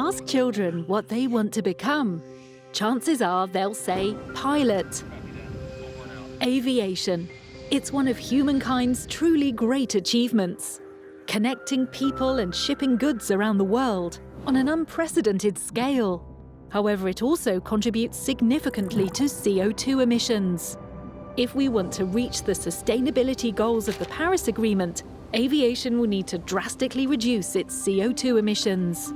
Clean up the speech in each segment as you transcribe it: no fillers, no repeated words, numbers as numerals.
Ask children what they want to become. Chances are they'll say pilot. Aviation. It's one of humankind's truly great achievements, connecting people and shipping goods around the world on an unprecedented scale. However, it also contributes significantly to CO2 emissions. If we want to reach the sustainability goals of the Paris Agreement, aviation will need to drastically reduce its CO2 emissions.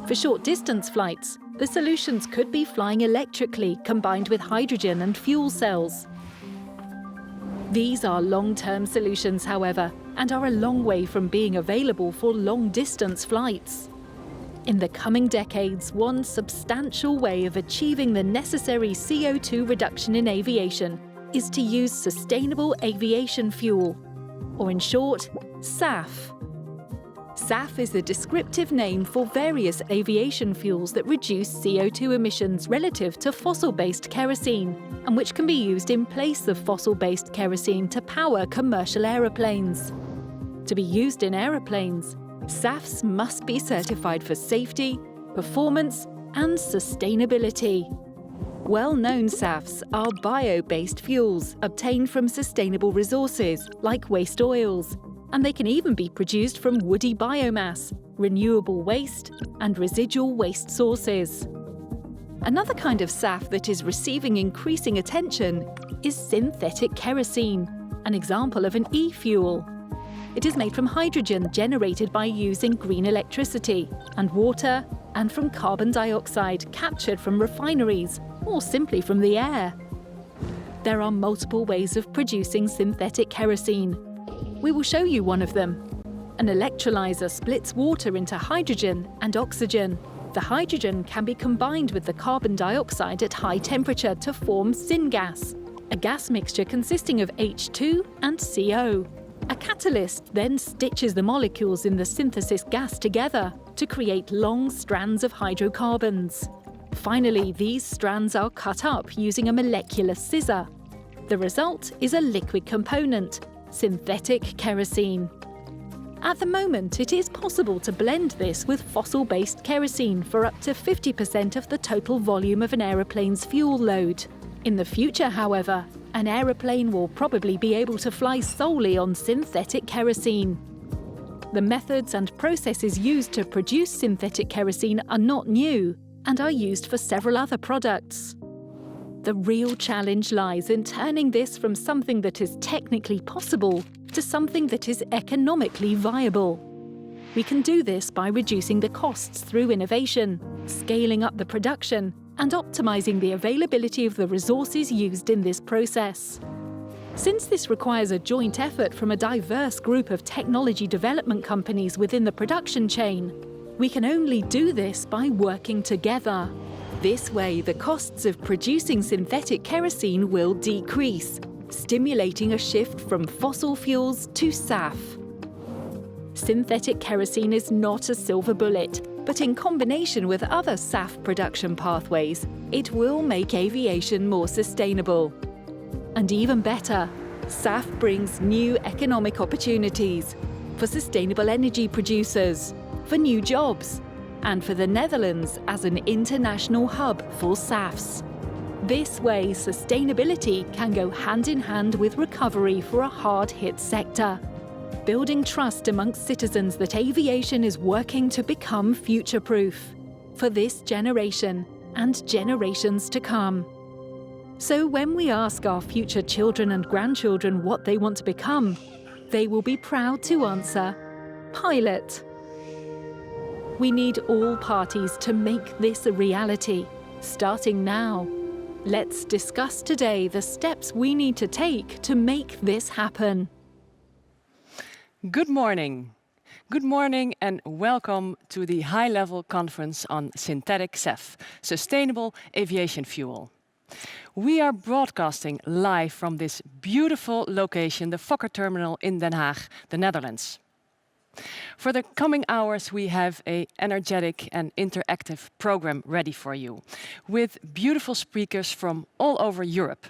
For short-distance flights, the solutions could be flying electrically combined with hydrogen and fuel cells. These are long-term solutions, however, and are a long way from being available for long-distance flights. In the coming decades, one substantial way of achieving the necessary CO2 reduction in aviation is to use sustainable aviation fuel, or in short, SAF. SAF is a descriptive name for various aviation fuels that reduce CO2 emissions relative to fossil-based kerosene, and which can be used in place of fossil-based kerosene to power commercial aeroplanes. To be used in aeroplanes, SAFs must be certified for safety, performance, and sustainability. Well-known SAFs are bio-based fuels obtained from sustainable resources like waste oils, and they can even be produced from woody biomass, renewable waste, and residual waste sources. Another kind of SAF that is receiving increasing attention is synthetic kerosene, an example of an e-fuel. It is made from hydrogen generated by using green electricity and water, and from carbon dioxide captured from refineries, or simply from the air. There are multiple ways of producing synthetic kerosene. We will show you one of them. An electrolyzer splits water into hydrogen and oxygen. The hydrogen can be combined with the carbon dioxide at high temperature to form syngas, a gas mixture consisting of H2 and CO. A catalyst then stitches the molecules in the synthesis gas together to create long strands of hydrocarbons. Finally, these strands are cut up using a molecular scissor. The result is a liquid component, synthetic kerosene. At the moment, it is possible to blend this with fossil-based kerosene for up to 50% of the total volume of an aeroplane's fuel load. In the future, however, an aeroplane will probably be able to fly solely on synthetic kerosene. The methods and processes used to produce synthetic kerosene are not new and are used for several other products. The real challenge lies in turning this from something that is technically possible to something that is economically viable. We can do this by reducing the costs through innovation, scaling up the production, and optimizing the availability of the resources used in this process. Since this requires a joint effort from a diverse group of technology development companies within the production chain, we can only do this by working together. This way, the costs of producing synthetic kerosene will decrease, stimulating a shift from fossil fuels to SAF. Synthetic kerosene is not a silver bullet, but in combination with other SAF production pathways, it will make aviation more sustainable. And even better, SAF brings new economic opportunities for sustainable energy producers, for new jobs, and for the Netherlands as an international hub for SAFs. This way, sustainability can go hand in hand with recovery for a hard-hit sector, building trust amongst citizens that aviation is working to become future-proof for this generation and generations to come. So when we ask our future children and grandchildren what they want to become, they will be proud to answer, pilot. We need all parties to make this a reality, starting now. Let's discuss today the steps we need to take to make this happen. Good morning. Good morning and welcome to the high-level conference on synthetic SAF, Sustainable Aviation Fuel. We are broadcasting live from this beautiful location, the Fokker Terminal in Den Haag, the Netherlands. For the coming hours, we have an energetic and interactive program ready for you, with beautiful speakers from all over Europe.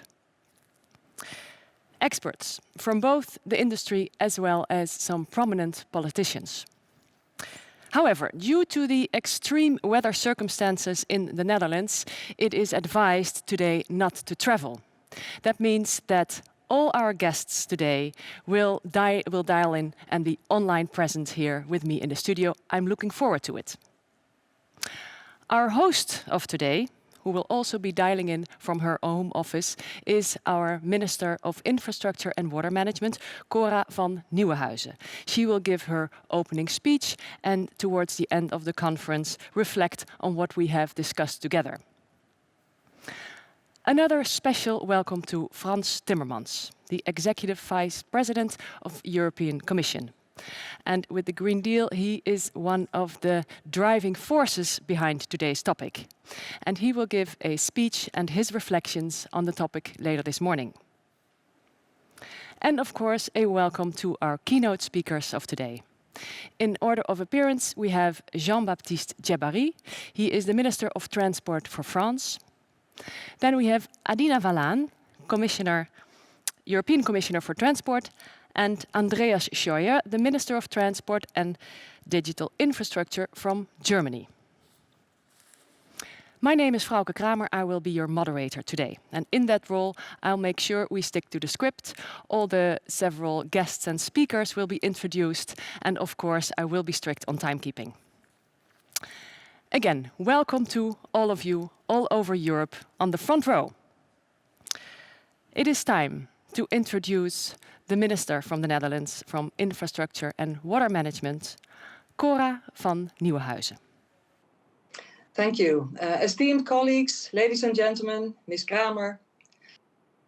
experts from both the industry as well as some prominent politicians. However, due to the extreme weather circumstances in the Netherlands, it is advised today not to travel. That means that all our guests today will dial in and be online present here with me in the studio. I'm looking forward to it. Our host of today, who will also be dialing in from her home office, is our Minister of Infrastructure and Water Management, Cora van Nieuwenhuizen. She will give her opening speech and towards the end of the conference reflect on what we have discussed together. Another special welcome to Frans Timmermans, the Executive Vice President of the European Commission. And with the Green Deal, he is one of the driving forces behind today's topic. And he will give a speech and his reflections on the topic later this morning. And of course, a welcome to our keynote speakers of today. In order of appearance, we have Jean-Baptiste Djebbari. He is the Minister of Transport for France. Then we have Adina Vallaan, European Commissioner for Transport, and Andreas Scheuer, the Minister of Transport and Digital Infrastructure from Germany. My name is Frauke Kramer. I will be your moderator today. And in that role, I'll make sure we stick to the script. All the several guests and speakers will be introduced. And of course, I will be strict on timekeeping. Again, welcome to all of you all over Europe on the front row. It is time to introduce the Minister from the Netherlands from Infrastructure and Water Management, Cora van Nieuwenhuizen. Thank you. Esteemed colleagues, ladies and gentlemen, Ms. Kramer.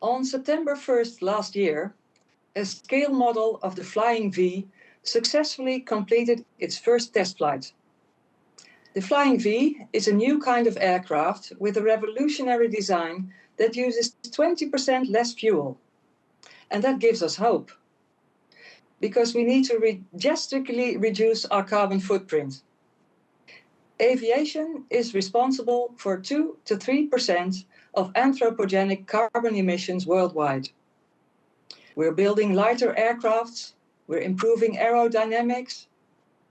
On September 1st last year, a scale model of the Flying V successfully completed its first test flight. The Flying V is a new kind of aircraft with a revolutionary design that uses 20% less fuel. And that gives us hope, because we need to drastically reduce our carbon footprint. Aviation is responsible for 2 to 3% of anthropogenic carbon emissions worldwide. We're building lighter aircrafts, we're improving aerodynamics,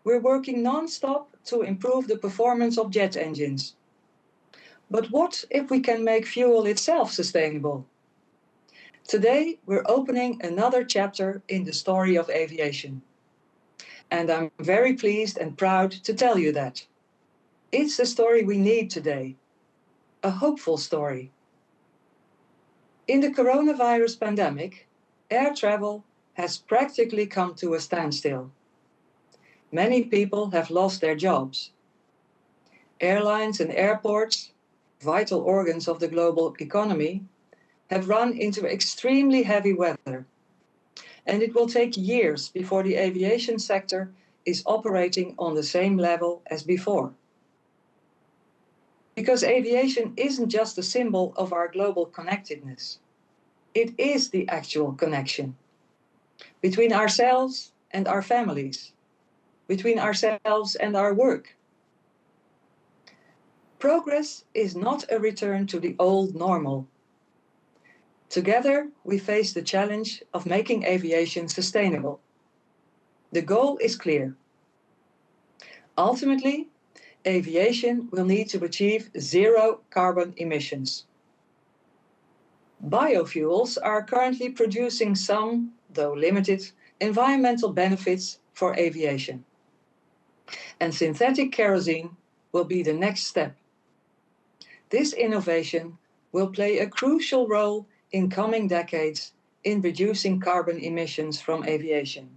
we're working non-stop to improve the performance of jet engines. But what if we can make fuel itself sustainable? Today, we're opening another chapter in the story of aviation. And I'm very pleased and proud to tell you that. It's the story we need today. A hopeful story. In the coronavirus pandemic, air travel has practically come to a standstill. Many people have lost their jobs. Airlines and airports, vital organs of the global economy, have run into extremely heavy weather. And it will take years before the aviation sector is operating on the same level as before. Because aviation isn't just a symbol of our global connectedness. It is the actual connection between ourselves and our families, between ourselves and our work. Progress is not a return to the old normal. Together, we face the challenge of making aviation sustainable. The goal is clear. Ultimately, aviation will need to achieve zero carbon emissions. Biofuels are currently producing some, though limited, environmental benefits for aviation. And synthetic kerosene will be the next step. This innovation will play a crucial role in coming decades in reducing carbon emissions from aviation.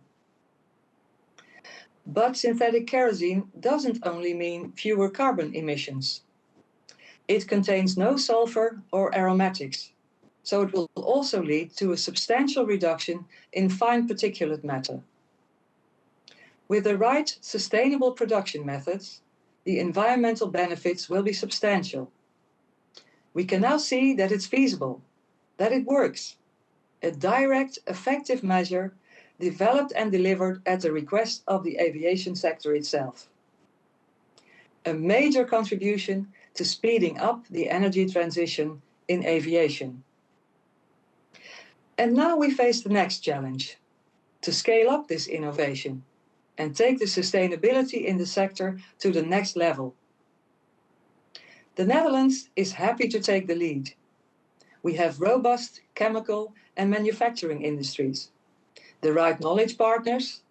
But synthetic kerosene doesn't only mean fewer carbon emissions. It contains no sulfur or aromatics, so it will also lead to a substantial reduction in fine particulate matter. With the right sustainable production methods, the environmental benefits will be substantial. We can now see that it's feasible, that it works. A direct, effective measure developed and delivered at the request of the aviation sector itself. A major contribution to speeding up the energy transition in aviation. And now we face the next challenge, to scale up this innovation and take the sustainability in the sector to the next level. The Netherlands is happy to take the lead. We have robust chemical and manufacturing industries, the right knowledge partners,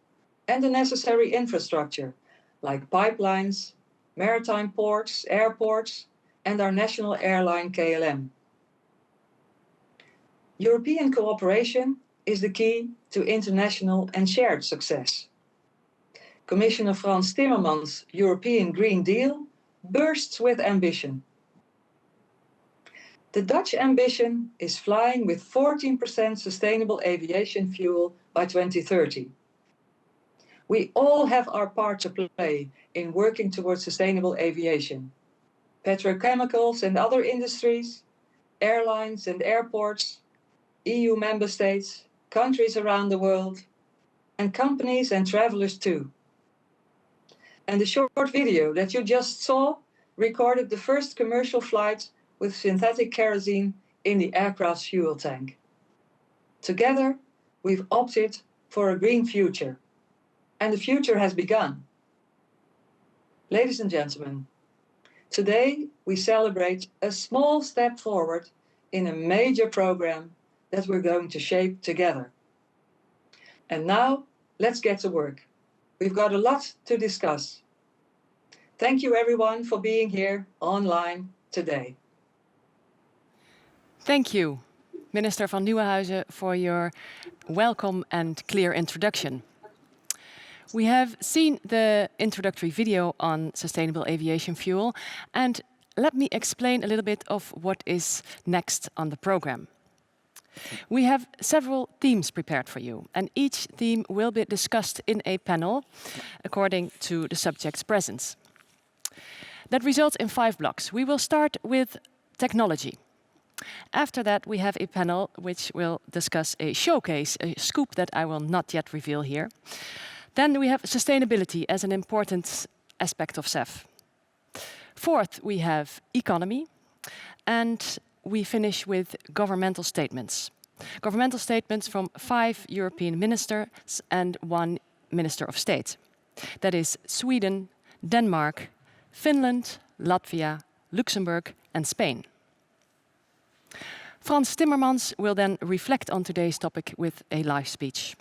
and the necessary infrastructure, like pipelines, maritime ports, airports, and our national airline KLM. European cooperation is the key to international and shared success. Commissioner Frans Timmermans' European Green Deal bursts with ambition. The Dutch ambition is flying with 14% sustainable aviation fuel by 2030. We all have our part to play in working towards sustainable aviation. Petrochemicals and other industries, airlines and airports, EU member states, countries around the world, and companies and travelers too. And the short video that you just saw recorded the first commercial flight with synthetic kerosene in the aircraft's fuel tank. Together, we've opted for a green future, and the future has begun. Ladies and gentlemen, today we celebrate a small step forward in a major program that we're going to shape together. And now, let's get to work. We've got a lot to discuss. Thank you everyone for being here online today. Thank you, Minister van Nieuwenhuizen, for your welcome and clear introduction. We have seen the introductory video on sustainable aviation fuel, and let me explain a little bit of what is next on the program. We have several themes prepared for you, and each theme will be discussed in a panel according to the subjects present. That results in 5 blocks. We will start with technology. After that, we have a panel which will discuss a showcase, a scoop that I will not yet reveal here. Then we have sustainability as an important aspect of SAF. Fourth, we have economy. And we finish with governmental statements. Governmental statements from 5 European ministers and 1 Minister of State. That is Sweden, Denmark, Finland, Latvia, Luxembourg and Spain. Frans Timmermans will then reflect on today's topic with a live speech.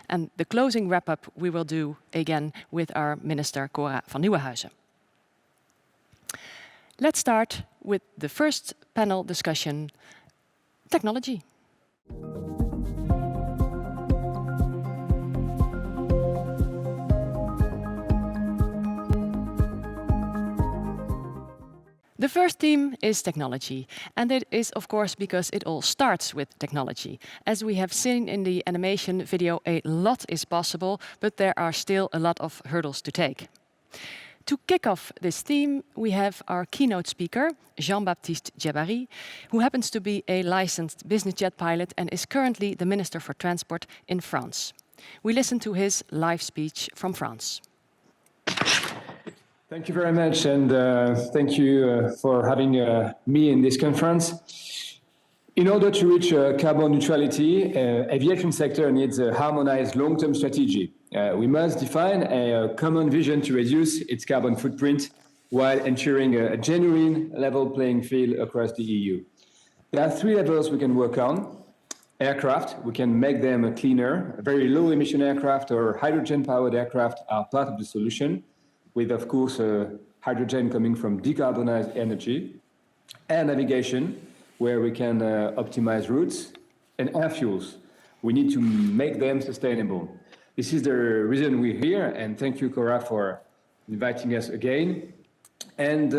And the closing wrap-up we will do again with our Minister Cora van Nieuwenhuizen. Let's start with the first panel discussion, technology. The first theme is technology, and it is of course because it all starts with technology. As we have seen in the animation video, a lot is possible, but there are still a lot of hurdles to take. To kick off this theme, we have our keynote speaker, Jean-Baptiste Djebari, who happens to be a licensed business jet pilot and is currently the Minister for Transport in France. We listen to his live speech from France. Thank you very much, and thank you for having me in this conference. In order to reach carbon neutrality, aviation sector needs a harmonized long-term strategy. We must define a common vision to reduce its carbon footprint while ensuring a genuine level playing field across the EU. There are 3 levels we can work on. Aircraft, we can make them cleaner. Very low emission aircraft or hydrogen powered aircraft are part of the solution, with of course hydrogen coming from decarbonized energy. And navigation, where we can optimize routes, and air fuels. We need to make them sustainable. This is the reason we're here, and thank you, Cora, for inviting us again. And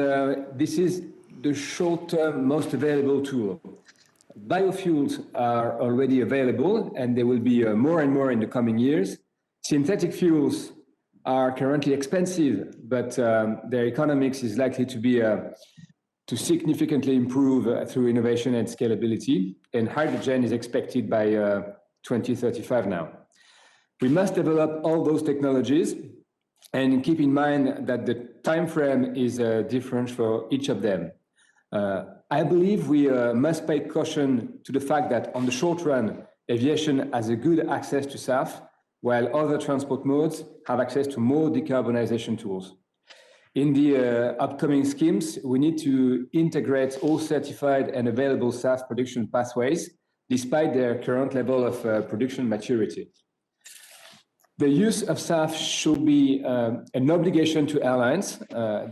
this is the short-term most available tool. Biofuels are already available, and there will be more and more in the coming years. Synthetic fuels are currently expensive, but their economics is likely to be to significantly improve through innovation and scalability, and hydrogen is expected by 2035 now. We must develop all those technologies and keep in mind that the time frame is different for each of them. I believe we must pay caution to the fact that on the short run, aviation has a good access to SAF, while other transport modes have access to more decarbonization tools. In the upcoming schemes, we need to integrate all certified and available SAF production pathways, despite their current level of production maturity. The use of SAF should be an obligation to airlines.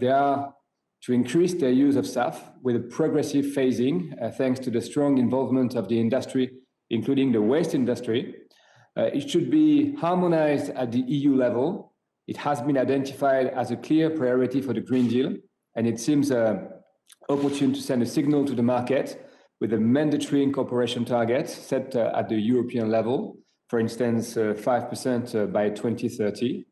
They are to increase their use of SAF with a progressive phasing, thanks to the strong involvement of the industry, including the waste industry. It should be harmonized at the EU level. It has been identified as a clear priority for the Green Deal, and it seems opportune to send a signal to the market with a mandatory incorporation target set at the European level, for instance, 5% by 2030.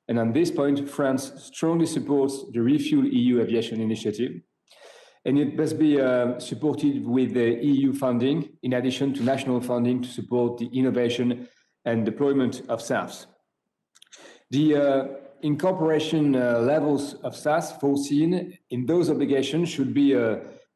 And on this point, France strongly supports the Refuel EU Aviation Initiative, and it must be supported with the EU funding, in addition to national funding to support the innovation and deployment of SAFs. The incorporation levels of SAF foreseen in those obligations should be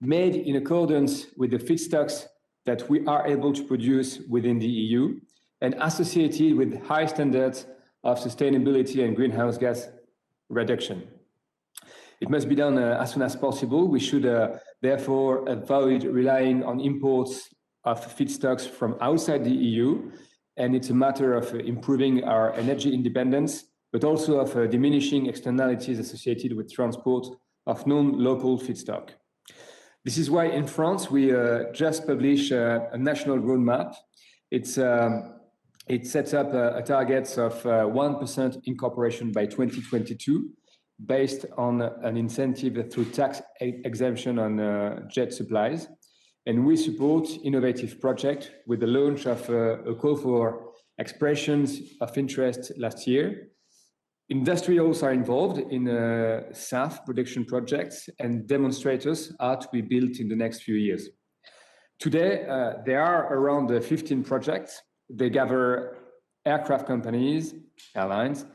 made in accordance with the feedstocks that we are able to produce within the EU and associated with high standards of sustainability and greenhouse gas reduction. It must be done as soon as possible. We should therefore avoid relying on imports of feedstocks from outside the EU. And it's a matter of improving our energy independence, but also of diminishing externalities associated with transport of non-local feedstock. This is why in France, we just published a national roadmap. It sets up a target of 1% incorporation by 2022, based on an incentive through tax exemption on jet supplies. And we support innovative projects with the launch of a call for expressions of interest last year. Industrials are involved in SAF production projects, and demonstrators are to be built in the next few years. Today, there are around 15 projects. They gather aircraft companies, airlines,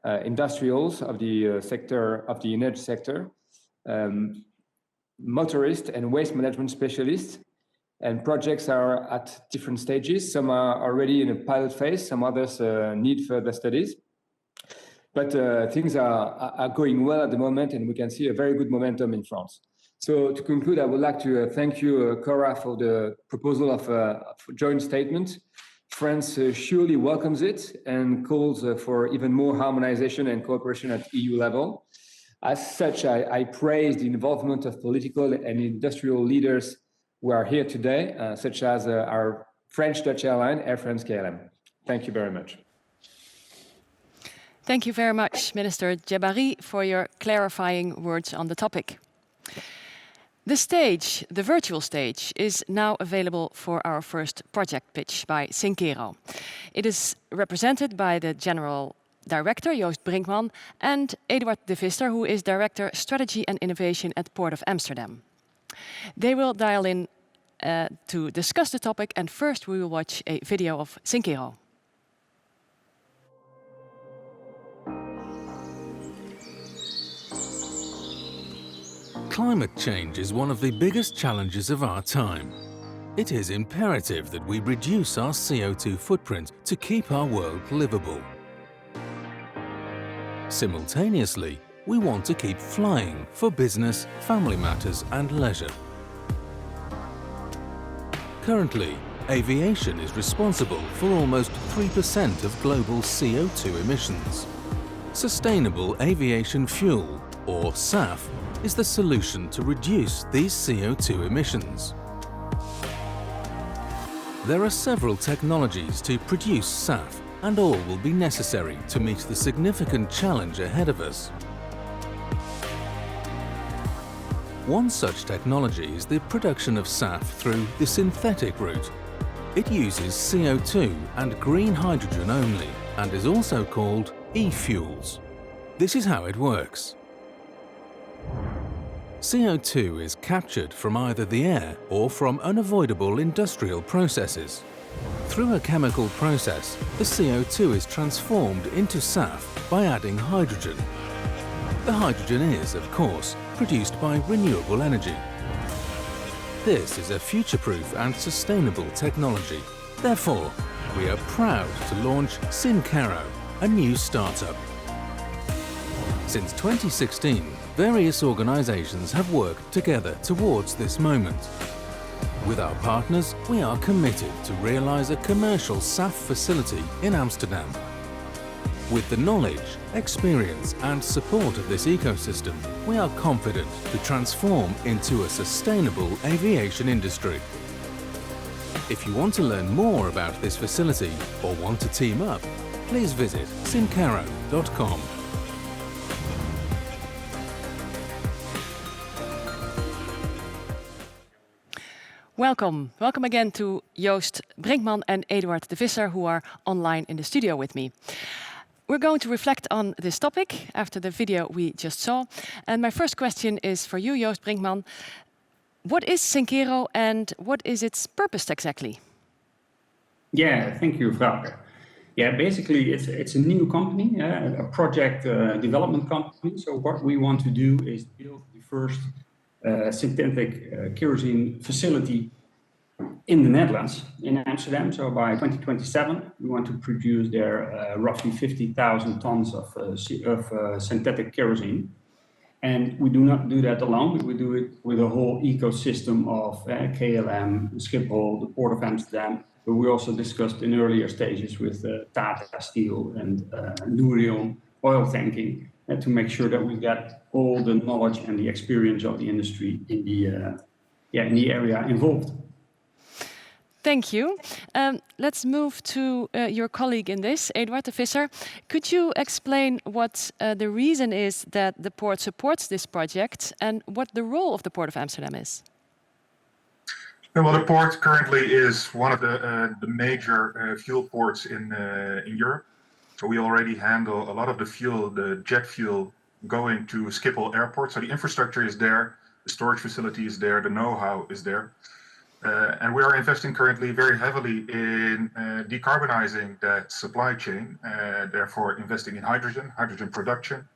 industrials of the sector, of the energy sector, motorists and waste management specialists, and projects are at different stages. Some are already in a pilot phase, some others need further studies. But things are going well at the moment, and we can see a very good momentum in France. So to conclude, I would like to thank you, Cora, for the proposal of a joint statement. France surely welcomes it and calls for even more harmonization and cooperation at EU level. As such, I praise the involvement of political and industrial leaders who are here today, such as our French-Dutch airline, Air France-KLM. Thank you very much. Thank you very much, Minister Djebari, for your clarifying words on the topic. The stage, the virtual stage, is now available for our first project pitch by Synkero. It is represented by the General Director, Joost Brinkman, and Eduard de Visser, who is Director Strategy and Innovation at Port of Amsterdam. They will dial in to discuss the topic, and first we will watch a video of Synkero. Climate change is one of the biggest challenges of our time. It is imperative that we reduce our CO2 footprint to keep our world livable. Simultaneously, we want to keep flying for business, family matters and leisure. Currently, aviation is responsible for almost 3% of global CO2 emissions. Sustainable aviation fuel, or SAF, is the solution to reduce these CO2 emissions. There are several technologies to produce SAF, and all will be necessary to meet the significant challenge ahead of us. One such technology is the production of SAF through the synthetic route. It uses CO2 and green hydrogen only, and is also called e-fuels. This is how it works. CO2 is captured from either the air or from unavoidable industrial processes. Through a chemical process, the CO2 is transformed into SAF by adding hydrogen. The hydrogen is, of course, produced by renewable energy. This is a future-proof and sustainable technology. Therefore, we are proud to launch Syncaro, a new startup. Since 2016, various organizations have worked together towards this moment. With our partners, we are committed to realize a commercial SAF facility in Amsterdam. With the knowledge, experience and support of this ecosystem, we are confident to transform into a sustainable aviation industry. If you want to learn more about this facility or want to team up, please visit syncaro.com. Welcome again to Joost Brinkman and Eduard de Visser, who are online in the studio with me. We're going to reflect on this topic after the video we just saw. And my first question is for you, Joost Brinkman. What is Syncaro and what is its purpose exactly? Yeah, thank you, Frauke. Yeah, basically it's a new company, a project development company. So what we want to do is build the first synthetic kerosene facility in the Netherlands, in Amsterdam. So by 2027, we want to produce there roughly 50,000 tons of synthetic kerosene. And we do not do that alone. We do it with a whole ecosystem of KLM, Schiphol, the Port of Amsterdam. But we also discussed in earlier stages with Tata Steel and Nourion oil tanking to make sure that we get all the knowledge and the experience of the industry in the area involved. Thank you. Let's move to your colleague in this, Eduard de Visser. Could you explain what the reason is that the port supports this project and what the role of the Port of Amsterdam is? Well, the port currently is one of the major fuel ports in Europe. So we already handle a lot of the fuel, the jet fuel, going to Schiphol Airport. So the infrastructure is there, the storage facility is there, the know-how is there. And we are investing currently very heavily in decarbonizing that supply chain, therefore investing in hydrogen production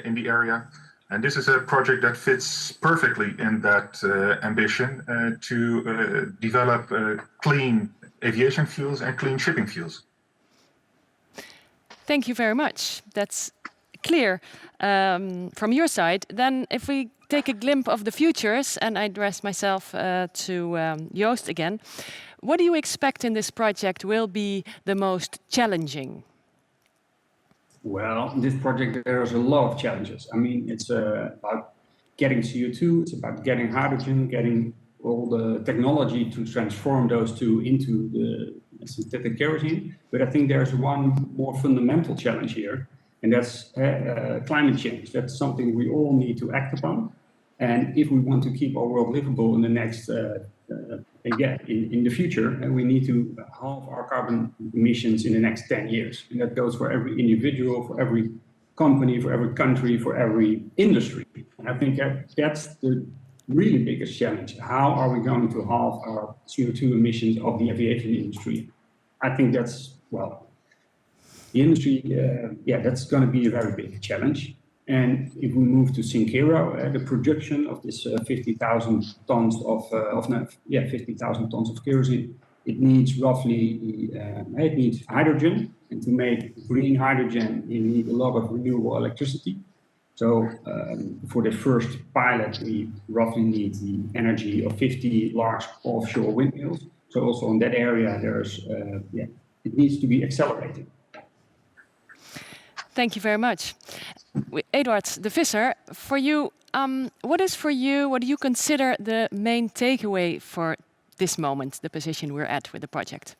in the area. And this is a project that fits perfectly in that ambition to develop clean aviation fuels and clean shipping fuels. Thank you very much. That's clear from your side. Then if we take a glimpse of the futures, and I address myself to Joost again, what do you expect in this project will be the most challenging? Well, this project, there's a lot of challenges. I mean, it's about getting CO2, it's about getting hydrogen, getting all the technology to transform those two into the synthetic kerosene. But I think there's one more fundamental challenge here, and that's climate change. That's something we all need to act upon. And if we want to keep our world livable in the next, in the future, we need to halve our carbon emissions in the next 10 years. And that goes for every individual, for every company, for every country, for every industry. And I think that's the really biggest challenge. How are we going to halve our CO2 emissions of the aviation industry? I think that's, well, the industry, that's going to be a very big challenge. And if we move to Syncaro, the production of this 50,000 tons of 50,000 tons of kerosene, it needs roughly, it needs hydrogen. And to make green hydrogen, you need a lot of renewable electricity. So for the first pilot, we roughly need the energy of 50 large offshore windmills. So also in that area, there's, it needs to be accelerated. Thank you very much. Eduard de Visser, for you, what do you consider the main takeaway for this moment, the position we're at with the project?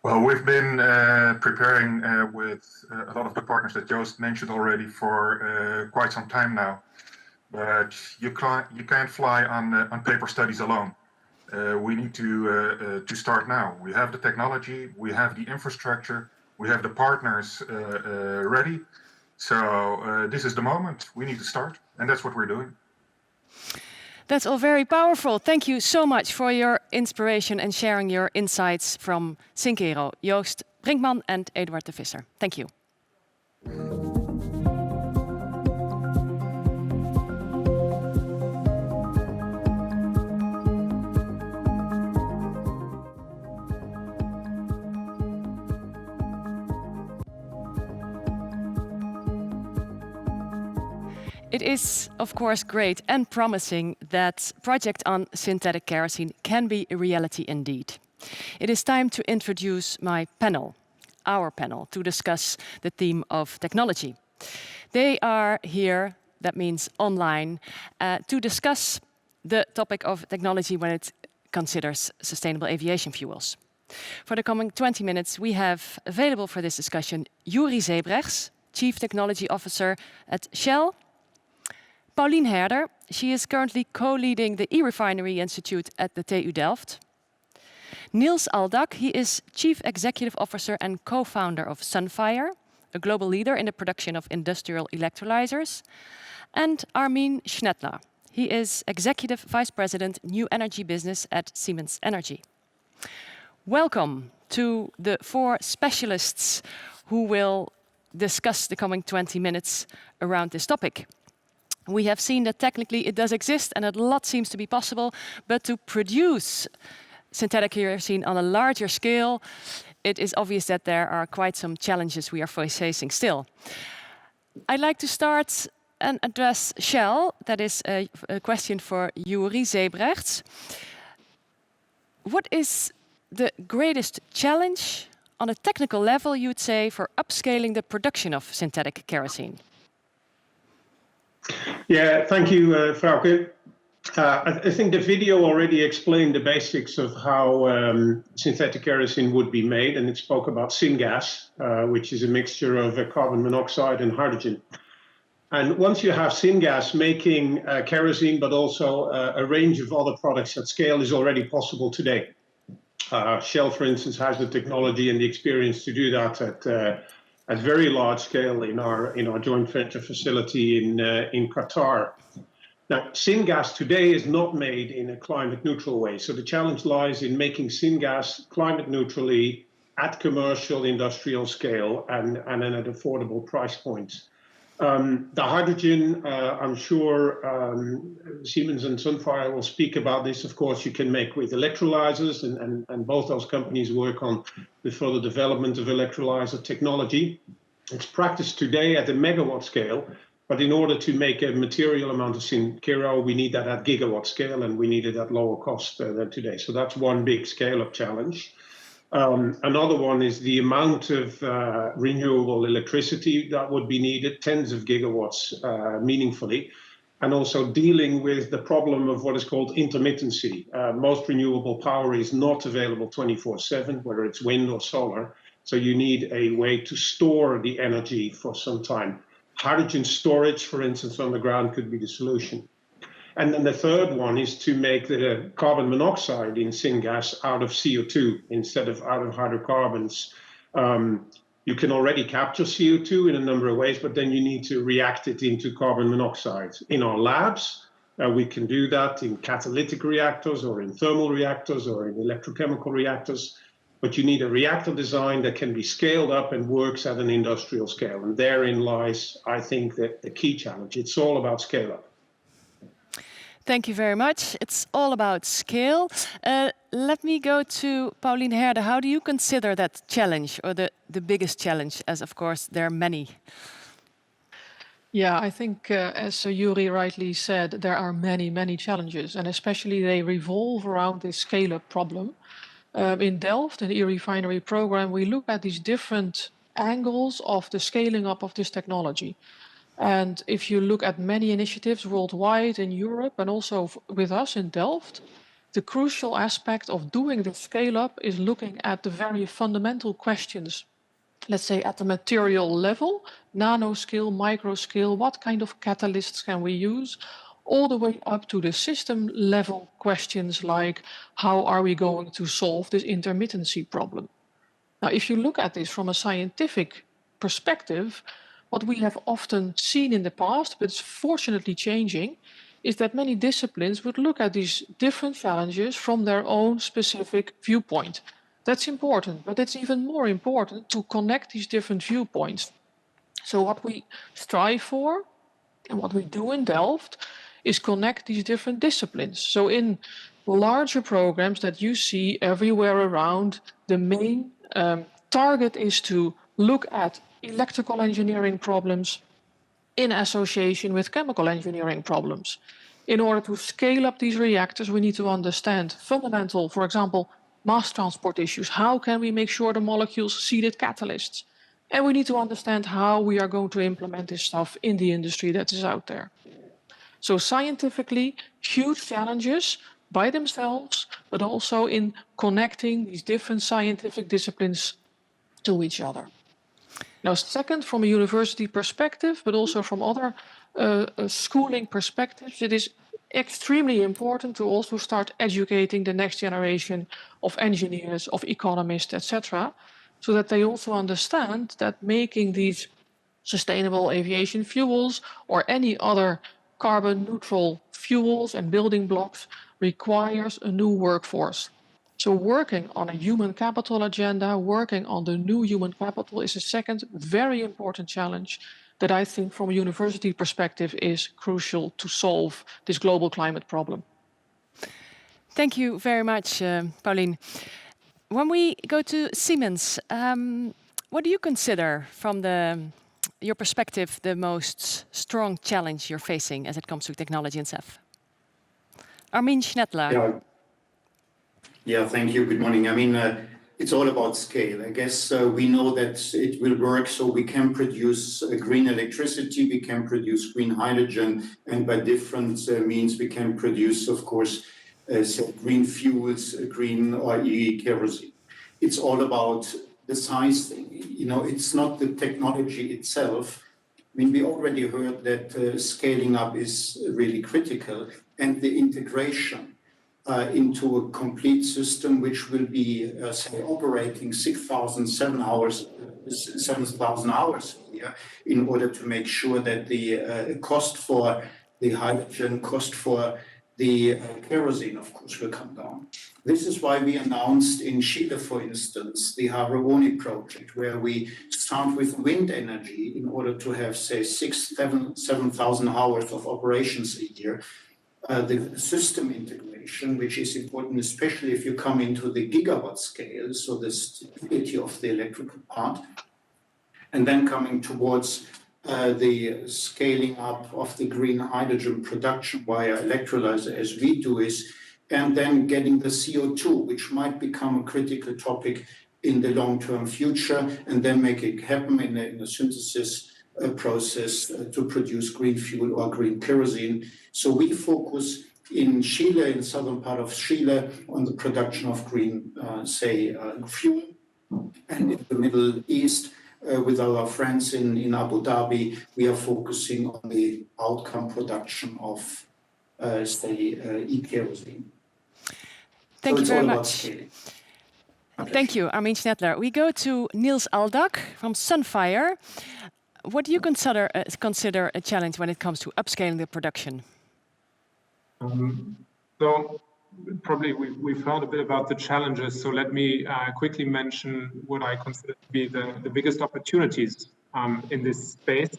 Well, we've been preparing with a lot of the partners that Joost mentioned already for quite some time now. But you can't fly on paper studies alone. We need to start now. We have the technology, we have the infrastructure, we have the partners ready. So this is the moment. We need to start, and that's what we're doing. That's all very powerful. Thank you so much for your inspiration and sharing your insights from Syncaro, Joost Brinkman and Eduard de Visser. Thank you. It is, of course, great and promising that project on synthetic kerosene can be a reality indeed. It is time to introduce my panel, our panel, to discuss the theme of technology. They are here, that means online, to discuss the topic of technology when it considers sustainable aviation fuels. For the coming 20 minutes, we have available for this discussion Juri Zebrechts, Chief Technology Officer at Shell. Pauline Herder, she is currently co-leading the E-Refinery Institute at the TU Delft. Niels Aldak, he is Chief Executive Officer and co-founder of Sunfire, a global leader in the production of industrial electrolyzers. And Armin Schnettler, he is Executive Vice President, New Energy Business at Siemens Energy. Welcome to the 4 specialists who will discuss the coming 20 minutes around this topic. We have seen that technically it does exist and a lot seems to be possible, but to produce synthetic kerosene on a larger scale, it is obvious that there are quite some challenges we are facing still. I'd like to start and address Shell. That is a question for Juri Zebrechts. What is the greatest challenge on a technical level, you'd say, for upscaling the production of synthetic kerosene? Yeah, thank you, Frauke. I think the video already explained the basics of how synthetic kerosene would be made, and it spoke about syngas, which is a mixture of carbon monoxide and hydrogen. And once you have syngas, making kerosene, but also a range of other products at scale is already possible today. Shell, for instance, has the technology and the experience to do that at very large scale in our joint venture facility in Qatar. Now, syngas today is not made in a climate neutral way. So the challenge lies in making syngas climate neutrally at commercial industrial scale and at affordable price points. The hydrogen, I'm sure Siemens and Sunfire will speak about this. Of course, you can make with electrolyzers, and both those companies work on the further development of electrolyzer technology. It's practiced today at the megawatt scale, but in order to make a material amount of kero, we need that at gigawatt scale, and we need it at lower cost than today. So that's one big scale-up challenge. Another one is the amount of renewable electricity that would be needed, tens of gigawatts meaningfully, and also dealing with the problem of what is called intermittency. Most renewable power is not available 24/7, whether it's wind or solar, so you need a way to store the energy for some time. Hydrogen storage, for instance, on the ground could be the solution. And then the third one is to make the carbon monoxide in syngas out of CO2 instead of out of hydrocarbons. You can already capture CO2 in a number of ways, but then you need to react it into carbon monoxide. In our labs, we can do that in catalytic reactors or in thermal reactors or in electrochemical reactors. But you need a reactor design that can be scaled up and works at an industrial scale. And therein lies, I think, the key challenge. It's all about scale up. Thank you very much. It's all about scale. Let me go to Pauline Herder. How do you consider that challenge, or the biggest challenge, as of course there are many? Yeah, I think as Juri rightly said, there are many challenges, and especially they revolve around this scale-up problem. In Delft, in the E-Refinery program, we look at these different angles of the scaling up of this technology. And if you look at many initiatives worldwide in Europe and also with us in Delft, the crucial aspect of doing the scale up is looking at the very fundamental questions. Let's say at the material level, nanoscale, microscale, what kind of catalysts can we use? All the way up to the system level questions like how are we going to solve this intermittency problem? Now, if you look at this from a scientific perspective, what we have often seen in the past, but it's fortunately changing, is that many disciplines would look at these different challenges from their own specific viewpoint. That's important, but it's even more important to connect these different viewpoints. So what we strive for and what we do in Delft is connect these different disciplines. So in larger programs that you see everywhere around, the main target is to look at electrical engineering problems, in association with chemical engineering problems. In order to scale up these reactors, we need to understand fundamental, for example, mass transport issues. How can we make sure the molecules seeded catalysts? And we need to understand how we are going to implement this stuff in the industry that is out there. So scientifically, huge challenges by themselves, but also in connecting these different scientific disciplines to each other. Now, second, from a university perspective, but also from other schooling perspectives, it is extremely important to also start educating the next generation of engineers, of economists, etc., so that they also understand that making these sustainable aviation fuels or any other carbon neutral fuels and building blocks requires a new workforce. So working on a human capital agenda, working on the new human capital is a second very important challenge that I think from a university perspective is crucial to solve this global climate problem. Thank you very much, Pauline. When we go to Siemens, what do you consider from your perspective the most strong challenge you're facing as it comes to technology in SAF? Armin Schnettler. Yeah, thank you. Good morning. I mean, it's all about scale. I guess we know that it will work, so we can produce green electricity, we can produce green hydrogen, and by different means we can produce, of course, green fuels, green or kerosene. It's all about the size thing. You know, it's not the technology itself. I mean, we already heard that scaling up is really critical, and the integration into a complete system which will be, say, operating 7,000 hours a year in order to make sure that the cost for the hydrogen, cost for the kerosene, of course, will come down. This is why we announced in Chile, for instance, the Haragoni project, where we start with wind energy in order to have, say, 7,000 hours of operations a year. The system integration, which is important, especially if you come into the gigawatt scale, so the stability of the electrical part, and then coming towards the scaling up of the green hydrogen production via electrolyzer, as we do is, and then getting the CO2, which might become a critical topic in the long-term future, and then make it happen in a synthesis process to produce green fuel or green kerosene. So we focus in Chile, in southern part of Chile, on the production of green, fuel, and in the Middle East, with our friends in Abu Dhabi, we are focusing on the outcome production of, e-kerosene. Thank you very much. Thank you, Armin Schnettler. We go to Niels Aldag from Sunfire. What do you consider a challenge when it comes to upscaling the production? So probably we've heard a bit about the challenges. So let me quickly mention what I consider to be the biggest opportunities in this space.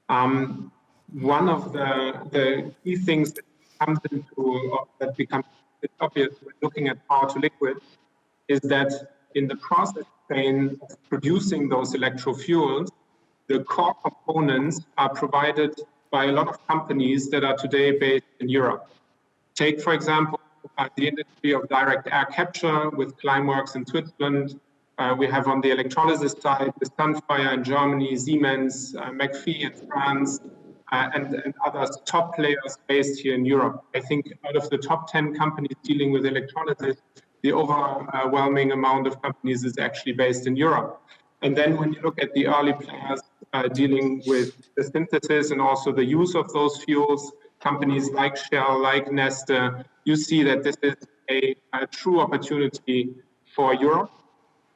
One of the key things that becomes obvious when looking at power to liquid is that in the process chain of producing those electrofuels, the core components are provided by a lot of companies that are today based in Europe. Take, for example, the industry of direct air capture with Climeworks in Switzerland. We have on the electrolysis side, the Sunfire in Germany, Siemens, McPhee in France, and other top players based here in Europe. I think out of the top 10 companies dealing with electrolysis, the overwhelming amount of companies is actually based in Europe. And then when you look at the early players dealing with the synthesis and also the use of those fuels, companies like Shell, like Neste, you see that this is a true opportunity for Europe.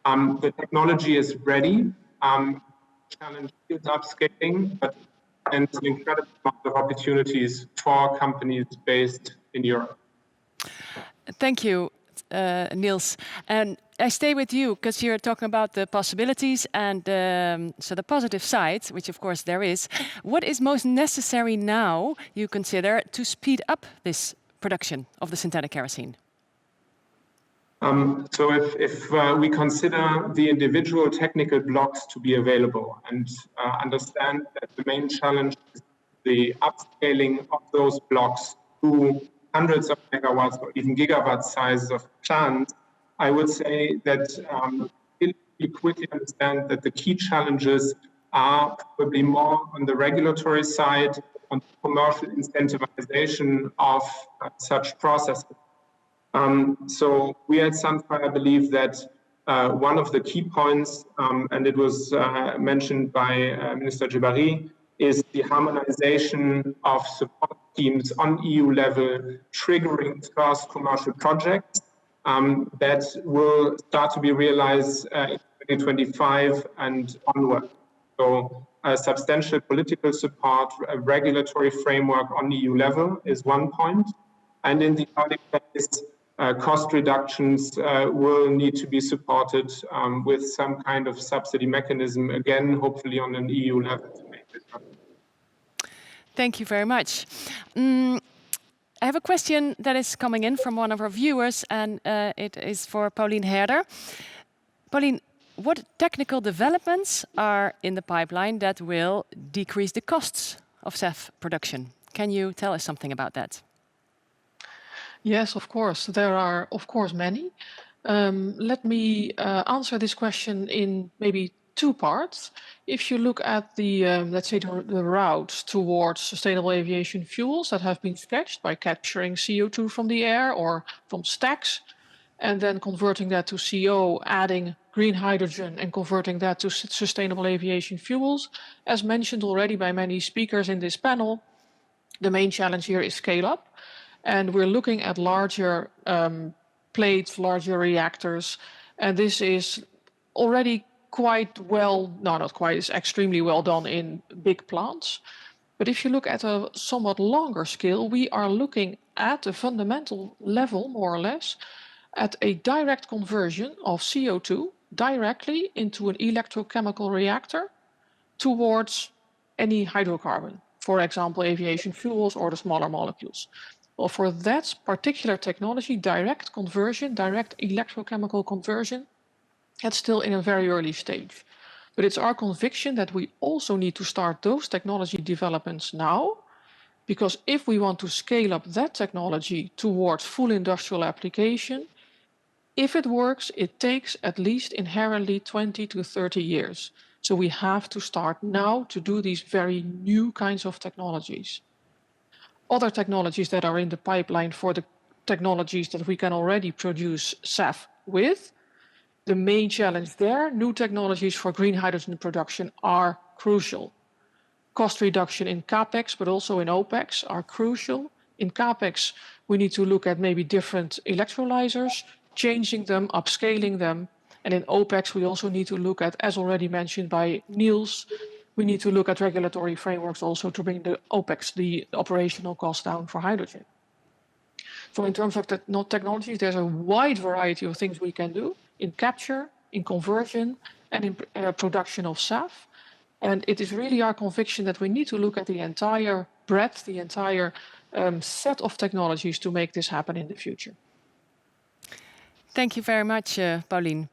The technology is ready. Challenge is upscaling, but and an incredible amount of opportunities for companies based in Europe. Thank you, Niels. And I stay with you because you're talking about the possibilities and so the positive side, which of course there is. What is most necessary now, you consider, to speed up this production of the synthetic kerosene? So if we consider the individual technical blocks to be available and understand that the main challenge is the upscaling of those blocks to hundreds of megawatts or even gigawatt sizes of plants, I would say that we quickly understand that the key challenges are probably more on the regulatory side, on commercial incentivization of such processes. So we at Sunfire believe that one of the key points, and it was mentioned by Minister Djibari, is the harmonization of support schemes on EU level, triggering first commercial projects that will start to be realized in 2025 and onward. So substantial political support, a regulatory framework on EU level is one point. And in the early phase, cost reductions will need to be supported with some kind of subsidy mechanism, again, hopefully on an EU level to make this happen. Thank you very much. I have a question that is coming in from one of our viewers, and it is for Pauline Herder. Pauline, what technical developments are in the pipeline that will decrease the costs of SAF production? Can you tell us something about that? Yes, of course. There are, of course, many. Let me answer this question in maybe two parts. If you look at the, let's say, the routes towards sustainable aviation fuels that have been sketched by capturing CO2 from the air or from stacks, and then converting that to CO, adding green hydrogen and converting that to sustainable aviation fuels, as mentioned already by many speakers in this panel, the main challenge here is scale up. And we're looking at larger plates, larger reactors, and this is already quite well, no, not quite, it's extremely well done in big plants. But if you look at a somewhat longer scale, we are looking at a fundamental level, more or less, at a direct conversion of CO2 directly into an electrochemical reactor towards any hydrocarbon, for example, aviation fuels or the smaller molecules. Well, for that particular technology, direct conversion, direct electrochemical conversion, that's still in a very early stage. But it's our conviction that we also need to start those technology developments now, because if we want to scale up that technology towards full industrial application, if it works, it takes at least inherently 20 to 30 years. So we have to start now to do these very new kinds of technologies. Other technologies that are in the pipeline for the technologies that we can already produce SAF with, the main challenge there, new technologies for green hydrogen production are crucial. Cost reduction in CapEx, but also in OpEx are crucial. In CapEx, we need to look at maybe different electrolyzers, changing them, upscaling them. And in OpEx, we also need to look at, as already mentioned by Niels, we need to look at regulatory frameworks also to bring the OpEx, the operational cost down for hydrogen. So in terms of technologies, there's a wide variety of things we can do in capture, in conversion, and in production of SAF. And it is really our conviction that we need to look at the entire breadth, the entire set of technologies to make this happen in the future. Thank you very much, Pauline.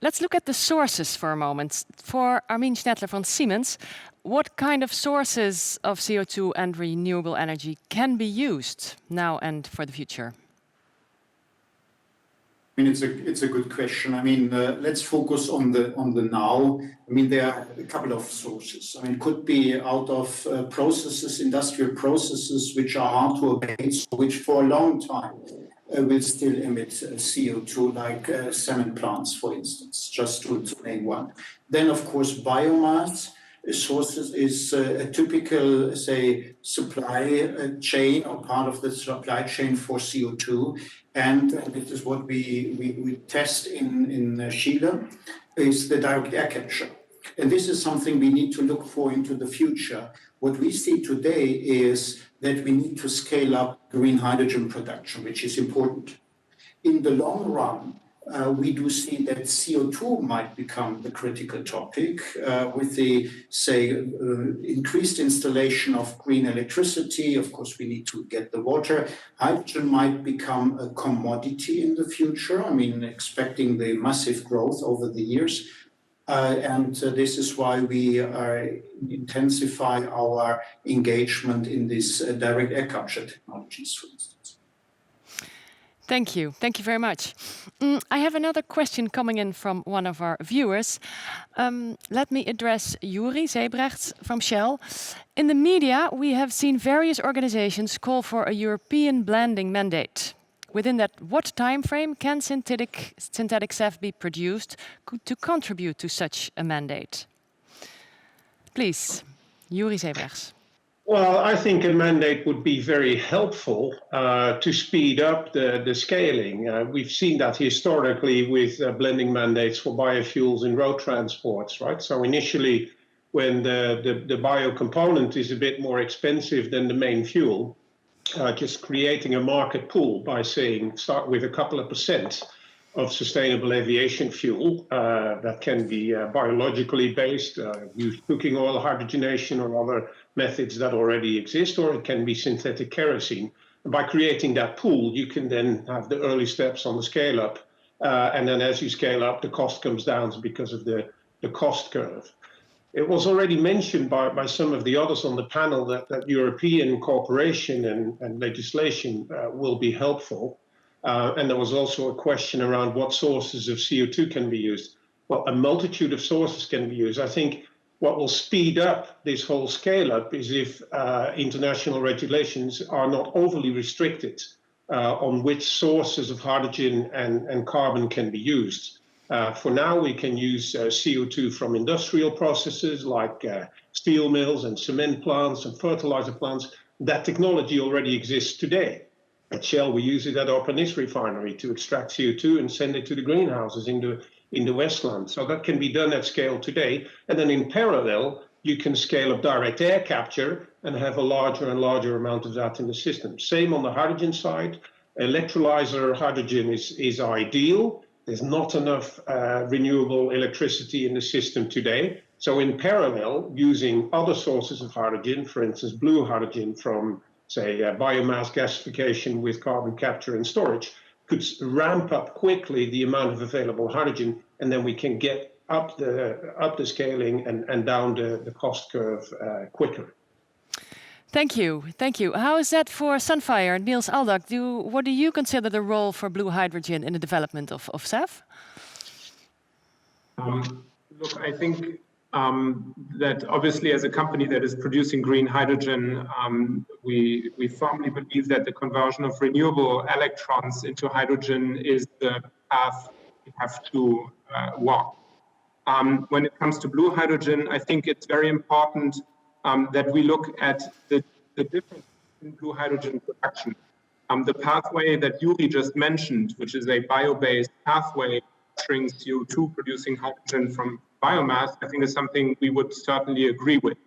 Let's look at the sources for a moment. For Armin Schnettler from Siemens, what kind of sources of CO2 and renewable energy can be used now and for the future? I mean, it's a good question. I mean, let's focus on the now. I mean, there are a couple of sources. I mean, it could be out of processes, industrial processes, which are hard to abate, which for a long time will still emit CO2, like cement plants, for instance, just to name one. Then, of course, biomass sources is a typical, say, supply chain or part of the supply chain for CO2. And this is what we test in Chile, is the direct air capture. And this is something we need to look for into the future. What we see today is that we need to scale up green hydrogen production, which is important. In the long run, we do see that CO2 might become the critical topic with the, say, increased installation of green electricity. Of course, we need to get the water. Hydrogen might become a commodity in the future. I mean, expecting the massive growth over the years. This is why we intensify our engagement in these direct air capture technologies, for instance. Thank you. Thank you very much. I have another question coming in from one of our viewers. Let me address Juri Zebrechts from Shell. In the media, we have seen various organizations call for a European blending mandate. Within that, what time frame can synthetic SAF be produced to contribute to such a mandate? Please, Juri Zebrechts. Well, I think a mandate would be very helpful to speed up the scaling. We've seen that historically with blending mandates for biofuels in road transports, right? So initially, when the bio component is a bit more expensive than the main fuel, just creating a market pool by saying start with a couple of % of sustainable aviation fuel that can be biologically based, use cooking oil, hydrogenation, or other methods that already exist, or it can be synthetic kerosene. And by creating that pool, you can then have the early steps on the scale up. And then as you scale up, the cost comes down because of the cost curve. It was already mentioned by some of the others on the panel that European cooperation and legislation will be helpful. And there was also a question around what sources of CO2 can be used. Well, a multitude of sources can be used. I think what will speed up this whole scale up is if international regulations are not overly restricted on which sources of hydrogen and carbon can be used. For now, we can use CO2 from industrial processes like steel mills and cement plants and fertilizer plants. That technology already exists today. At Shell, we use it at our Pernis refinery to extract CO2 and send it to the greenhouses in the Westland. So that can be done at scale today. And then in parallel, you can scale up direct air capture and have a larger and larger amount of that in the system. Same on the hydrogen side. Electrolyzer hydrogen is ideal. There's not enough renewable electricity in the system today. So in parallel, using other sources of hydrogen, for instance, blue hydrogen from, say, biomass gasification with carbon capture and storage, could ramp up quickly the amount of available hydrogen, and then we can get up the scaling and down the cost curve quicker. Thank you. Thank you. How is that for Sunfire? Niels Aldag, what do you consider the role for blue hydrogen in the development of SAF? Look, I think that obviously as a company that is producing green hydrogen, we firmly believe that the conversion of renewable electrons into hydrogen is the path we have to walk. When it comes to blue hydrogen, I think it's very important that we look at the difference in blue hydrogen production. The pathway that Juri just mentioned, which is a bio-based pathway capturing CO2, producing hydrogen from biomass, I think is something we would certainly agree with.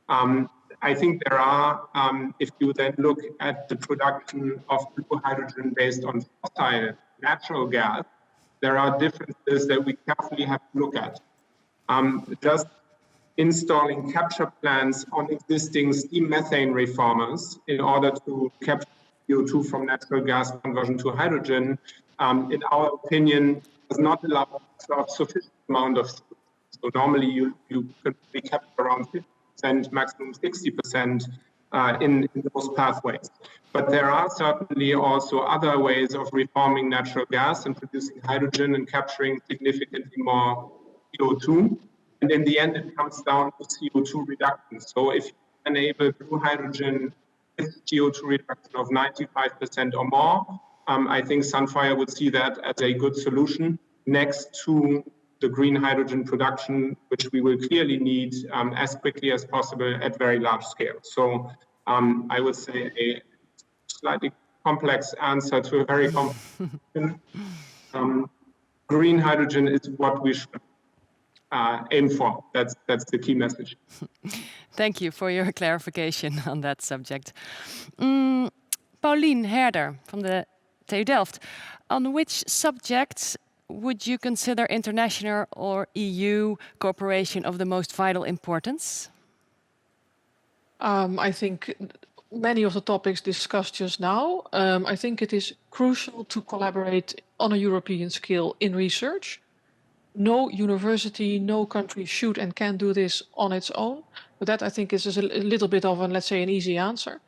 I think there are, if you then look at the production of blue hydrogen based on fossil natural gas, there are differences that we carefully have to look at. Just installing capture plants on existing steam methane reformers in order to capture CO2 from natural gas conversion to hydrogen, in our opinion, does not allow a sufficient amount of CO2. So normally you could be captured around 50%, maximum 60% in those pathways. But there are certainly also other ways of reforming natural gas and producing hydrogen and capturing significantly more CO2. And in the end, it comes down to CO2 reduction. So if you enable blue hydrogen with CO2 reduction of 95% or more, I think Sunfire would see that as a good solution next to the green hydrogen production, which we will clearly need as quickly as possible at very large scale. So I would say a slightly complex answer to a very complex question. Green hydrogen is what we should aim for. That's the key message. Thank you for your clarification on that subject. Paulien Herder from the TU Delft. On which subjects would you consider international or EU cooperation of the most vital importance? I think many of the topics discussed just now, I think it is crucial to collaborate on a European scale in research. No university, no country should and can do this on its own. But that, I think, is a little bit of, let's say, an easy answer.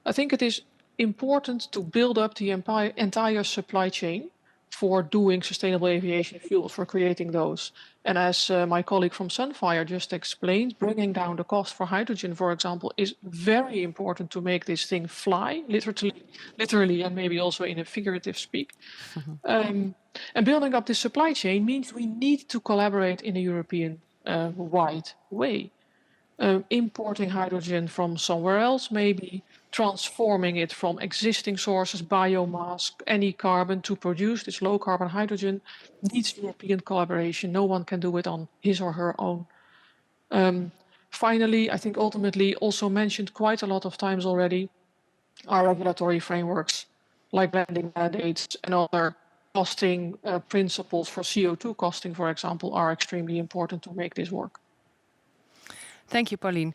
I think it is important to build up the entire supply chain for doing sustainable aviation fuels, for creating those. And as my colleague from Sunfire just explained, bringing down the cost for hydrogen, for example, is very important to make this thing fly, literally, and maybe also in a figurative speak. And building up this supply chain means we need to collaborate in a European-wide way. Importing hydrogen from somewhere else, maybe transforming it from existing sources, biomass, any carbon to produce this low carbon hydrogen needs European collaboration. No one can do it on his or her own. Finally, I think ultimately also mentioned quite a lot of times already, our regulatory frameworks like blending mandates and other costing principles for CO2 costing, for example, are extremely important to make this work. Thank you, Pauline.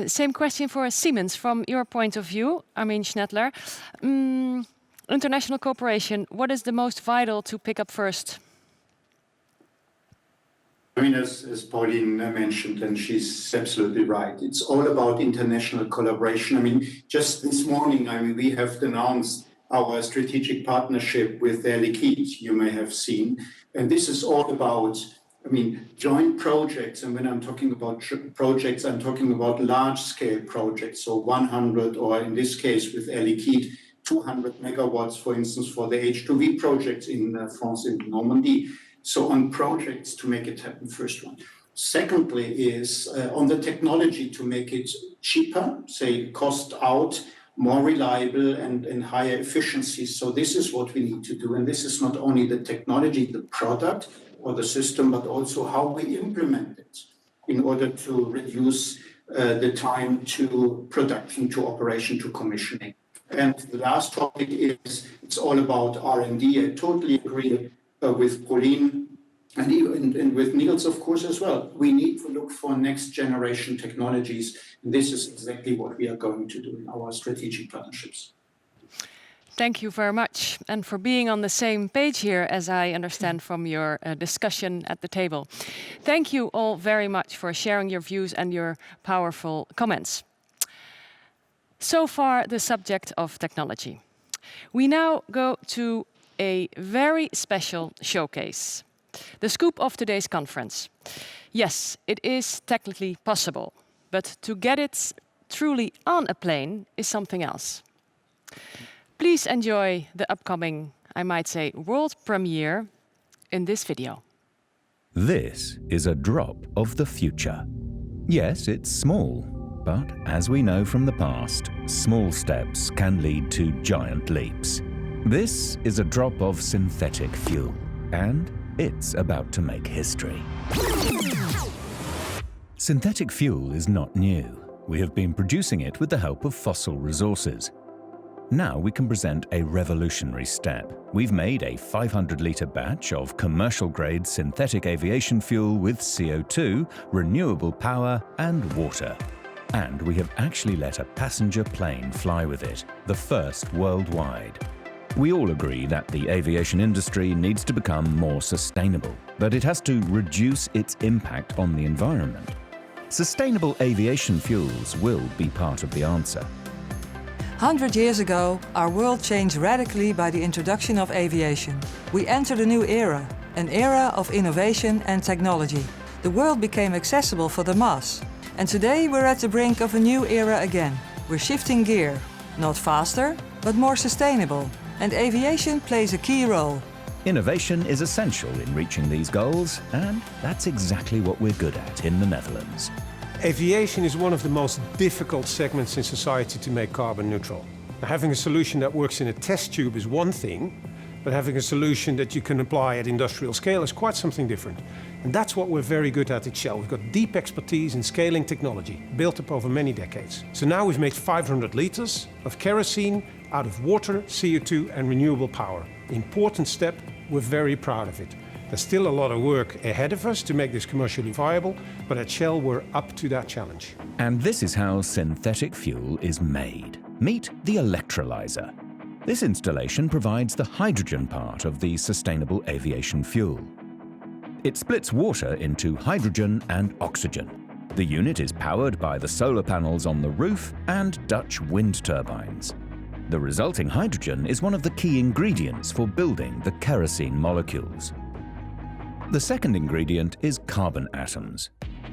Same question for Siemens from your point of view, Armin Schnettler. International cooperation, what is the most vital to pick up first? I mean, as Pauline mentioned, and she's absolutely right, it's all about international collaboration. I mean, just this morning, we have announced our strategic partnership with Air Liquide, you may have seen. And this is all about, joint projects. And when I'm talking about projects, I'm talking about large-scale projects. So 100, or in this case with Air Liquide, 200 megawatts, for instance, for the H2V project in France, in Normandy. So on projects to make it happen, first one. Secondly is on the technology to make it cheaper, say cost out, more reliable and higher efficiency. So this is what we need to do. And this is not only the technology, the product or the system, but also how we implement it in order to reduce the time to production, to operation, to commissioning. And the last topic is it's all about R&D. I totally agree with Pauline and with Niels, of course, as well. We need to look for next generation technologies. And this is exactly what we are going to do in our strategic partnerships. Thank you very much, and for being on the same page here, as I understand from your discussion at the table. Thank you all very much for sharing your views and your powerful comments. So far, the subject of technology. We now go to a very special showcase. The scoop of today's conference. Yes, it is technically possible, but to get it truly on a plane is something else. Please enjoy the upcoming, I might say, world premiere in this video. This is a drop of the future. Yes, it's small, but as we know from the past, small steps can lead to giant leaps. This is a drop of synthetic fuel, and it's about to make history. Synthetic fuel is not new. We have been producing it with the help of fossil resources. Now we can present a revolutionary step. We've made a 500-litre batch of commercial-grade synthetic aviation fuel with CO2, renewable power and water. And we have actually let a passenger plane fly with it, the first worldwide. We all agree that the aviation industry needs to become more sustainable, but it has to reduce its impact on the environment. Sustainable aviation fuels will be part of the answer. 100 years ago, our world changed radically by the introduction of aviation. We entered a new era, an era of innovation and technology. The world became accessible for the mass. And today we're at the brink of a new era again. We're shifting gear, not faster, but more sustainable. And aviation plays a key role. Innovation is essential in reaching these goals, and that's exactly what we're good at in the Netherlands. Aviation is one of the most difficult segments in society to make carbon neutral. Now, having a solution that works in a test tube is one thing, but having a solution that you can apply at industrial scale is quite something different. And that's what we're very good at Shell. We've got deep expertise in scaling technology, built up over many decades. So now we've made 500 liters of kerosene out of water, CO2 and renewable power. Important step, we're very proud of it. There's still a lot of work ahead of us to make this commercially viable, but at Shell we're up to that challenge. And this is how synthetic fuel is made. Meet the electrolyzer. This installation provides the hydrogen part of the sustainable aviation fuel. It splits water into hydrogen and oxygen. The unit is powered by the solar panels on the roof and Dutch wind turbines. The resulting hydrogen is one of the key ingredients for building the kerosene molecules. The second ingredient is carbon atoms.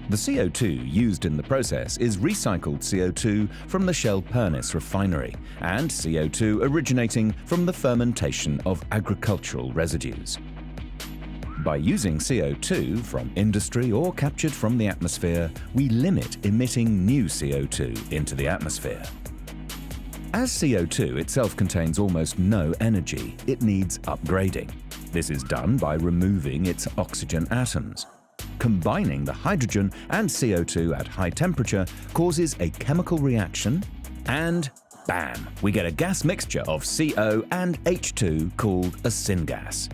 The CO2 used in the process is recycled CO2 from the Shell Pernis refinery and CO2 originating from the fermentation of agricultural residues. By using CO2 from industry or captured from the atmosphere, we limit emitting new CO2 into the atmosphere. As CO2 itself contains almost no energy, it needs upgrading. This is done by removing its oxygen atoms. Combining the hydrogen and CO2 at high temperature causes a chemical reaction, and bam, we get a gas mixture of CO and H2 called a syngas.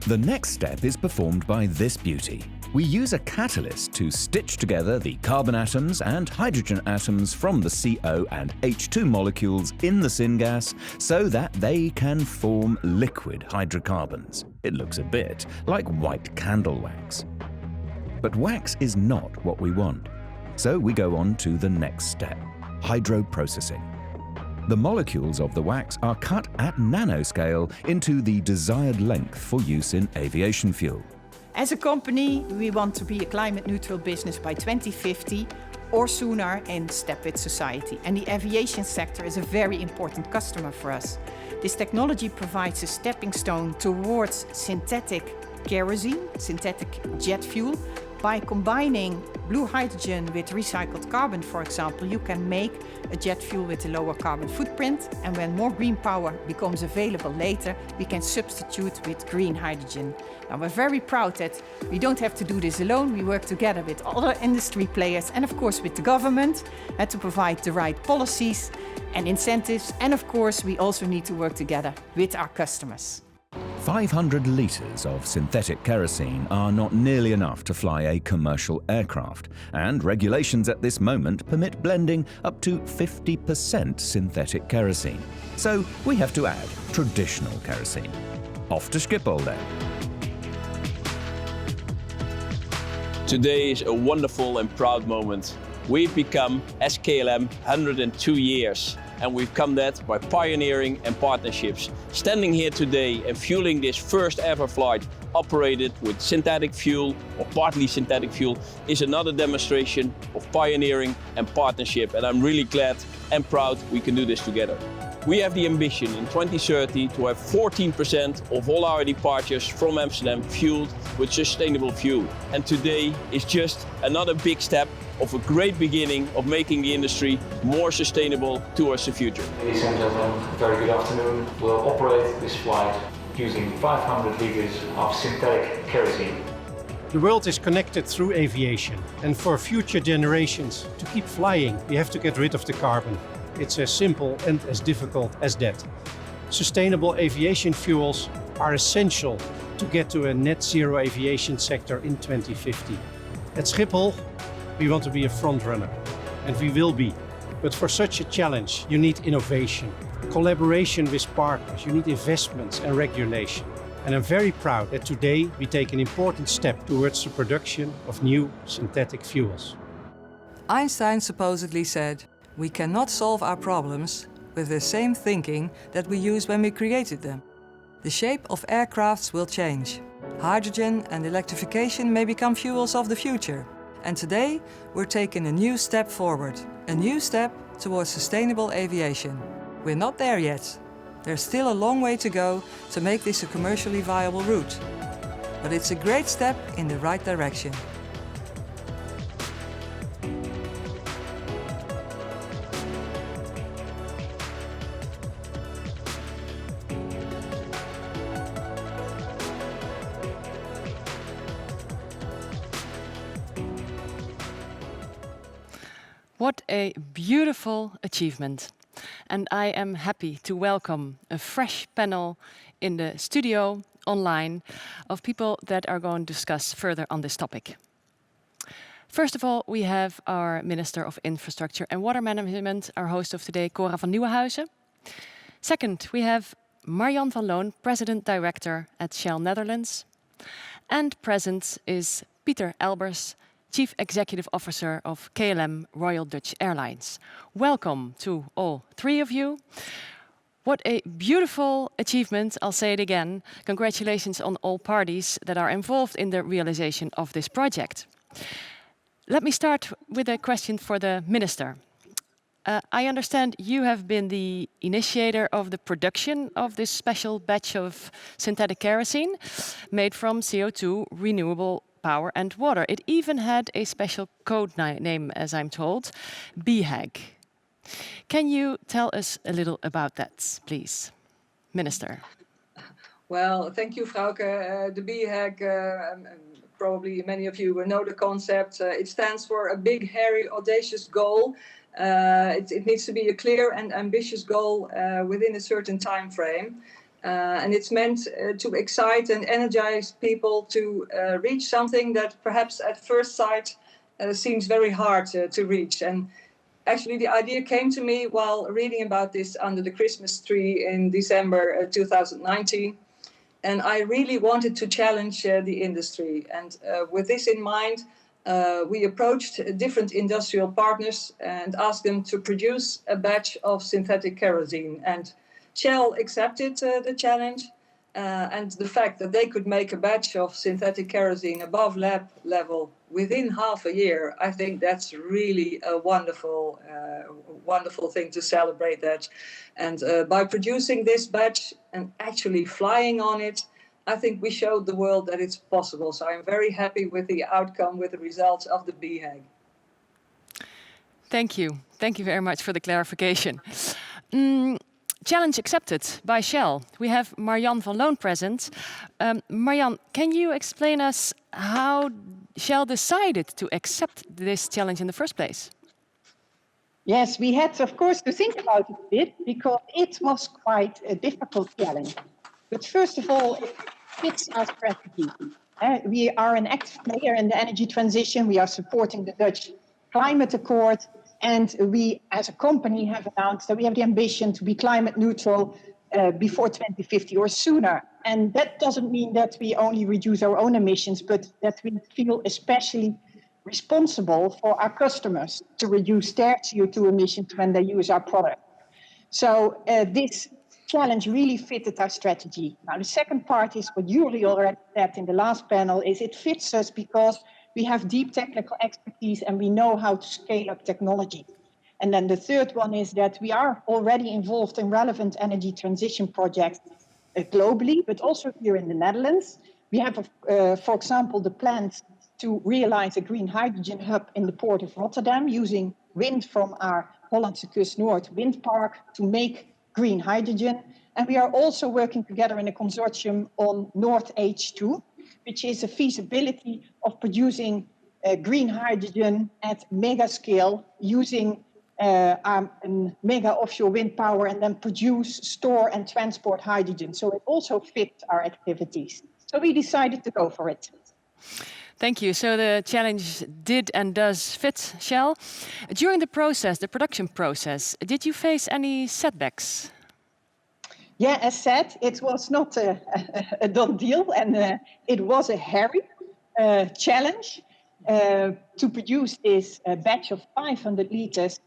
The next step is performed by this beauty. We use a catalyst to stitch together the carbon atoms and hydrogen atoms from the CO and H2 molecules in the syngas so that they can form liquid hydrocarbons. It looks a bit like white candle wax. But wax is not what we want. So we go on to the next step, hydroprocessing. The molecules of the wax are cut at nanoscale into the desired length for use in aviation fuel. As a company, we want to be a climate neutral business by 2050 or sooner in step with society. And the aviation sector is a very important customer for us. This technology provides a stepping stone towards synthetic kerosene, synthetic jet fuel. By combining blue hydrogen with recycled carbon, for example, you can make a jet fuel with a lower carbon footprint. And when more green power becomes available later, we can substitute with green hydrogen. Now, we're very proud that we don't have to do this alone. We work together with other industry players and, of course, with the government to provide the right policies and incentives. And, of course, we also need to work together with our customers. 500 litres of synthetic kerosene are not nearly enough to fly a commercial aircraft, and regulations at this moment permit blending up to 50% synthetic kerosene. So we have to add traditional kerosene. Off to Schiphol then. Today is a wonderful and proud moment. We've become, as KLM, 102 years. And we've come that by pioneering and partnerships. Standing here today and fueling this first ever flight operated with synthetic fuel or partly synthetic fuel is another demonstration of pioneering and partnership. And I'm really glad and proud we can do this together. We have the ambition in 2030 to have 14% of all our departures from Amsterdam fueled with sustainable fuel. And today is just another big step of a great beginning of making the industry more sustainable towards the future. Ladies and gentlemen, very good afternoon. We'll operate this flight using 500 liters of synthetic kerosene. The world is connected through aviation, and for future generations to keep flying, we have to get rid of the carbon. It's as simple and as difficult as that. Sustainable aviation fuels are essential to get to a net zero aviation sector in 2050. At Schiphol, we want to be a front runner, and we will be. But for such a challenge, you need innovation, collaboration with partners, you need investments and regulation. And I'm very proud that today we take an important step towards the production of new synthetic fuels. Einstein supposedly said, "We cannot solve our problems with the same thinking that we used when we created them." The shape of aircrafts will change. Hydrogen and electrification may become fuels of the future. And today, we're taking a new step forward, a new step towards sustainable aviation. We're not there yet. There's still a long way to go to make this a commercially viable route. But it's a great step in the right direction. What a beautiful achievement. And I am happy to welcome a fresh panel in the studio online of people that are going to discuss further on this topic. First of all, we have our Minister of Infrastructure and Water Management, our host of today, Cora van Nieuwenhuizen. Second, we have Marjan van Loon, President Director at Shell Netherlands. And present is Pieter Elbers, Chief Executive Officer of KLM Royal Dutch Airlines. Welcome to all three of you. What a beautiful achievement, I'll say it again. Congratulations on all parties that are involved in the realization of this project. Let me start with a question for the Minister. I understand you have been the initiator of the production of this special batch of synthetic kerosene made from CO2, renewable power and water. It even had a special code name, as I'm told, BHAG. Can you tell us a little about that, please, Minister? Well, thank you, Frauke. The BHAG, probably many of you know the concept. It stands for a big, hairy, audacious goal. It needs to be a clear and ambitious goal within a certain time frame. And it's meant to excite and energize people to reach something that perhaps at first sight seems very hard to reach. And actually, the idea came to me while reading about this under the Christmas tree in December 2019. And I really wanted to challenge the industry. And with this in mind, we approached different industrial partners and asked them to produce a batch of synthetic kerosene. And Shell accepted the challenge. And the fact that they could make a batch of synthetic kerosene above lab level within half a year, I think that's really a wonderful, wonderful thing to celebrate that. And by producing this batch and actually flying on it, I think we showed the world that it's possible. So I'm very happy with the outcome, with the results of the BHAG. Thank you. Thank you very much for the clarification. Challenge accepted by Shell. We have Marjan van Loon present. Marjan, can you explain us how Shell decided to accept this challenge in the first place? Yes, we had, of course, to think about it a bit because it was quite a difficult challenge. But first of all, it fits our strategy. We are an active player in the energy transition. We are supporting the Dutch Climate Accord. And we, as a company, have announced that we have the ambition to be climate neutral before 2050 or sooner. And that doesn't mean that we only reduce our own emissions, but that we feel especially responsible for our customers to reduce their CO2 emissions when they use our product. So this challenge really fitted our strategy. Now, the second part is what Yuri already said in the last panel, is it fits us because we have deep technical expertise and we know how to scale up technology. And then the third one is that we are already involved in relevant energy transition projects globally, but also here in the Netherlands. We have, for example, the plans to realize a green hydrogen hub in the port of Rotterdam using wind from our Hollandse Kust Noord wind park to make green hydrogen. And we are also working together in a consortium on North H2, which is a feasibility of producing green hydrogen at mega scale using mega offshore wind power and then produce, store and transport hydrogen. So it also fits our activities. So we decided to go for it. Thank you. So the challenge did and does fit Shell. During the process, the production process, did you face any setbacks? Yeah, as said, it was not a done deal and it was a hairy challenge to produce this batch of 500 liters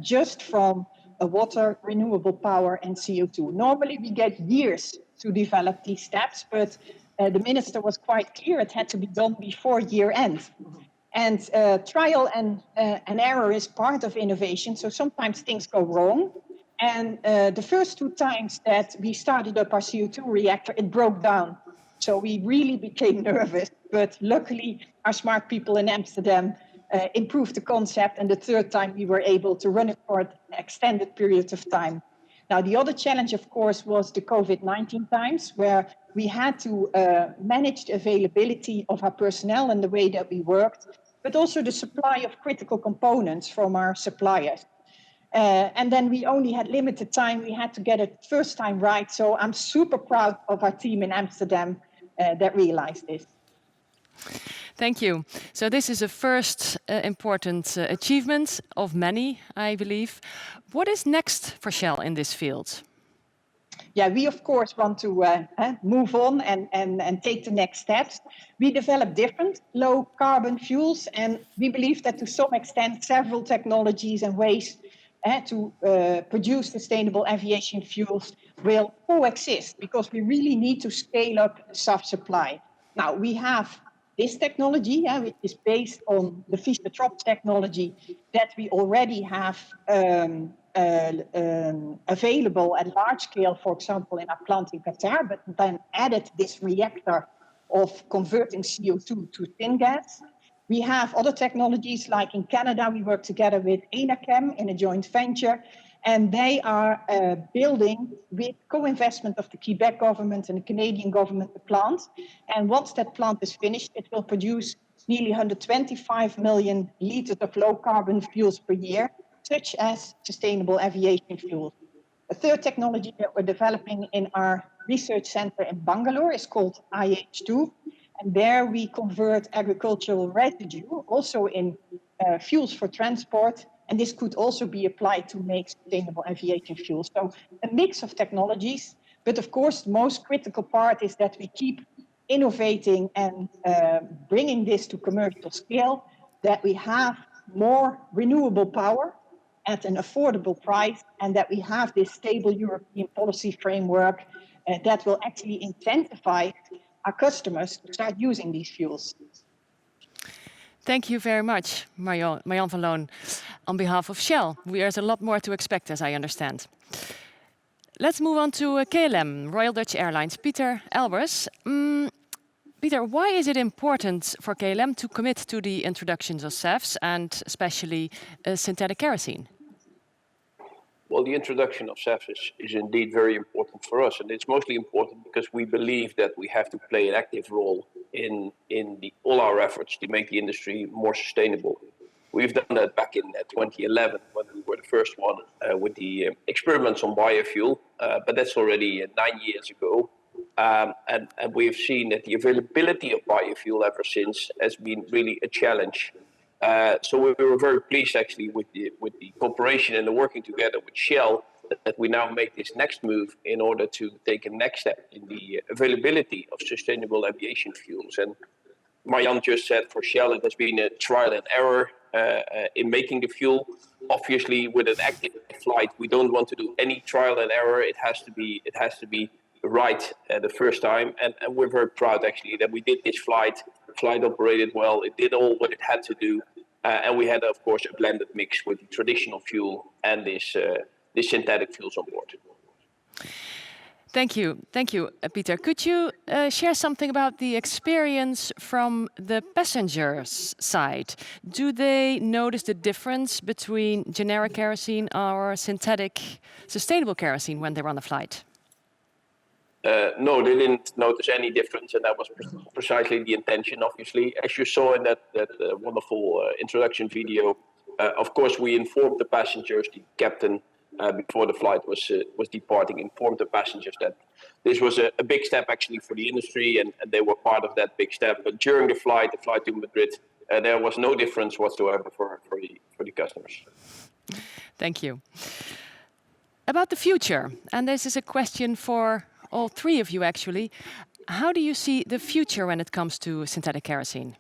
just from water, renewable power and CO2. Normally we get years to develop these steps, but the minister was quite clear it had to be done before year end. And trial and error is part of innovation, so sometimes things go wrong. And the first two times that we started up our CO2 reactor, it broke down. So we really became nervous, but luckily our smart people in Amsterdam improved the concept. And the third time we were able to run it for an extended period of time. Now, the other challenge, of course, was the COVID-19 times, where we had to manage the availability of our personnel and the way that we worked, but also the supply of critical components from our suppliers. And then we only had limited time. We had to get it first time right. So I'm super proud of our team in Amsterdam that realized this. Thank you. So this is a first important achievement of many, I believe. What is next for Shell in this field? we of course want to move on and take the next steps. We develop different low carbon fuels, and we believe that to some extent several technologies and ways to produce sustainable aviation fuels will coexist, because we really need to scale up SAF supply. Now, we have this technology, which is based on the Fischer-Tropsch technology that we already have available at large scale, for example, in our plant in Qatar, but then added this reactor of converting CO2 to syngas. We have other technologies, like in Canada, we work together with Enachem in a joint venture, and they are building, with co-investment of the Quebec government and the Canadian government, the plant. And once that plant is finished, it will produce nearly 125 million liters of low carbon fuels per year, such as sustainable aviation fuels. A third technology that we're developing in our research center in Bangalore is called IH2. And there we convert agricultural residue also in fuels for transport. And this could also be applied to make sustainable aviation fuel. So a mix of technologies. But of course, the most critical part is that we keep innovating and bringing this to commercial scale, that we have more renewable power at an affordable price, and that we have this stable European policy framework that will actually incentivize our customers to start using these fuels. Thank you very much, Marjan van Loon. On behalf of Shell, there's a lot more to expect, as I understand. Let's move on to KLM, Royal Dutch Airlines. Peter Elbers. Peter, why is it important for KLM to commit to the introductions of SAFs and especially synthetic kerosene? Well, the introduction of SAFs is indeed very important for us, and it's mostly important because we believe that we have to play an active role in all our efforts to make the industry more sustainable. We've done that back in 2011 when we were the first one with the experiments on biofuel, but that's already 9 years ago. And we've seen that the availability of biofuel ever since has been really a challenge. So we were very pleased actually with the cooperation and the working together with Shell that we now make this next move in order to take a next step in the availability of sustainable aviation fuels. And Marjan just said for Shell it has been a trial and error in making the fuel. Obviously, with an active flight, we don't want to do any trial and error. It has to be right the first time, and we're very proud actually that we did this flight. The flight operated well. It did all what it had to do, and we had, of course, a blended mix with the traditional fuel and this synthetic fuels on board. Thank you, Peter. Could you share something about the experience from the passengers' side? Do they notice the difference between generic kerosene or synthetic sustainable kerosene when they're on the flight? No, they didn't notice any difference, and that was precisely the intention, obviously. As you saw in that wonderful introduction video, of course, we informed the passengers, the captain, before the flight was departing, informed the passengers that this was a big step actually for the industry, and they were part of that big step. But during the flight to Madrid, there was no difference whatsoever for the customers. Thank you. About the future, and this is a question for all three of you actually. How do you see the future when it comes to synthetic kerosene?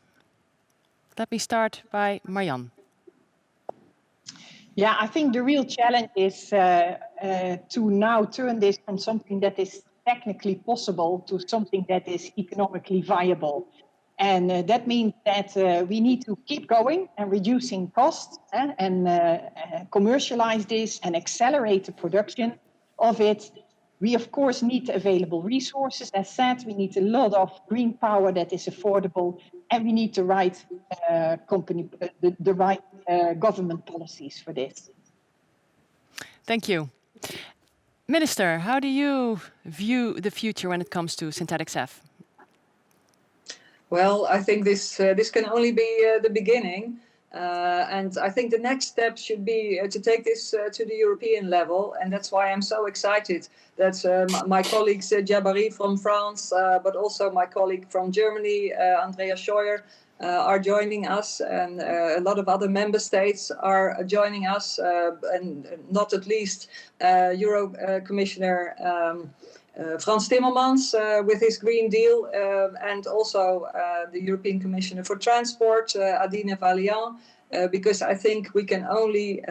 Let me start by Marjan. Yeah, I think the real challenge is to now turn this from something that is technically possible to something that is economically viable. And that means that we need to keep going and reducing costs and commercialize this and accelerate the production of it. We, of course, need available resources. As said, we need a lot of green power that is affordable, and we need the right government policies for this. Thank you. Minister, how do you view the future when it comes to synthetic SAF? Well, I think this can only be the beginning. And I think the next step should be to take this to the European level. And that's why I'm so excited that my colleagues Jabari from France, but also my colleague from Germany, Andreas Scheuer, are joining us, and a lot of other member states are joining us, and not at least Euro Commissioner Frans Timmermans with his Green Deal, and also the European Commissioner for Transport, Adine Valian, because I think we can only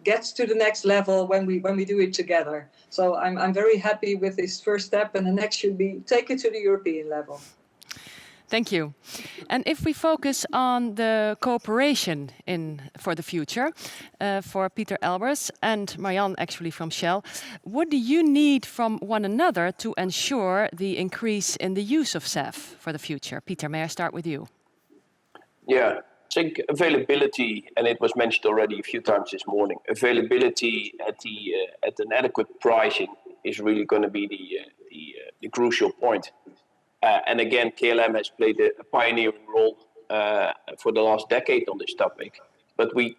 get to the next level when we do it together. So I'm very happy with this first step, and the next should be take it to the European level. Thank you. And if we focus on the cooperation for the future, for Peter Elbers and Marianne actually from Shell, what do you need from one another to ensure the increase in the use of SAF for the future? Peter, may I start with you? Yeah, I think availability, and it was mentioned already a few times this morning, availability at an adequate pricing is really going to be the crucial point. And again, KLM has played a pioneering role for the last decade on this topic. But we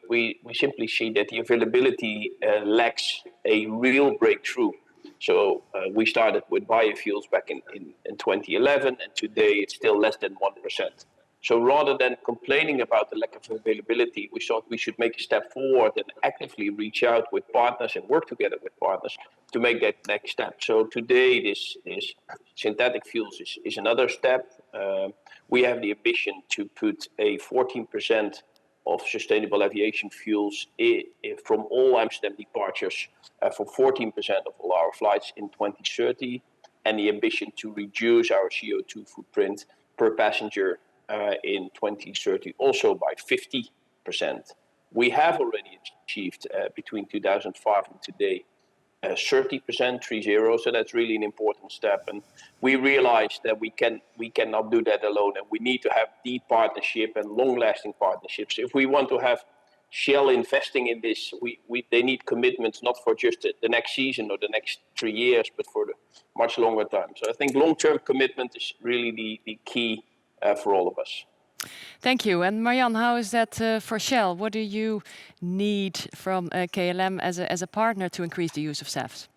simply see that the availability lacks a real breakthrough. So we started with biofuels back in 2011, and today it's still less than 1%. So rather than complaining about the lack of availability, we thought we should make a step forward and actively reach out with partners and work together with partners to make that next step. So today, this synthetic fuels is another step. We have the ambition to put a 14% of sustainable aviation fuels from all Amsterdam departures for 14% of all our flights in 2030, and the ambition to reduce our CO2 footprint per passenger in 2030 also by 50%. We have already achieved between 2005 and today 30%, 30, so that's really an important step. And we realize that we cannot do that alone, and we need to have deep partnership and long-lasting partnerships. If we want to have Shell investing in this, they need commitments not for just the next season or the next 3 years, but for the much longer time. So I think long-term commitment is really the key for all of us. Thank you. And Marianne, how is that for Shell? What do you need from KLM as a partner to increase the use of SAFs?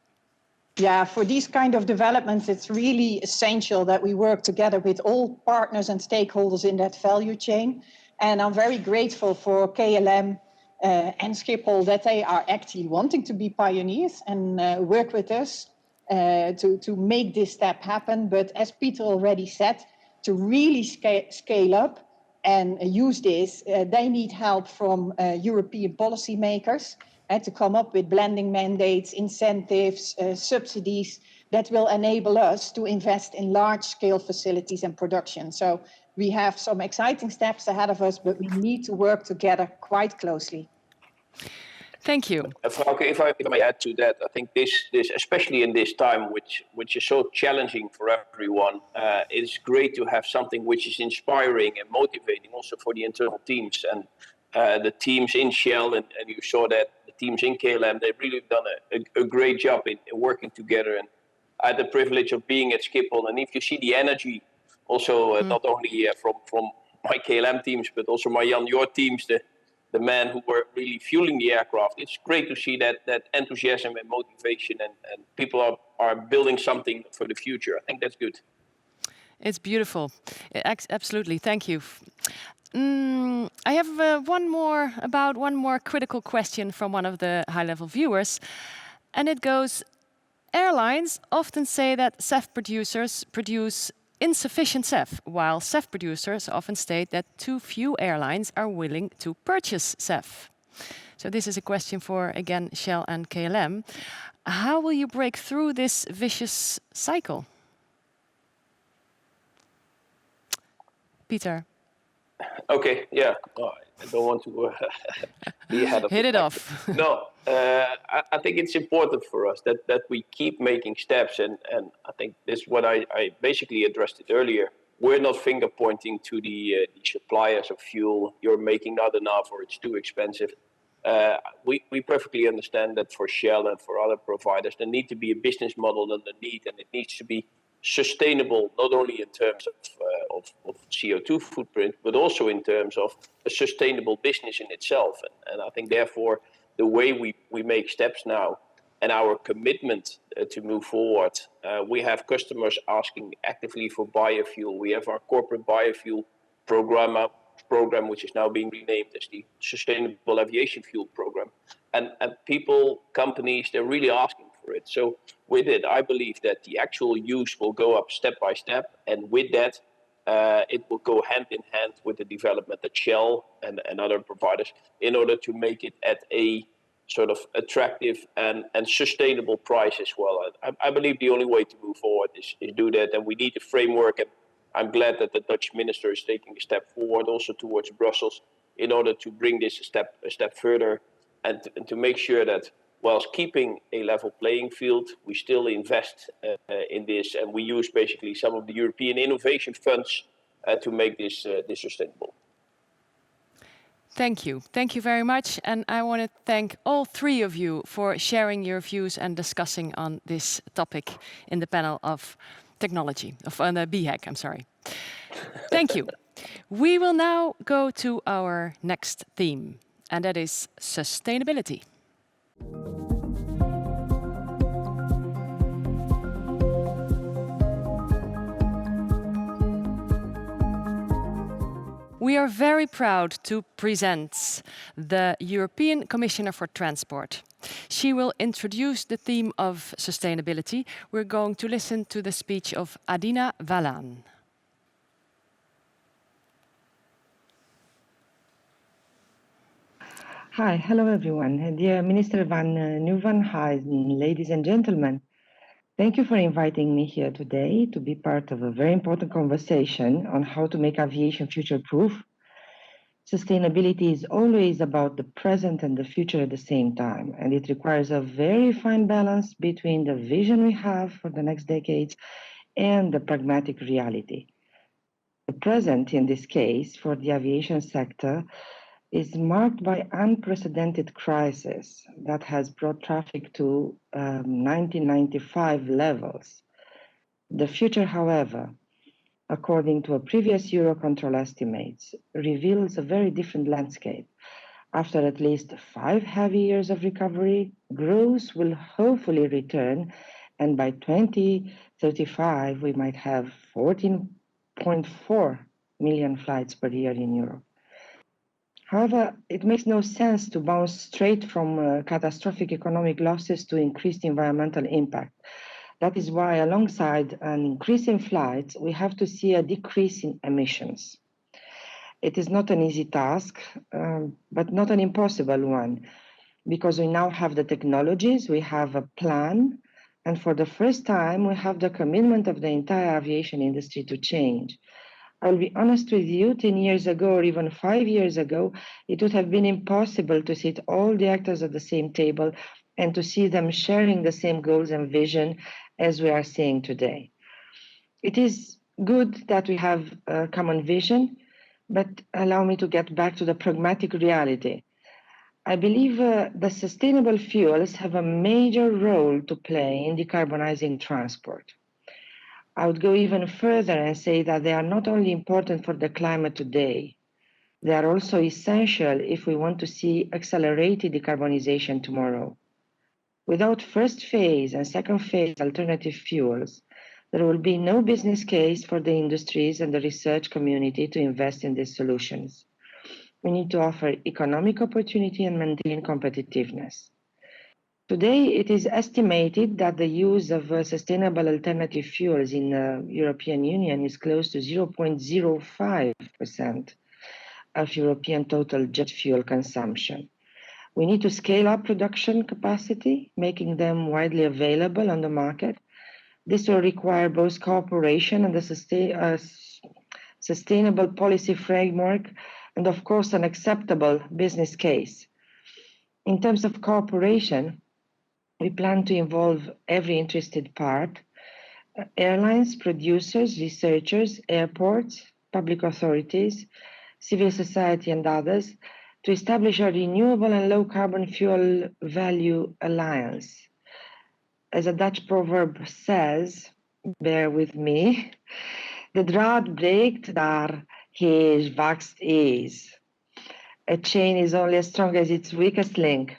Yeah, for these kind of developments, it's really essential that we work together with all partners and stakeholders in that value chain. And I'm very grateful for KLM and Schiphol that they are actually wanting to be pioneers and work with us to make this step happen. But as Peter already said, to really scale up and use this, they need help from European policymakers to come up with blending mandates, incentives, subsidies that will enable us to invest in large-scale facilities and production. So we have some exciting steps ahead of us, but we need to work together quite closely. Thank you. Frauke, if I may add to that, I think this especially in this time, which is so challenging for everyone, it's great to have something which is inspiring and motivating also for the internal teams. And the teams in Shell, and you saw that the teams in KLM, they've really done a great job in working together. And I had the privilege of being at Schiphol, and if you see the energy, also not only from my KLM teams, but also Marianne, your teams, the men who were really fueling the aircraft. It's great to see that enthusiasm and motivation, and people are building something for the future. I think that's good. It's beautiful. Absolutely. Thank you. I have one more critical question from one of the high-level viewers, and it goes: airlines often say that SAF producers produce insufficient SAF, while SAF producers often state that too few airlines are willing to purchase SAF. So this is a question for, again, Shell and KLM. How will you break through this vicious cycle? Peter. Okay, yeah. Oh, I don't want to be ahead of Hit it off. No, I think it's important for us that we keep making steps, and I think this is what I basically addressed it earlier. We're not finger pointing to the suppliers of fuel. You're making not enough, or it's too expensive. We perfectly understand that for Shell and for other providers, there needs to be a business model underneath, and it needs to be sustainable, not only in terms of CO2 footprint, but also in terms of a sustainable business in itself. And I think, therefore, the way we make steps now and our commitment to move forward, we have customers asking actively for biofuel. We have our corporate biofuel program, which is now being renamed as the Sustainable Aviation Fuel Program. And people, companies, they're really asking for it. So with it, I believe that the actual use will go up step by step. And with that, it will go hand in hand with the development at Shell and other providers in order to make it at a sort of attractive and sustainable price as well. I believe the only way to move forward is do that, and we need a framework. And I'm glad that the Dutch minister is taking a step forward also towards Brussels in order to bring this a step further and to make sure that whilst keeping a level playing field, we still invest in this, and we use basically some of the European innovation funds to make this sustainable. Thank you. Thank you very much. And I want to thank all three of you for sharing your views and discussing on this topic in the panel of technology, on the BHAG, I'm sorry. Thank you. We will now go to our next theme, and that is sustainability. We are very proud to present the European Commissioner for Transport. She will introduce the theme of sustainability. We're going to listen to the speech of Adina Valaan. Hi, hello everyone. Dear Minister van Nieuwenhuizen, ladies and gentlemen, thank you for inviting me here today to be part of a very important conversation on how to make aviation future-proof. Sustainability is always about the present and the future at the same time, and it requires a very fine balance between the vision we have for the next decades and the pragmatic reality. The present, in this case, for the aviation sector, is marked by unprecedented crisis that has brought traffic to 1995 levels. The future, however, according to a previous Eurocontrol estimates, reveals a very different landscape. After at least 5 heavy years of recovery, growth will hopefully return, and by 2035 we might have 14.4 million flights per year in Europe. However, it makes no sense to bounce straight from catastrophic economic losses to increased environmental impact. That is why, alongside an increase in flights, we have to see a decrease in emissions. It is not an easy task, but not an impossible one, because we now have the technologies, we have a plan, and for the first time, we have the commitment of the entire aviation industry to change. I'll be honest with you, 10 years ago or even 5 years ago, it would have been impossible to sit all the actors at the same table and to see them sharing the same goals and vision as we are seeing today. It is good that we have a common vision, but allow me to get back to the pragmatic reality. I believe the sustainable fuels have a major role to play in decarbonizing transport. I would go even further and say that they are not only important for the climate today, they are also essential if we want to see accelerated decarbonization tomorrow. Without first phase and second phase alternative fuels, there will be no business case for the industries and the research community to invest in these solutions. We need to offer economic opportunity and maintain competitiveness. Today, it is estimated that the use of sustainable alternative fuels in the European Union is close to 0.05% of European total jet fuel consumption. We need to scale up production capacity, making them widely available on the market. This will require both cooperation and a sustainable policy framework, and of course, an acceptable business case. In terms of cooperation, we plan to involve every interested part, airlines, producers, researchers, airports, public authorities, civil society and others, to establish a renewable and low carbon fuel value alliance. As a Dutch proverb says, bear with me, de draad breekt daar hij zwakst is. A chain is only as strong as its weakest link.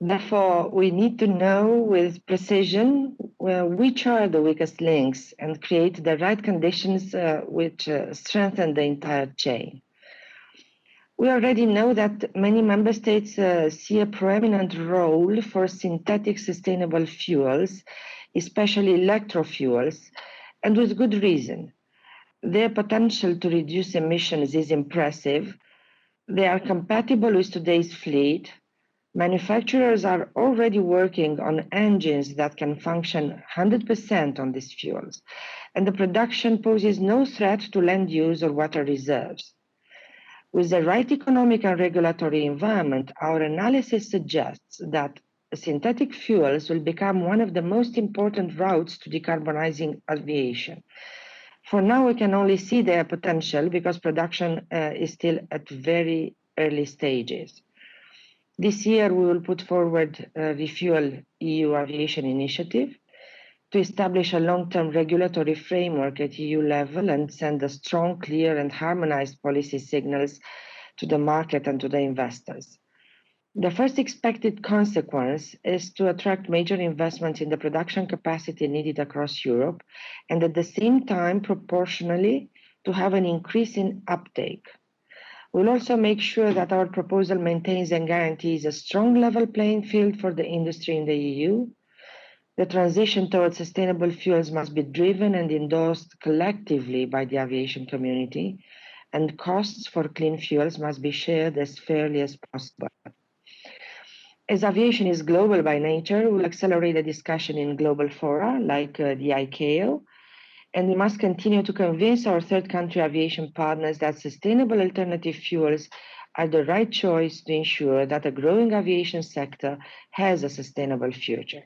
Therefore, we need to know with precision which are the weakest links and create the right conditions which strengthen the entire chain. We already know that many member states see a preeminent role for synthetic sustainable fuels, especially electrofuels, and with good reason. Their potential to reduce emissions is impressive. They are compatible with today's fleet. Manufacturers are already working on engines that can function 100% on these fuels, and the production poses no threat to land use or water reserves. With the right economic and regulatory environment, our analysis suggests that synthetic fuels will become one of the most important routes to decarbonizing aviation. For now, we can only see their potential because production is still at very early stages. This year, we will put forward a Refuel EU Aviation Initiative to establish a long-term regulatory framework at EU level and send a strong, clear, and harmonized policy signals to the market and to the investors. The first expected consequence is to attract major investments in the production capacity needed across Europe, and at the same time, proportionally, to have an increase in uptake. We'll also make sure that our proposal maintains and guarantees a strong level playing field for the industry in the EU. The transition towards sustainable fuels must be driven and endorsed collectively by the aviation community, and costs for clean fuels must be shared as fairly as possible. As aviation is global by nature, we'll accelerate the discussion in global fora like the ICAO, and we must continue to convince our third country aviation partners that sustainable alternative fuels are the right choice to ensure that a growing aviation sector has a sustainable future.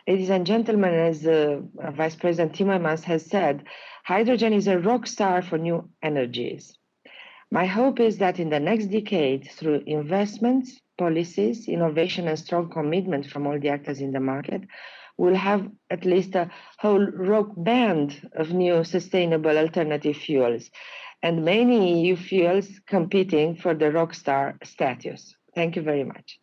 Ladies and gentlemen, as Vice President Timmermans has said, hydrogen is a rock star for new energies. My hope is that in the next decade, through investments, policies, innovation, and strong commitment from all the actors in the market, we'll have at least a whole rock band of new sustainable alternative fuels and many EU fuels competing for the rock star status. Thank you very much.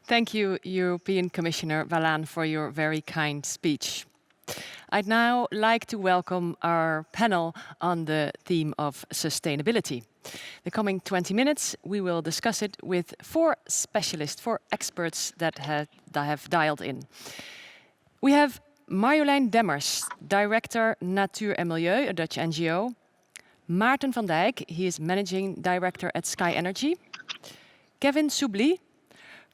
Thank you, European Commissioner Vallin, for your very kind speech. I'd now like to welcome our panel on the theme of sustainability. The coming 20 minutes, we will discuss it with four specialists, four experts that have dialed in. We have Marjolein Demmers, Director Natuur en Milieu, a Dutch NGO. Maarten van Dijk, he is Managing Director at Sky Energy. Kevin Soubly,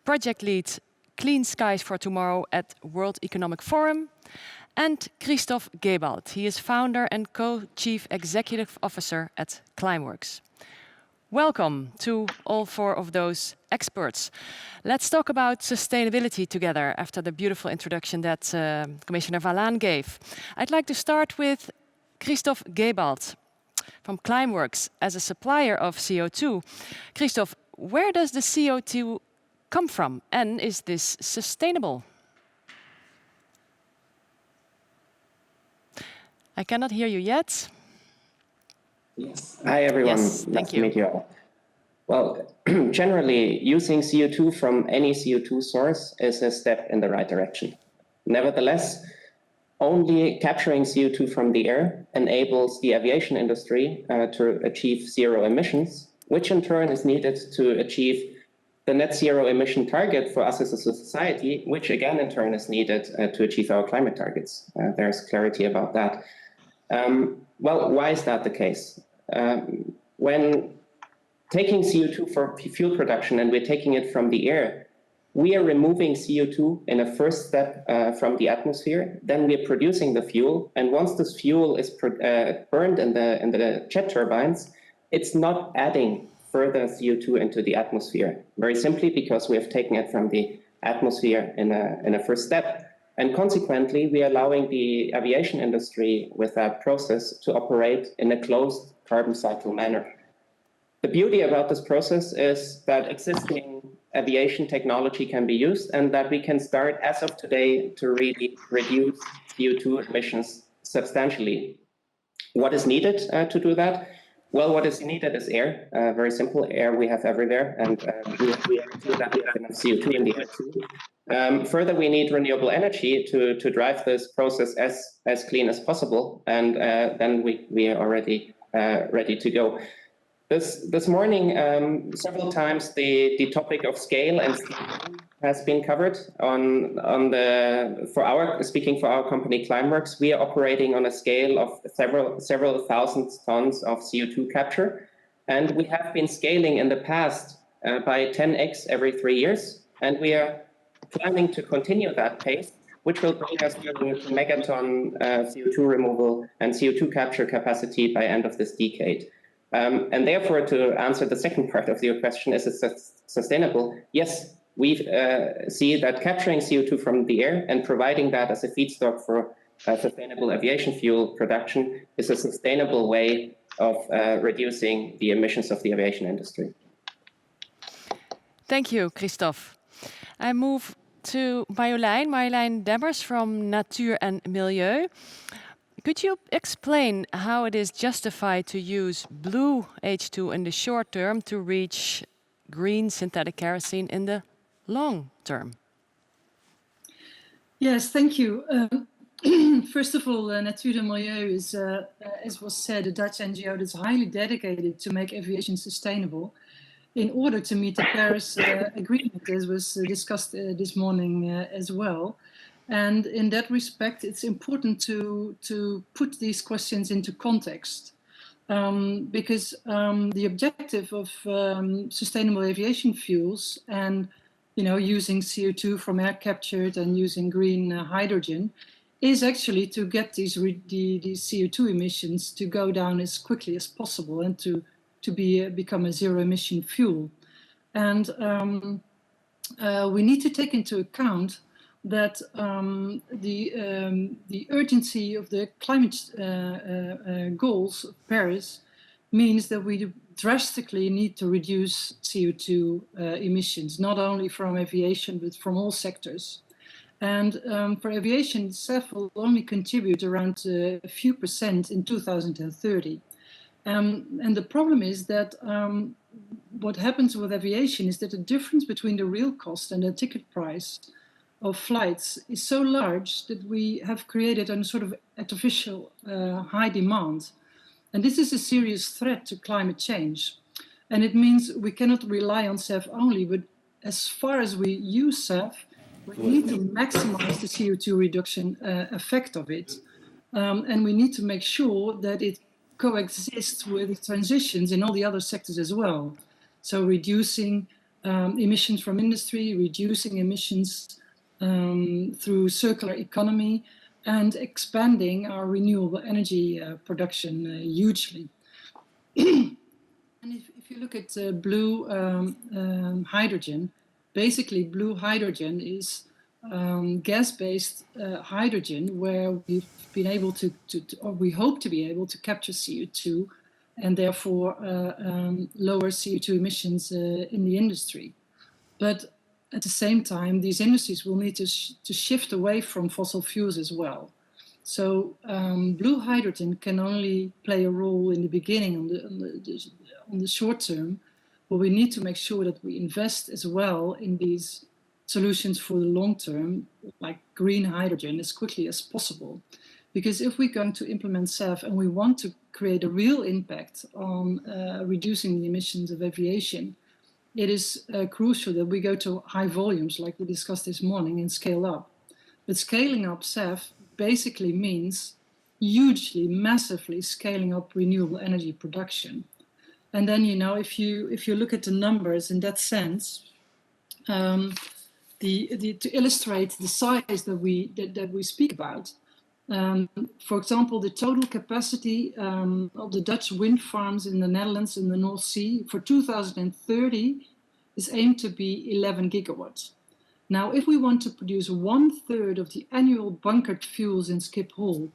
Project Lead Clean Skies for Tomorrow at World Economic Forum. And Christophe Gebald, he is founder and co-chief executive officer at Climeworks. Welcome to all four of those experts. Let's talk about sustainability together after the beautiful introduction that Commissioner Vallin gave. I'd like to start with Christophe Gebald from Climeworks as a supplier of CO2. Christophe, where does the CO2 come from, and is this sustainable? I cannot hear you yet. Yes. Hi, everyone. Yes, nice to meet you all. Well, generally, using CO2 from any CO2 source is a step in the right direction. Nevertheless, only capturing CO2 from the air enables the aviation industry to achieve zero emissions, which in turn is needed to achieve the net zero emission target for us as a society, which again in turn is needed to achieve our climate targets. There's clarity about that. Well, why is that the case? When taking CO2 for fuel production and we're taking it from the air, we are removing CO2 in a first step from the atmosphere, then we're producing the fuel, and once this fuel is burned in the jet turbines, it's not adding further CO2 into the atmosphere, very simply because we have taken it from the atmosphere in a first step. And consequently, we are allowing the aviation industry with that process to operate in a closed carbon cycle manner. The beauty about this process is that existing aviation technology can be used, and that we can start as of today to really reduce CO2 emissions substantially. What is needed to do that? Well, what is needed is air. Very simple. Air we have everywhere, and we have enough CO2 in the air too. Further, we need renewable energy to drive this process as clean as possible, and then we are already ready to go. This morning, several times the topic of scale and scale has been covered speaking for our company Climeworks. We are operating on a scale of several thousand tons of CO2 capture, and we have been scaling in the past by 10x every 3 years, and we are planning to continue that pace, which will bring us to megaton CO2 removal and CO2 capture capacity by end of this decade. And therefore, to answer the second part of your question, is it sustainable? Yes, we see that capturing CO2 from the air and providing that as a feedstock for sustainable aviation fuel production is a sustainable way of reducing the emissions of the aviation industry. Thank you, Christophe. I move to Marjolein Demmers from Natuur en Milieu. Could you explain how it is justified to use blue H2 in the short term to reach green synthetic kerosene in the long term? Yes, thank you. First of all, Natuur en Milieu is, as was said, a Dutch NGO that's highly dedicated to make aviation sustainable in order to meet the Paris Agreement, as was discussed this morning as well. And in that respect, it's important to put these questions into context, because the objective of sustainable aviation fuels and using CO2 from air captured and using green hydrogen is actually to get these CO2 emissions to go down as quickly as possible and to become a zero emission fuel. And we need to take into account that the urgency of the climate goals of Paris means that we drastically need to reduce CO2 emissions, not only from aviation, but from all sectors. And for aviation, SAF will only contribute around a few percent in 2030. And the problem is that what happens with aviation is that the difference between the real cost and the ticket price of flights is so large that we have created a sort of artificial high demand. And this is a serious threat to climate change. And it means we cannot rely on SAF only, but as far as we use SAF, we need to maximize the CO2 reduction effect of it. And we need to make sure that it coexists with transitions in all the other sectors as well. So reducing emissions from industry, reducing emissions through circular economy, and expanding our renewable energy production hugely. And if you look at blue hydrogen, basically blue hydrogen is gas-based hydrogen where we've been able or we hope to be able to capture CO2 and therefore lower CO2 emissions in the industry. But at the same time, these industries will need to shift away from fossil fuels as well. So blue hydrogen can only play a role in the beginning on the short term, but we need to make sure that we invest as well in these solutions for the long term, like green hydrogen, as quickly as possible. Because if we're going to implement SAF and we want to create a real impact on reducing the emissions of aviation, it is crucial that we go to high volumes like we discussed this morning and scale up. But scaling up SAF basically means hugely, massively scaling up renewable energy production. And then, if you look at the numbers in that sense, to illustrate the size that we speak about, for example, the total capacity of the Dutch wind farms in the Netherlands in the North Sea for 2030 is aimed to be 11 gigawatts. Now, if we want to produce 1/3 of the annual bunkered fuels in Schiphol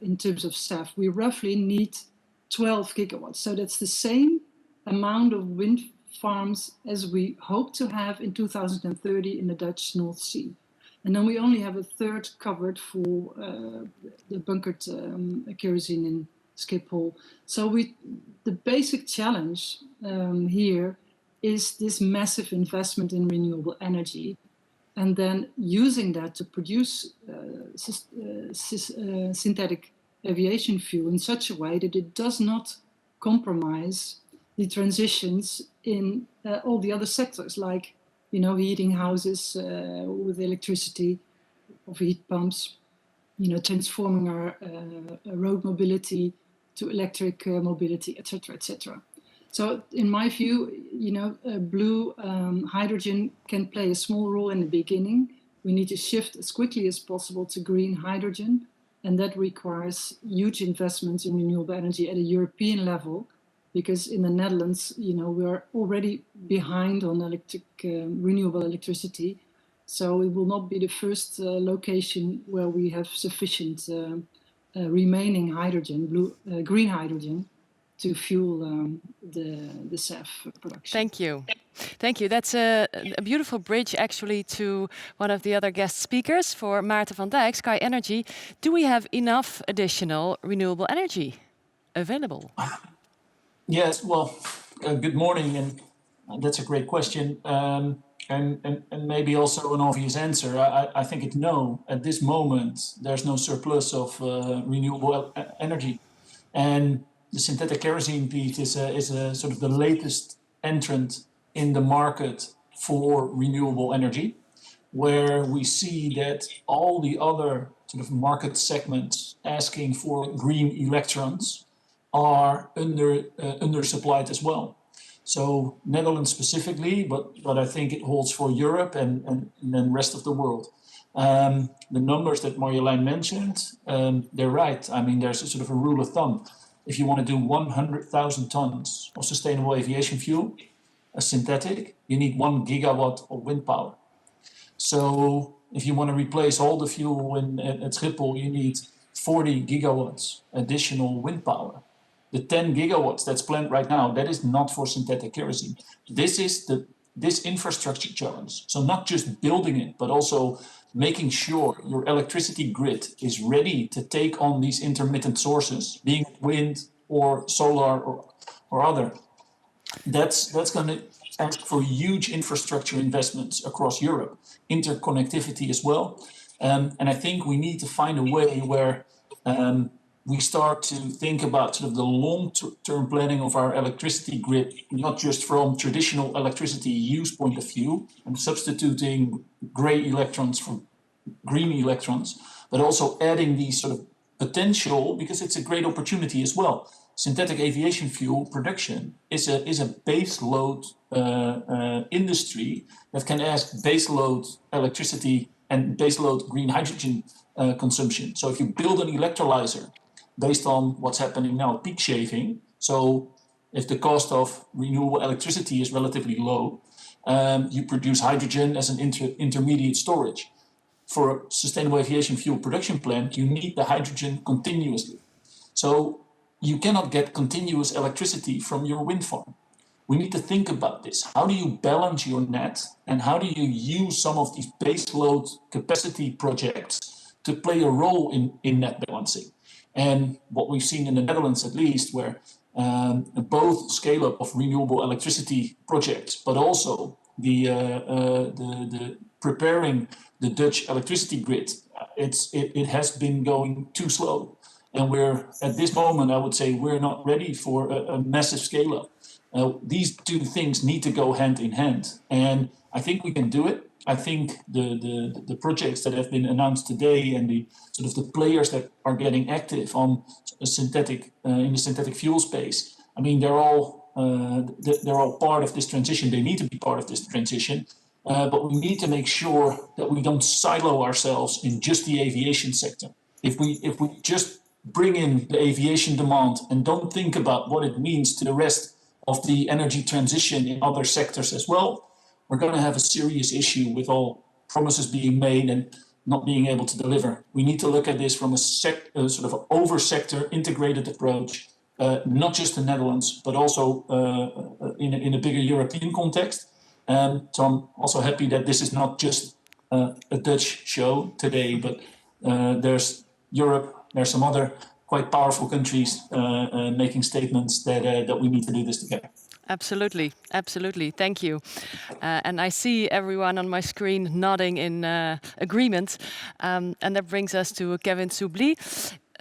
in terms of SAF, we roughly need 12 gigawatts. So that's the same amount of wind farms as we hope to have in 2030 in the Dutch North Sea. And then we only have a third covered for the bunkered kerosene in Schiphol. So the basic challenge here is this massive investment in renewable energy, and then using that to produce synthetic aviation fuel in such a way that it does not compromise the transitions in all the other sectors, like heating houses with electricity, of heat pumps, transforming our road mobility to electric mobility, etc., etc. So, in my view, blue hydrogen can play a small role in the beginning. We need to shift as quickly as possible to green hydrogen, and that requires huge investments in renewable energy at a European level, because in the Netherlands, we're already behind on renewable electricity. So it will not be the first location where we have sufficient remaining hydrogen, green hydrogen, to fuel the SAF production. Thank you. Thank you. That's a beautiful bridge, actually, to one of the other guest speakers for Maarten van Dijk, Sky Energy. Do we have enough additional renewable energy available? Yes, well, good morning, and that's a great question. And maybe also an obvious answer. I think it's no. At this moment, there's no surplus of renewable energy. And the synthetic kerosene piece is a sort of the latest entrant in the market for renewable energy, where we see that all the other sort of market segments asking for green electrons are undersupplied as well. So Netherlands specifically, but I think it holds for Europe and then rest of the world. The numbers that Marjolein mentioned, they're right. I mean, there's a sort of a rule of thumb. If you want to do 100,000 tons of sustainable aviation fuel, a synthetic, you need 1 gigawatt of wind power. So if you want to replace all the fuel at Schiphol, you need 40 gigawatts additional wind power. The 10 gigawatts that's planned right now, that is not for synthetic kerosene. This is this infrastructure challenge. So not just building it, but also making sure your electricity grid is ready to take on these intermittent sources, being wind or solar or other. That's going to ask for huge infrastructure investments across Europe, interconnectivity as well. And I think we need to find a way where we start to think about sort of the long-term planning of our electricity grid, not just from traditional electricity use point of view and substituting gray electrons for green electrons, but also adding these sort of potential, because it's a great opportunity as well. Synthetic aviation fuel production is a base load industry that can ask base load electricity and base load green hydrogen consumption. So if you build an electrolyzer based on what's happening now, peak shaving. So if the cost of renewable electricity is relatively low, you produce hydrogen as an intermediate storage. For a sustainable aviation fuel production plant, you need the hydrogen continuously. So you cannot get continuous electricity from your wind farm. We need to think about this. How do you balance your net, and how do you use some of these baseload capacity projects to play a role in net balancing? And what we've seen in the Netherlands, at least, where both scale up of renewable electricity projects, but also the preparing the Dutch electricity grid, it has been going too slow. And we're at this moment, I would say, we're not ready for a massive scale up. These two things need to go hand in hand, and I think we can do it. I think the projects that have been announced today and the sort of the players that are getting active on a synthetic in the synthetic fuel space, I mean, they're all part of this transition. They need to be part of this transition, but we need to make sure that we don't silo ourselves in just the aviation sector. If we just bring in the aviation demand and don't think about what it means to the rest of the energy transition in other sectors as well, we're going to have a serious issue with all promises being made and not being able to deliver. We need to look at this from a sort of over-sector integrated approach not just the Netherlands, but also in a bigger European context. So I'm also happy that this is not just a Dutch show today, but there's Europe, there's some other quite powerful countries making statements that we need to do this together. Absolutely, absolutely. Thank you. And I see everyone on my screen nodding in agreement. And that brings us to Kevin Soubly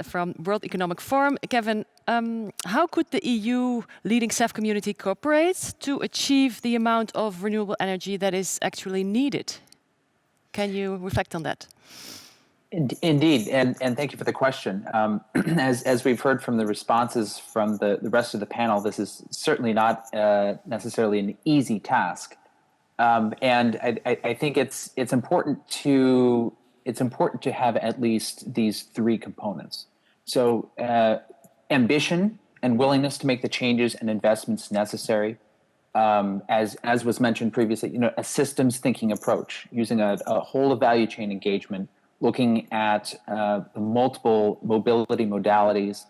from World Economic Forum. Kevin, how could the EU leading SAF community cooperate to achieve the amount of renewable energy that is actually needed? Can you reflect on that? Indeed, and thank you for the question. As we've heard from the responses from the rest of the panel, this is certainly not necessarily an easy task, and I think it's important to have at least these three components. So, ambition and willingness to make the changes and investments necessary. As was mentioned previously, a systems thinking approach, using a whole of value chain engagement, looking at multiple mobility modalities,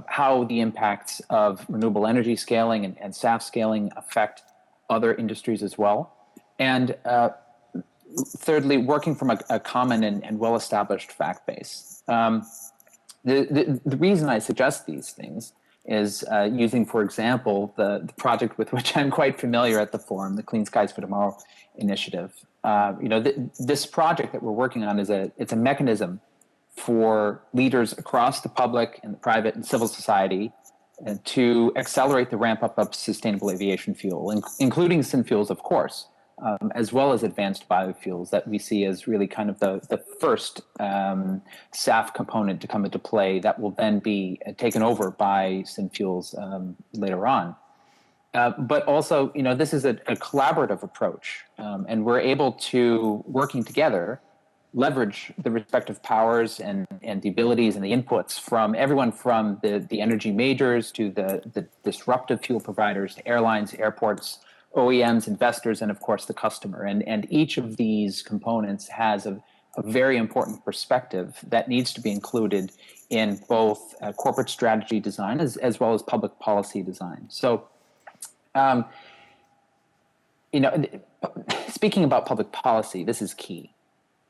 how the impacts of renewable energy scaling and SAF scaling affect other industries as well. And thirdly, working from a common and well-established fact base. The reason I suggest these things is using, for example, the project with which I'm quite familiar at the forum, the Clean Skies for Tomorrow initiative. This project that we're working on it's a mechanism for leaders across the public and the private and civil society to accelerate the ramp up of sustainable aviation fuel, including synfuels, of course, as well as advanced biofuels that we see as really kind of the first SAF component to come into play that will then be taken over by synfuels later on. But also, this is a collaborative approach, and we're able to, working together, leverage the respective powers and the abilities and the inputs from everyone from the energy majors to the disruptive fuel providers, to airlines, airports, OEMs, investors, and of course the customer. And each of these components has a very important perspective that needs to be included in both corporate strategy design as well as public policy design. So, speaking about public policy, this is key,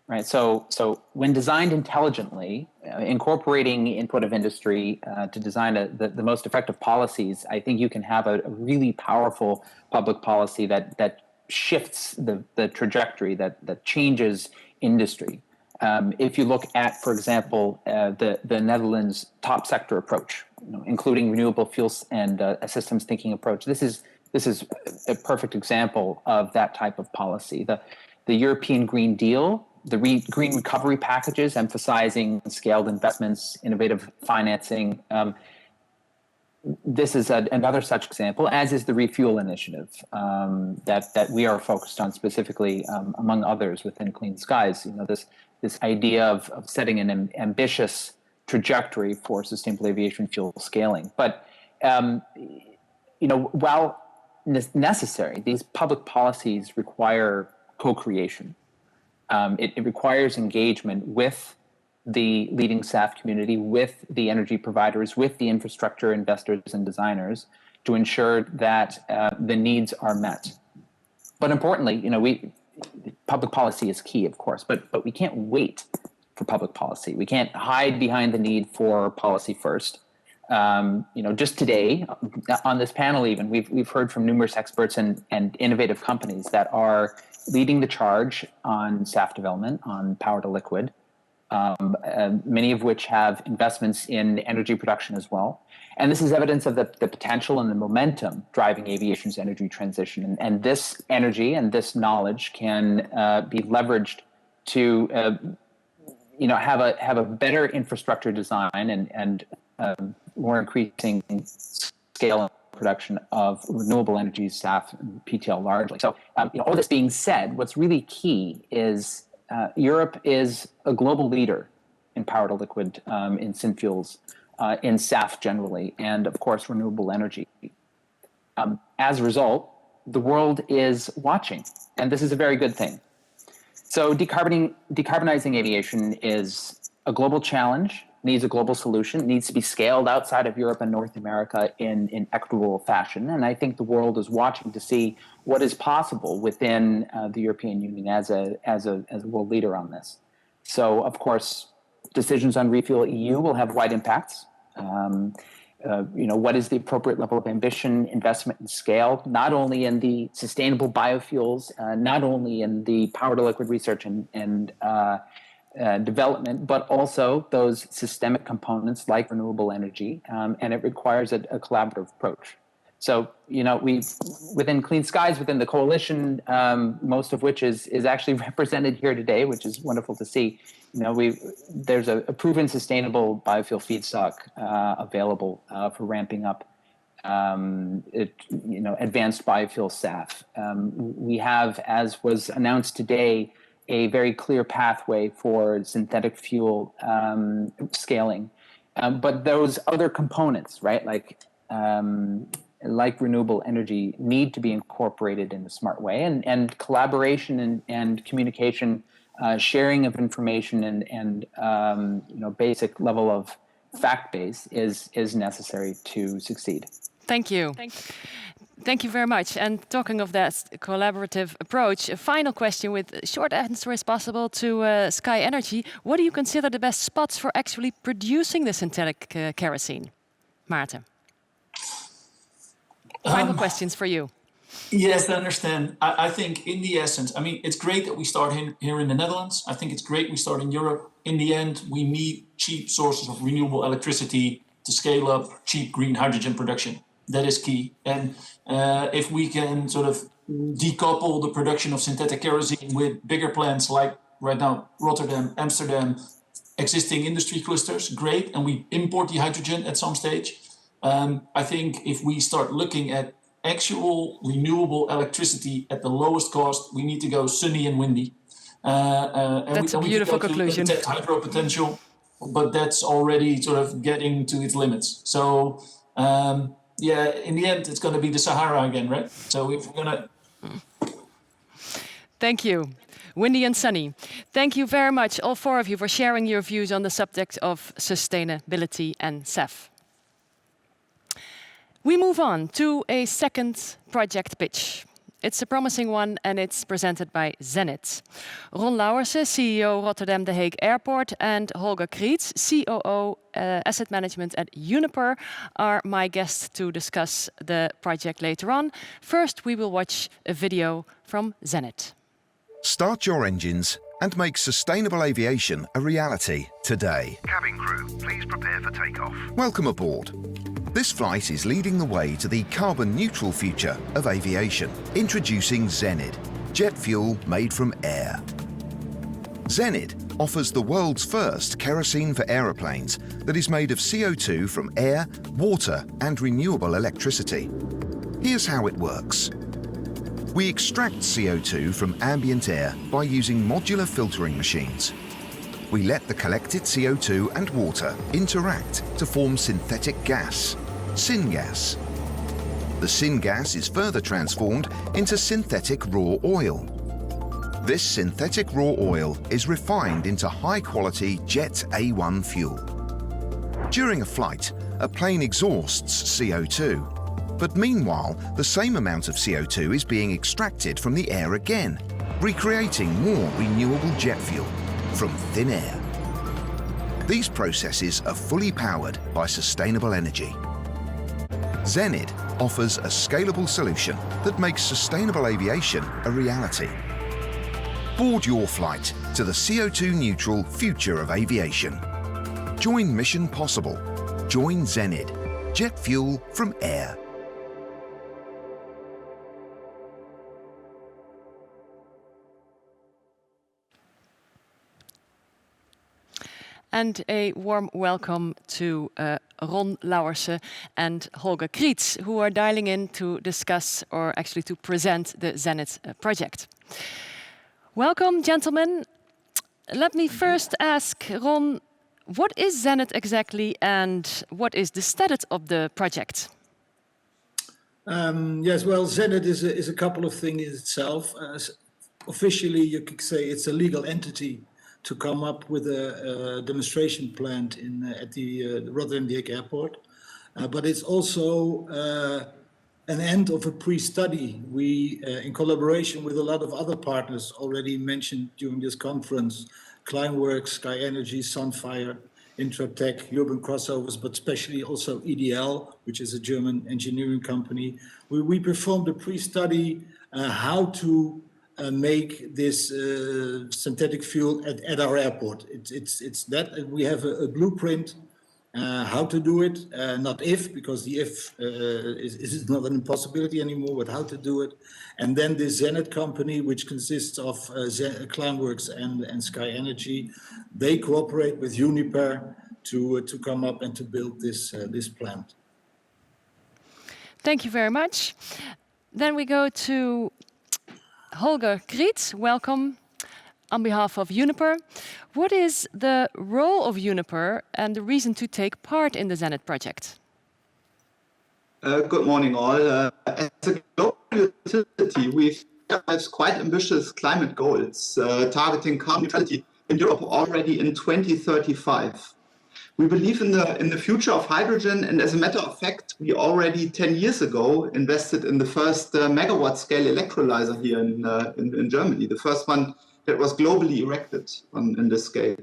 right? So when designed intelligently, incorporating input of industry to design the most effective policies, I think you can have a really powerful public policy that shifts the trajectory, that changes industry. If you look at, for example, the Netherlands top sector approach, including renewable fuels and a systems thinking approach, this is a perfect example of that type of policy. The European Green Deal, the green recovery packages emphasizing scaled investments, innovative financing. This is another such example, as is the Refuel Initiative that we are focused on specifically, among others, within Clean Skies. This idea of setting an ambitious trajectory for sustainable aviation fuel scaling. But while necessary, these public policies require co-creation. It requires engagement with the leading SAF community, with the energy providers, with the infrastructure investors and designers to ensure that the needs are met. But importantly, public policy is key, of course, but we can't wait for public policy. We can't hide behind the need for policy first. Just today on this panel, even we've heard from numerous experts and innovative companies that are leading the charge on SAF development, on power to liquid, many of which have investments in energy production as well. And this is evidence of the potential and the momentum driving aviation's energy transition. And this energy and this knowledge can be leveraged to have a better infrastructure design and more increasing scale and production of renewable energy, SAF, and PTL largely. So, all this being said, what's really key is Europe is a global leader in power to liquid, in synfuels, in SAF generally, and of course, renewable energy. As a result, the world is watching, and this is a very good thing. So decarbonizing aviation is a global challenge, needs a global solution, needs to be scaled outside of Europe and North America in equitable fashion. And I think the world is watching to see what is possible within the European Union as a world leader on this. So, of course, decisions on Refuel EU will have wide impacts. What is the appropriate level of ambition, investment, and scale, not only in the sustainable biofuels, not only in the power-to-liquid research and development, but also those systemic components like renewable energy, and it requires a collaborative approach. So, within Clean Skies, within the coalition, most of which is actually represented here today, which is wonderful to see. There's a proven sustainable biofuel feedstock available for ramping up, advanced biofuel SAF. We have, as was announced today, a very clear pathway for synthetic fuel scaling, but those other components, right, like renewable energy, need to be incorporated in a smart way, and collaboration and communication, sharing of information and basic level of fact base is necessary to succeed. Thank you. Thank you very much. And talking of that collaborative approach, a final question with a short answer as possible to Sky Energy. What do you consider the best spots for actually producing the synthetic kerosene? Maarten. Final questions for you. Yes, I understand. I think in the essence, it's great that we start here in the Netherlands. I think it's great we start in Europe. In the end, we need cheap sources of renewable electricity to scale up cheap green hydrogen production. That is key. And if we can sort of decouple the production of synthetic kerosene with bigger plants like right now, Rotterdam, Amsterdam, existing industry clusters, great. And we import the hydrogen at some stage. I think if we start looking at actual renewable electricity at the lowest cost, we need to go sunny and windy. That's a beautiful conclusion. That hydro potential, but that's already sort of getting to its limits. So, in the end, it's going to be the Sahara again, right? So if we're going to... Thank you. Windy and sunny. Thank you very much, all four of you, for sharing your views on the subject of sustainability and SAF. We move on to a second project pitch. It's a promising one and it's presented by Zenit. Ron Lauwersen, CEO Rotterdam De Hague Airport, and Holger Kriets, COO Asset Management at Uniper, are my guests to discuss the project later on. First, we will watch a video from Zenit. Start your engines and make sustainable aviation a reality today. Cabin crew, please prepare for takeoff. Welcome aboard. This flight is leading the way to the carbon-neutral future of aviation. Introducing Zenit, jet fuel made from air. Zenit offers the world's first kerosene for aeroplanes that is made of CO2 from air, water, and renewable electricity. Here's how it works. We extract CO2 from ambient air by using modular filtering machines. We let the collected CO2 and water interact to form synthetic gas, syngas. The syngas is further transformed into synthetic raw oil. This synthetic raw oil is refined into high-quality Jet A1 fuel. During a flight, a plane exhausts CO2, but meanwhile, the same amount of CO2 is being extracted from the air again, recreating more renewable jet fuel from thin air. These processes are fully powered by sustainable energy. Zenit offers a scalable solution that makes sustainable aviation a reality. Board your flight to the CO2-neutral future of aviation. Join Mission Possible. Join Zenit. Jet fuel from air. And a warm welcome to Ron Lauwersen and Holger Kriets, who are dialing in to discuss, or actually to present, the Zenit project. Welcome, gentlemen. Let me first ask Ron, what is Zenit exactly and what is the status of the project? Yes, well, Zenit is a couple of things in itself. Officially, you could say it's a legal entity to come up with a demonstration plant at the Rotterdam The Hague Airport. But it's also an end of a pre-study. We, in collaboration with a lot of other partners already mentioned during this conference, Climeworks, Sky Energy, Sunfire, Intratech, Urban Crossovers, but especially also EDL, which is a German engineering company. We performed a pre-study how to make this synthetic fuel at our airport. It's that we have a blueprint how to do it, not if, because the if is not an impossibility anymore, but how to do it. And then this Zenit company, which consists of Climeworks and Sky Energy, they cooperate with Uniper to come up and to build this plant. Thank you very much. Then we go to Holger Kriet. Welcome on behalf of Uniper. What is the role of Uniper and the reason to take part in the Zenit project? Good morning, all. As a global utility, we've established quite ambitious climate goals, targeting carbon neutrality in Europe already in 2035. We believe in the future of hydrogen, and as a matter of fact, we already 10 years ago invested in the first megawatt scale electrolyzer here in Germany, the first one that was globally erected in this scale.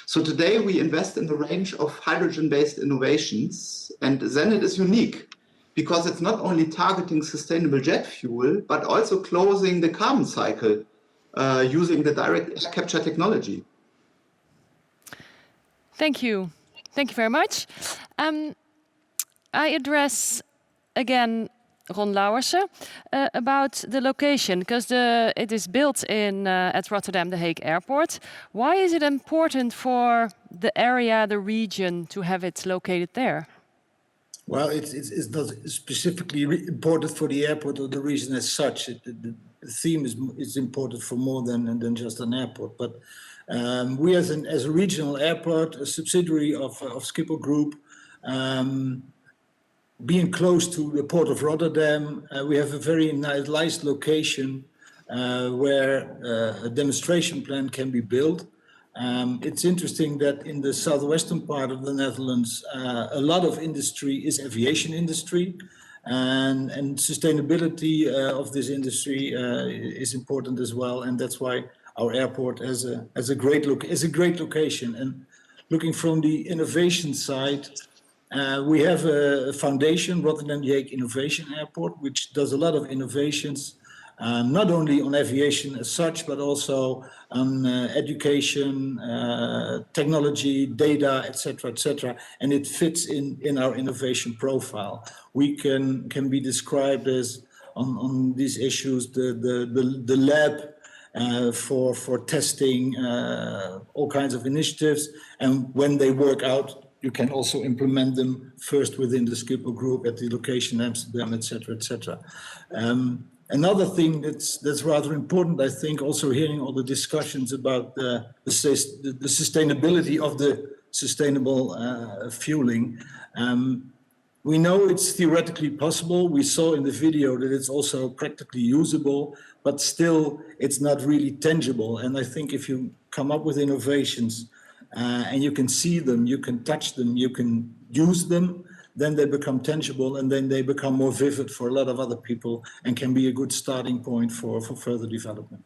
So today we invest in the range of hydrogen-based innovations, and Zenit is unique because it's not only targeting sustainable jet fuel, but also closing the carbon cycle using the direct air capture technology. Thank you. Thank you very much. I address again Ron Lauwersen about the location, because it is built at Rotterdam The Hague Airport. Why is it important for the area, the region, to have it located there? Well, it's not specifically important for the airport or the region as such. The theme is important for more than just an airport. But we, as a regional airport, a subsidiary of Schiphol Group, being close to the port of Rotterdam, we have a very nice location where a demonstration plant can be built. It's interesting that in the southwestern part of the Netherlands, a lot of industry is aviation industry, and sustainability of this industry is important as well, and that's why our airport is a great location. And looking from the innovation side, we have a foundation, Rotterdam The Hague Innovation Airport, which does a lot of innovations, not only on aviation as such, but also on education, technology, data, etc., and it fits in our innovation profile. We can be described as on these issues the lab for testing all kinds of initiatives, and when they work out, you can also implement them first within the Schiphol Group at the location Amsterdam, etc. Another thing that's rather important, I think, also hearing all the discussions about the sustainability of the sustainable fueling. We know it's theoretically possible. We saw in the video that it's also practically usable, but still it's not really tangible. And I think if you come up with innovations and you can see them, you can touch them, you can use them, then they become tangible, and then they become more vivid for a lot of other people and can be a good starting point for further development.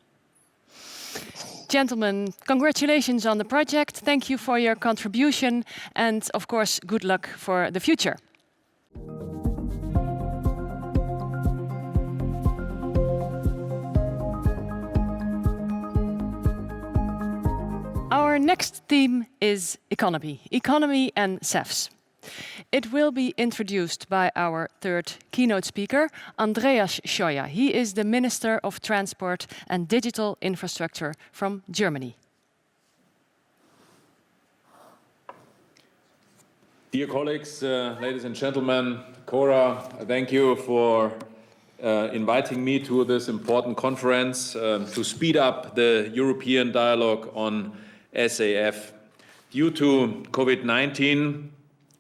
Gentlemen, congratulations on the project. Thank you for your contribution, and of course, good luck for the future. Our next theme is economy and SAFs. It will be introduced by our third keynote speaker, Andreas Scheuer. He is the Minister of Transport and Digital Infrastructure from Germany. Dear colleagues, ladies and gentlemen, Cora, thank you for inviting me to this important conference to speed up the European dialogue on SAF. Due to COVID-19,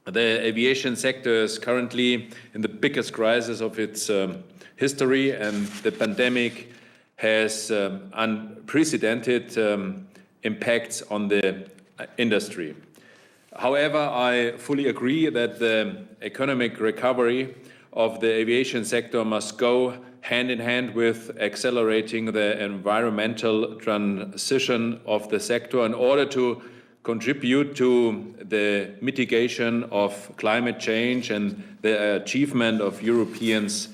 the aviation sector is currently in the biggest crisis of its history, and the pandemic has unprecedented impacts on the industry. However, I fully agree that the economic recovery of the aviation sector must go hand in hand with accelerating the environmental transition of the sector in order to contribute to the mitigation of climate change and the achievement of Europe's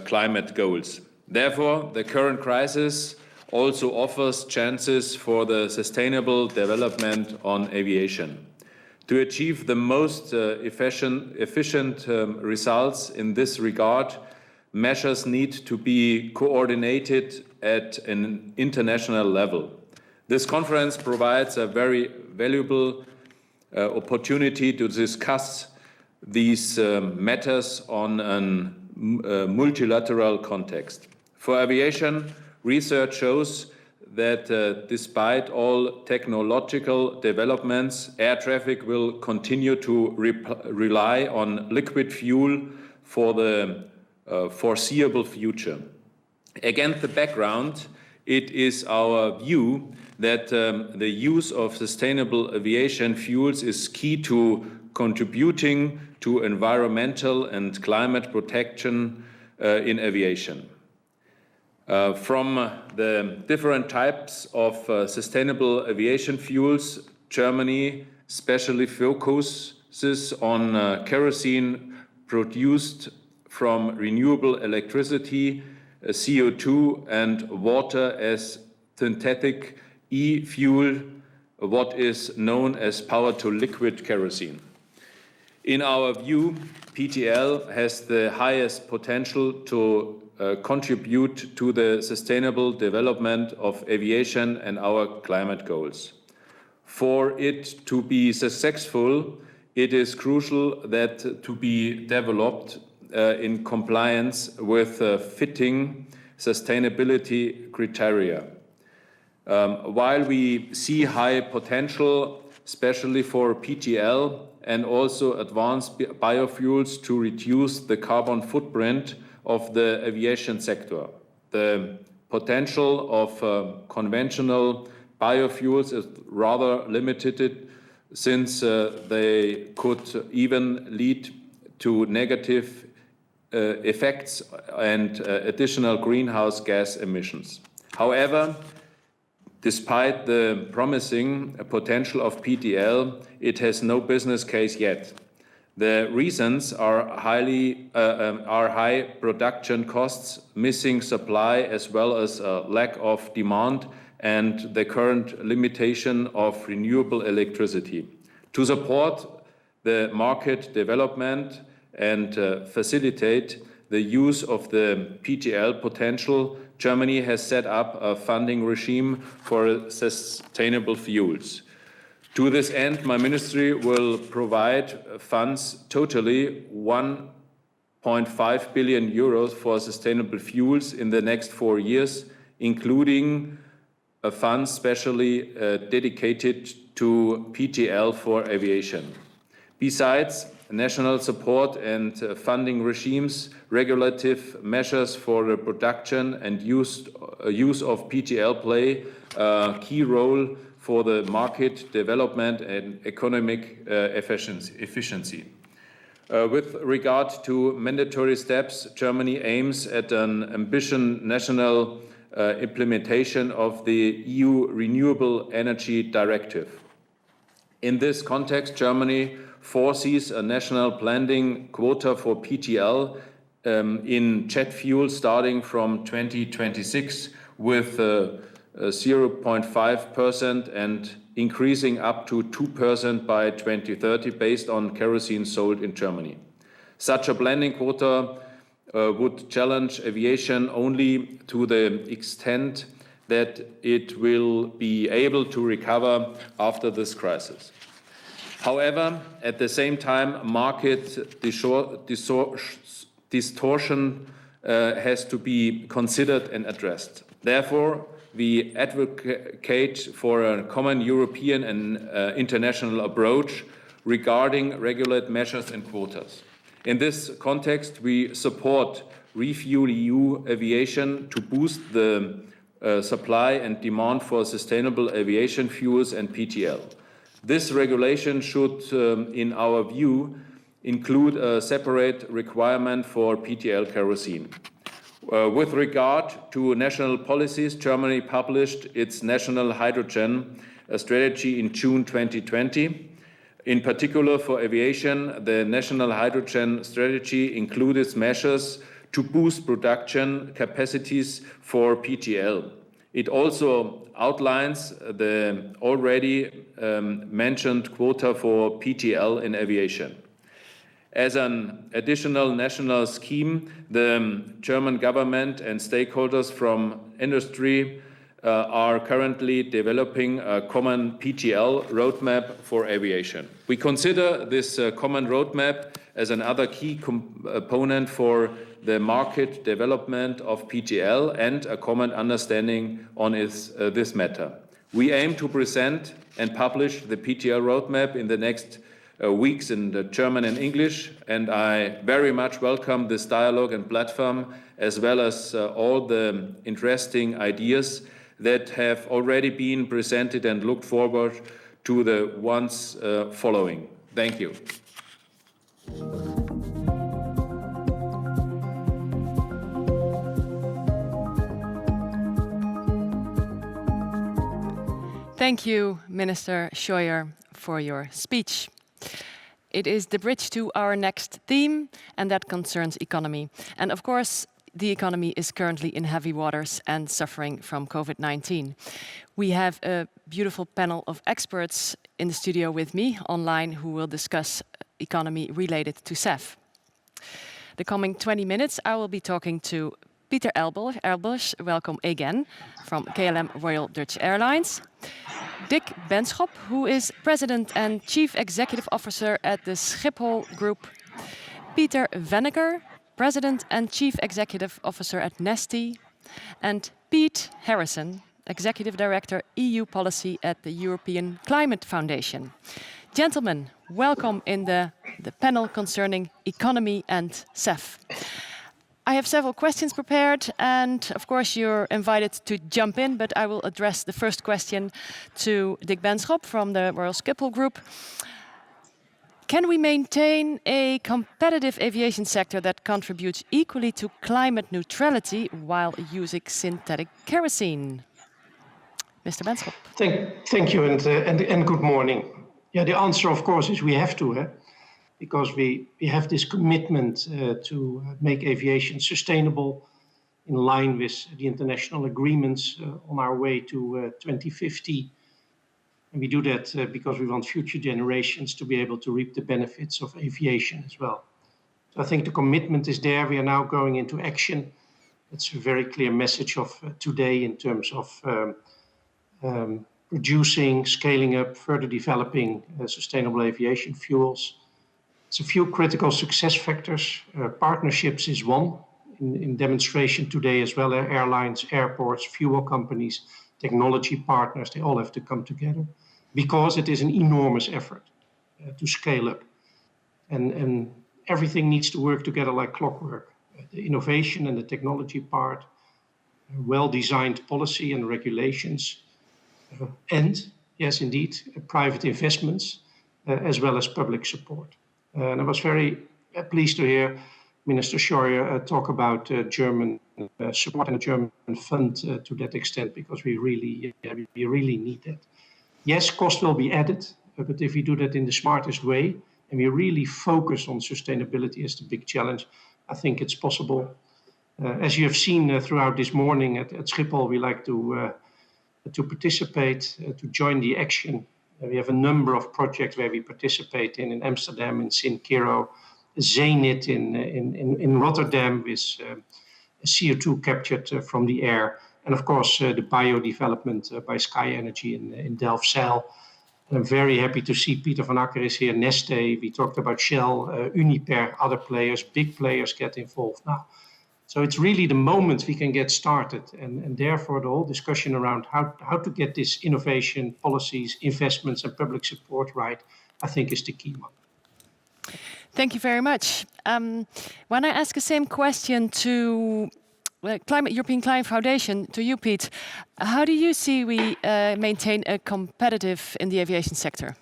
climate goals. Therefore, the current crisis also offers chances for the sustainable development on aviation. To achieve the most efficient results in this regard, measures need to be coordinated at an international level. This conference provides a very valuable opportunity to discuss these matters on a multilateral context. For aviation, research shows that despite all technological developments, air traffic will continue to rely on liquid fuel for the foreseeable future. Against the background, it is our view that the use of sustainable aviation fuels is key to contributing to environmental and climate protection in aviation. From the different types of sustainable aviation fuels, Germany specially focuses on kerosene produced from renewable electricity, CO2 and water as synthetic e-fuel, what is known as power-to-liquid kerosene. In our view, PTL has the highest potential to contribute to the sustainable development of aviation and our climate goals. For it to be successful, it is crucial that to be developed in compliance with fitting sustainability criteria. While we see high potential, especially for PTL and also advanced biofuels to reduce the carbon footprint of the aviation sector, the potential of conventional biofuels is rather limited since they could even lead to negative effects and additional greenhouse gas emissions. However, despite the promising potential of PTL, it has no business case yet. The reasons are high production costs, missing supply, as well as a lack of demand and the current limitation of renewable electricity. To support the market development and facilitate the use of the PTL potential, Germany has set up a funding regime for sustainable fuels. To this end, my ministry will provide funds totally 1.5 billion euros for sustainable fuels in the next 4 years, including a fund specially dedicated to PTL for aviation. Besides, national support and funding regimes, regulative measures for the production and use of PTL play a key role for the market development and economic efficiency. With regard to mandatory steps, Germany aims at an ambitious national implementation of the EU Renewable Energy Directive. In this context, Germany foresees a national blending quota for PTL in jet fuel starting from 2026 with 0.5% and increasing up to 2% by 2030 based on kerosene sold in Germany. Such a blending quota would challenge aviation only to the extent that it will be able to recover after this crisis. However, at the same time, market distortion has to be considered and addressed. Therefore, we advocate for a common European and international approach regarding regulatory measures and quotas. In this context, we support RefuelEU Aviation to boost the supply and demand for sustainable aviation fuels and PTL. This regulation should, in our view, include a separate requirement for PTL kerosene. With regard to national policies, Germany published its national hydrogen strategy in June 2020. In particular for aviation, the national hydrogen strategy included measures to boost production capacities for PTL. It also outlines the already mentioned quota for PTL in aviation. As an additional national scheme, the German government and stakeholders from industry are currently developing a common PTL roadmap for aviation. We consider this common roadmap as another key component for the market development of PTL and a common understanding on this matter. We aim to present and publish the PTL roadmap in the next weeks in the German and English, and I very much welcome this dialogue and platform, as well as all the interesting ideas that have already been presented, and look forward to the ones following. Thank you. Thank you, Minister Scheuer, for your speech. It is the bridge to our next theme, and that concerns economy. And of course, the economy is currently in heavy waters and suffering from COVID-19. We have a beautiful panel of experts in the studio with me online who will discuss economy related to SAF. The coming 20 minutes, I will be talking to Pieter Elbers, welcome again, from KLM Royal Dutch Airlines. Dick Benschop, who is President and Chief Executive Officer at the Schiphol Group. Peter Venneker, President and Chief Executive Officer at Neste. And Pete Harrison, Executive Director EU Policy at the European Climate Foundation. Gentlemen, welcome in the panel concerning economy and SAF. I have several questions prepared, and of course you're invited to jump in, but I will address the first question to Dick Benschop from the Royal Schiphol Group. Can we maintain a competitive aviation sector that contributes equally to climate neutrality while using synthetic kerosene? Mr. Benschop. Thank you, and good morning. Yeah, the answer, of course, is we have to, because we have this commitment to make aviation sustainable in line with the international agreements on our way to 2050. And we do that because we want future generations to be able to reap the benefits of aviation as well. So I think the commitment is there. We are now going into action. It's a very clear message of today in terms of producing, scaling up, further developing sustainable aviation fuels. It's a few critical success factors. Partnerships is one in demonstration today as well. Airlines, airports, fuel companies, technology partners, they all have to come together because it is an enormous effort to scale up. And everything needs to work together like clockwork. The innovation and the technology part, well-designed policy and regulations, and yes, indeed, private investments, as well as public support. And I was very pleased to hear Minister Scheuer talk about German support and a German fund to that extent, because we really need that. Yes, cost will be added, but if we do that in the smartest way, and we really focus on sustainability as the big challenge, I think it's possible. As you have seen throughout this morning at Schiphol, we like to participate, to join the action. We have a number of projects where we participate in Amsterdam, in Sint-Kiro, Zenit in Rotterdam with CO2 captured from the air, and of course the bio development by Sky Energy in Delfzijl. And I'm very happy to see Peter van Akker is here, Neste. We talked about Shell, Uniper, other players, big players get involved now. So it's really the moment we can get started, and therefore the whole discussion around how to get this innovation, policies, investments and public support right, I think is the key one. Thank you very much. When I ask the same question to European Climate Foundation, to you, Piet. How do you see we maintain a competitive in the aviation sector?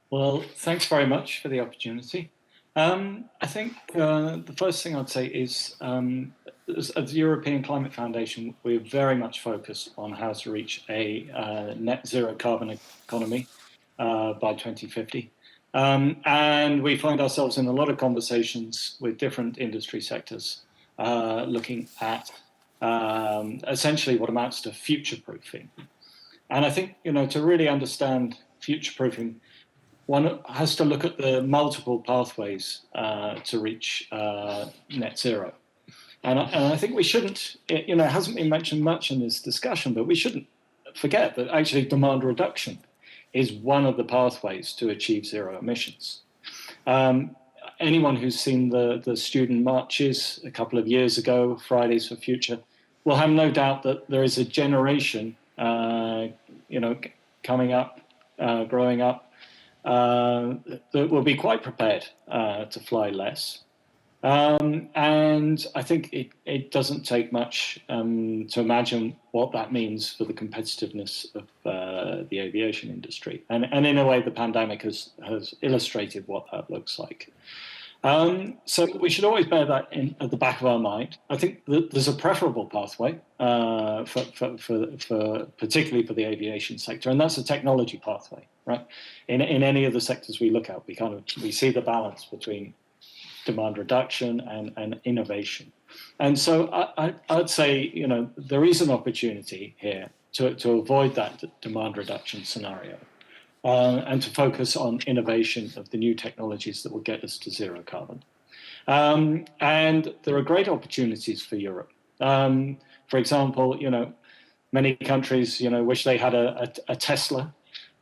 Well, thanks very much for the opportunity. I think the first thing I'd say is, as the European Climate Foundation, we're very much focused on how to reach a net zero carbon economy by 2050. And we find ourselves in a lot of conversations with different industry sectors, looking at essentially what amounts to future-proofing. And I think, to really understand future-proofing, one has to look at the multiple pathways to reach net zero. And I think we shouldn't, it hasn't been mentioned much in this discussion, but we shouldn't forget that actually demand reduction is one of the pathways to achieve zero emissions. Anyone who's seen the student marches a couple of years ago, Fridays for Future, will have no doubt that there is a generation, coming up, growing up, that will be quite prepared to fly less. And I think it doesn't take much to imagine what that means for the competitiveness of the aviation industry. And in a way, the pandemic has illustrated what that looks like. So we should always bear that at the back of our mind. I think that there's a preferable pathway for particularly for the aviation sector, and that's a technology pathway, right? In any of the sectors we look at, we see the balance between demand reduction and innovation. And so I'd say, there is an opportunity here to avoid that demand reduction scenario and to focus on innovation of the new technologies that will get us to zero carbon. And there are great opportunities for Europe. For example, many countries, wish they had a Tesla.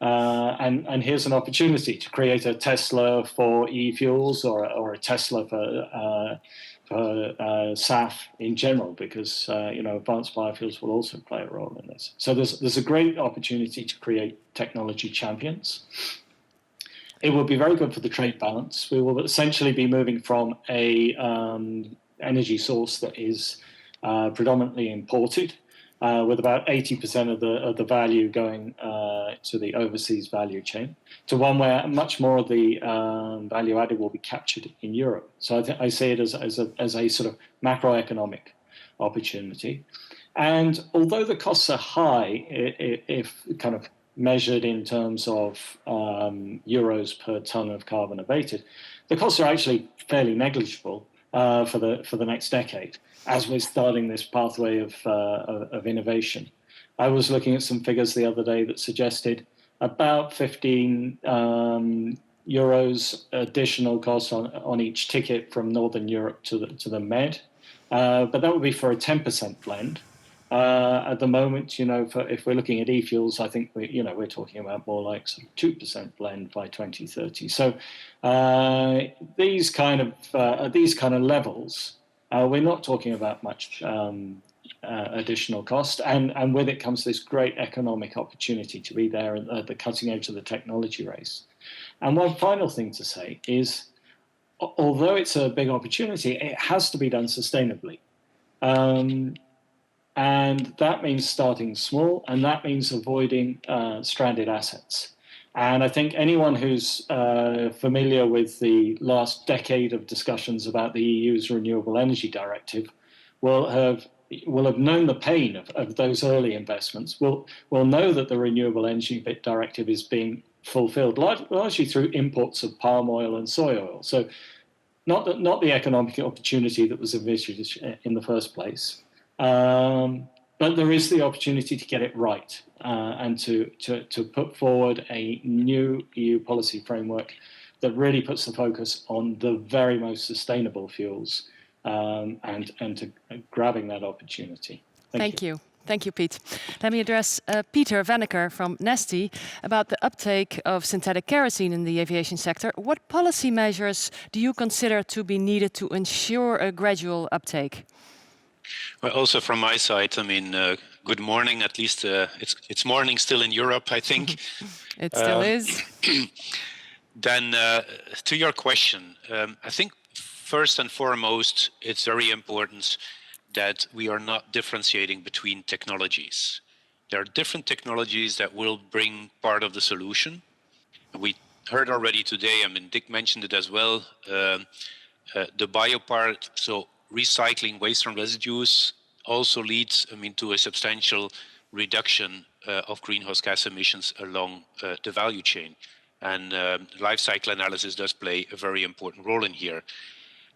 And here's an opportunity to create a Tesla for e-fuels or a Tesla for SAF in general, because advanced biofuels will also play a role in this. So there's a great opportunity to create technology champions. It will be very good for the trade balance. We will essentially be moving from a energy source that is predominantly imported, with about 80% of the value going to the overseas value chain, to one where much more of the value added will be captured in Europe. So I see it as a sort of macroeconomic opportunity. And although the costs are high, if kind of measured in terms of euros per ton of carbon abated, the costs are actually fairly negligible for the next decade, as we're starting this pathway of innovation. I was looking at some figures the other day that suggested about 15 euros additional cost on each ticket from Northern Europe to the Med, but that would be for a 10% blend. At the moment, if we're looking at e-fuels, I think we're talking about more like sort of 2% blend by 2030. So these kind of levels, we're not talking about much additional cost, and with it comes this great economic opportunity to be there at the cutting edge of the technology race. And one final thing to say is, although it's a big opportunity, it has to be done sustainably. And that means starting small, and that means avoiding stranded assets. And I think anyone who's familiar with the last decade of discussions about the EU's Renewable Energy Directive will have known the pain of those early investments, will know that the Renewable Energy Directive is being fulfilled largely through imports of palm oil and soy oil. So not the economic opportunity that was envisaged in the first place. But there is the opportunity to get it right and to put forward a new EU policy framework that really puts the focus on the very most sustainable fuels and to grabbing that opportunity. Thank you. Thank you, Piet. Let me address Peter Venneker from Neste about the uptake of synthetic kerosene in the aviation sector. What policy measures do you consider to be needed to ensure a gradual uptake? Well, also from my side, good morning. At least it's morning still in Europe, I think. It still is. Then to your question, I think first and foremost, it's very important that we are not differentiating between technologies. There are different technologies that will bring part of the solution. We heard already today, I mean, Dick mentioned it as well, the bio part, so recycling waste and residues also leads, I mean, to a substantial reduction of greenhouse gas emissions along the value chain. And life cycle analysis does play a very important role in here.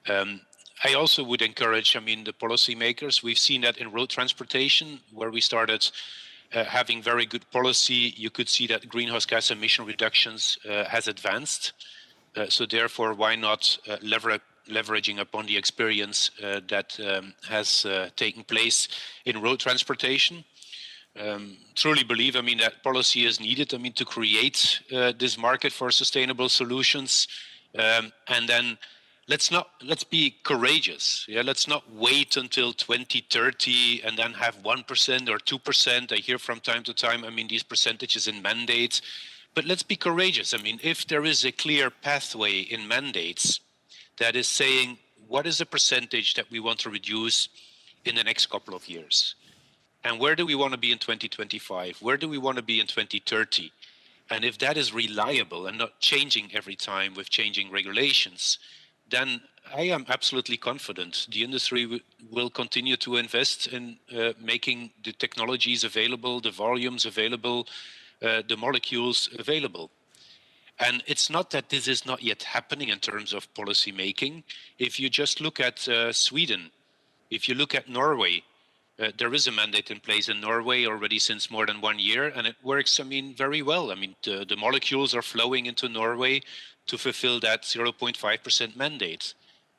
I also would encourage, I mean, the policymakers. We've seen that in road transportation, where we started having very good policy. You could see that greenhouse gas emission reductions has advanced. So therefore, why not leveraging upon the experience that has taken place in road transportation? Truly believe, I mean, that policy is needed, I mean, to create this market for sustainable solutions. And then let's be courageous. Yeah, let's not wait until 2030 and then have 1% or 2%. I hear from time to time, I mean, these percentages in mandates. But let's be courageous. I mean, if there is a clear pathway in mandates that is saying what is the percentage that we want to reduce in the next couple of years, and where do we want to be in 2025, where do we want to be in 2030, and if that is reliable and not changing every time with changing regulations, then I am absolutely confident the industry will continue to invest in making the technologies available, the volumes available, the molecules available. And it's not that this is not yet happening in terms of policy making. If you just look at Sweden, if you look at Norway, there is a mandate in place in Norway already since more than 1 year, and it works, I mean, very well. I mean, the molecules are flowing into Norway to fulfill that 0.5% mandate.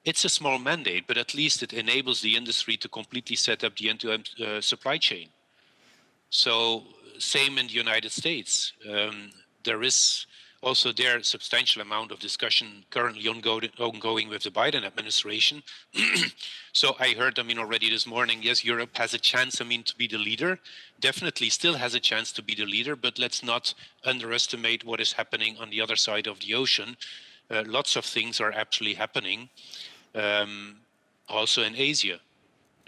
It's a small mandate, but at least it enables the industry to completely set up the end-to-end supply chain. So same in the United States. There is also there a substantial amount of discussion currently ongoing with the Biden administration. So I heard, I mean, already this morning, yes, Europe has a chance, I mean, to be the leader. Definitely still has a chance to be the leader, but let's not underestimate what is happening on the other side of the ocean. Lots of things are actually happening, also in Asia.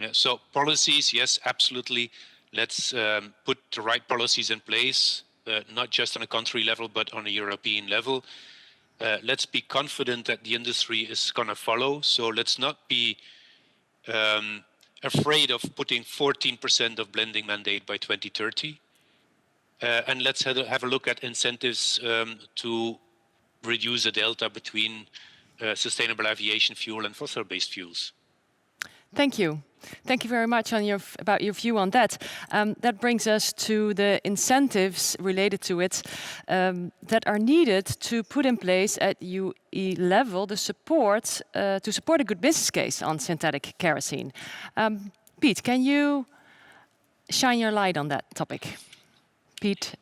Yeah, so policies, yes, absolutely. Let's put the right policies in place, not just on a country level, but on a European level. Let's be confident that the industry is going to follow. So let's not be afraid of putting 14% of blending mandate by 2030. And let's have a look at incentives to reduce the delta between sustainable aviation fuel and fossil-based fuels. Thank you. Thank you very much about your view on that. That brings us to the incentives related to it that are needed to put in place at UE level the support to support a good business case on synthetic kerosene. Pete, can you shine your light on that topic? Pete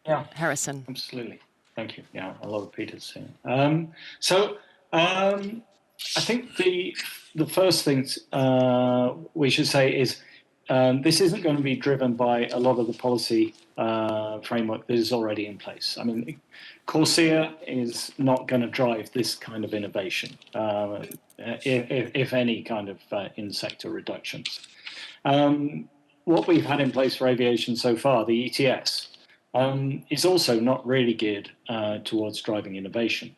Harrison. Absolutely. Thank you. Yeah, a lot of Peters here. I think the first thing we should say is this isn't going to be driven by a lot of the policy framework that is already in place. I mean, Corsia is not going to drive this kind of innovation, if any kind of in-sector reductions. What we've had in place for aviation so far, the ETS, is also not really geared towards driving innovation.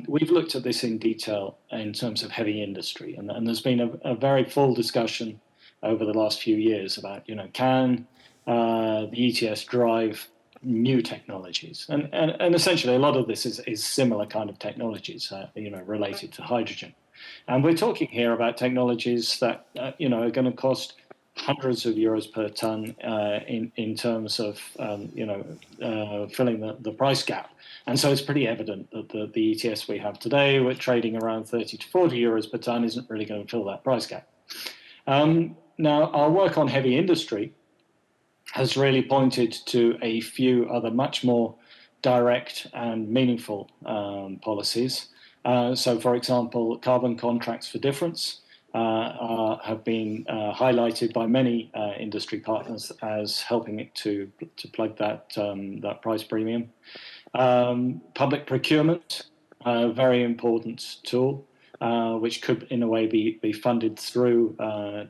We've looked at this in detail in terms of heavy industry, and there's been a very full discussion over the last few years about, you know, can the ETS drive new technologies? And essentially a lot of this is similar kind of technologies, you know, related to hydrogen. And we're talking here about technologies that, you know, are going to cost hundreds of euros per ton in terms of, you know, filling the price gap. And so it's pretty evident that the ETS we have today, we're trading around 30 to 40 euros per ton, isn't really going to fill that price gap. Now, our work on heavy industry has really pointed to a few other much more direct and meaningful policies. So, for example, carbon contracts for difference have been highlighted by many industry partners as helping it to plug that price premium. Public procurement, a very important tool. which could, in a way, be funded through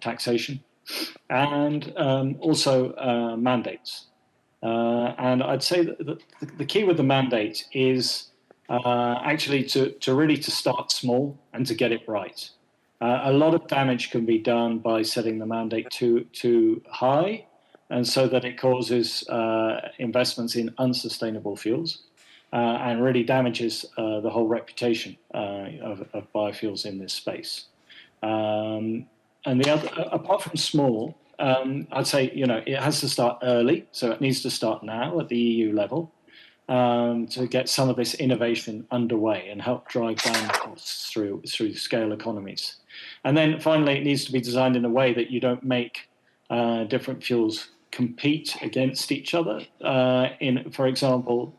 taxation, and also mandates. And I'd say that the key with the mandate is actually to really start small and to get it right. A lot of damage can be done by setting the mandate too high, and so that it causes investments in unsustainable fuels. And really damages the whole reputation of biofuels in this space. And the other, apart from small, I'd say it has to start early, so it needs to start now at the EU level to get some of this innovation underway and help drive down costs through scale economies. And then finally, it needs to be designed in a way that you don't make different fuels compete against each other. For example,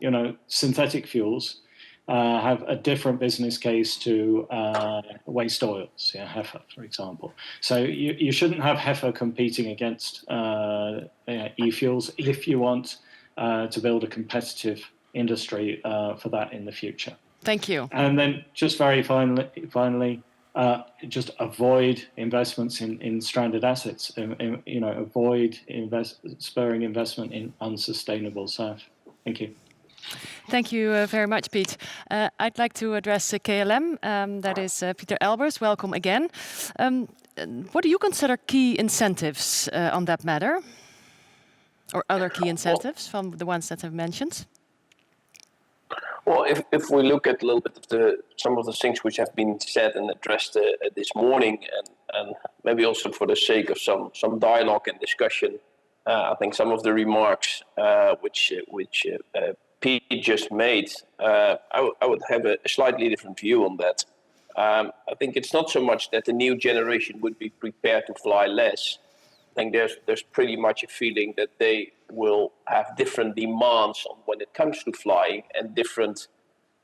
synthetic fuels have a different business case to waste oils, HEFA, for example. So you shouldn't have HEFA competing against e-fuels if you want to build a competitive industry for that in the future. Thank you. And then just very finally, just avoid investments in stranded assets. Avoid spurring investment in unsustainable SAF. Thank you. Thank you very much, Piet. I'd like to address KLM. That is Peter Elbers. Welcome again. What do you consider key incentives on that matter? Or other key incentives from the ones that I've mentioned? Well, if we look at a little bit of some of the things which have been said and addressed this morning, and maybe also for the sake of some dialogue and discussion, I think some of the remarks which Pete just made, I would have a slightly different view on that. I think it's not so much that the new generation would be prepared to fly less. I think there's pretty much a feeling that they will have different demands on when it comes to flying and different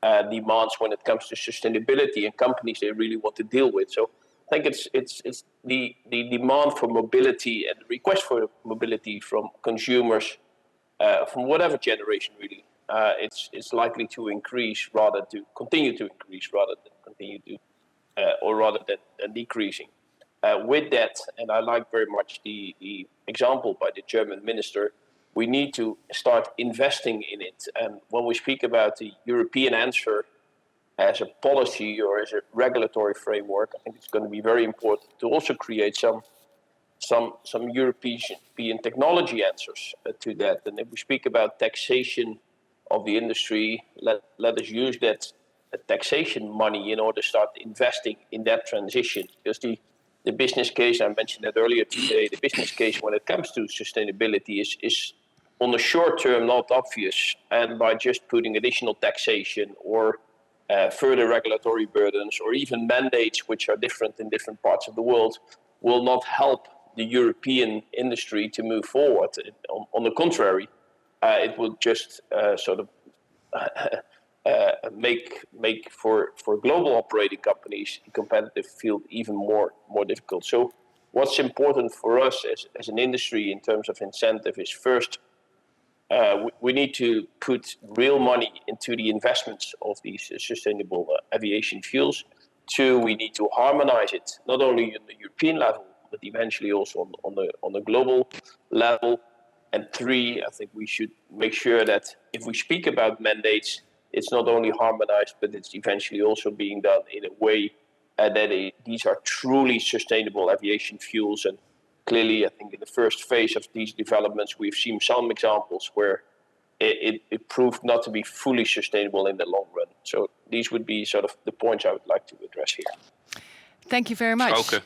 demands when it comes to sustainability and companies they really want to deal with. So I think it's the demand for mobility and the request for mobility from consumers from whatever generation really. It's likely to increase rather to continue to increase rather than continue to or rather than decreasing. With that, and I like very much the example by the German minister, we need to start investing in it. And when we speak about the European answer as a policy or as a regulatory framework, I think it's going to be very important to also create some European technology answers to that. And if we speak about taxation of the industry, let us use that taxation money in order to start investing in that transition. Because the business case, I mentioned that earlier today, the business case when it comes to sustainability is on the short term not obvious. And by just putting additional taxation or further regulatory burdens or even mandates which are different in different parts of the world will not help the European industry to move forward. On the contrary, it will just sort of make for global operating companies the competitive field even more difficult. So what's important for us as an industry in terms of incentive is first, we need to put real money into the investments of these sustainable aviation fuels. Two, we need to harmonize it, not only on the European level, but eventually also on the global level. And three, I think we should make sure that if we speak about mandates, it's not only harmonized, but it's eventually also being done in a way that these are truly sustainable aviation fuels. And clearly, I think in the first phase of these developments, we've seen some examples where it proved not to be fully sustainable in the long run. So these would be sort of the points I would like to address here. Thank you very much. Okay.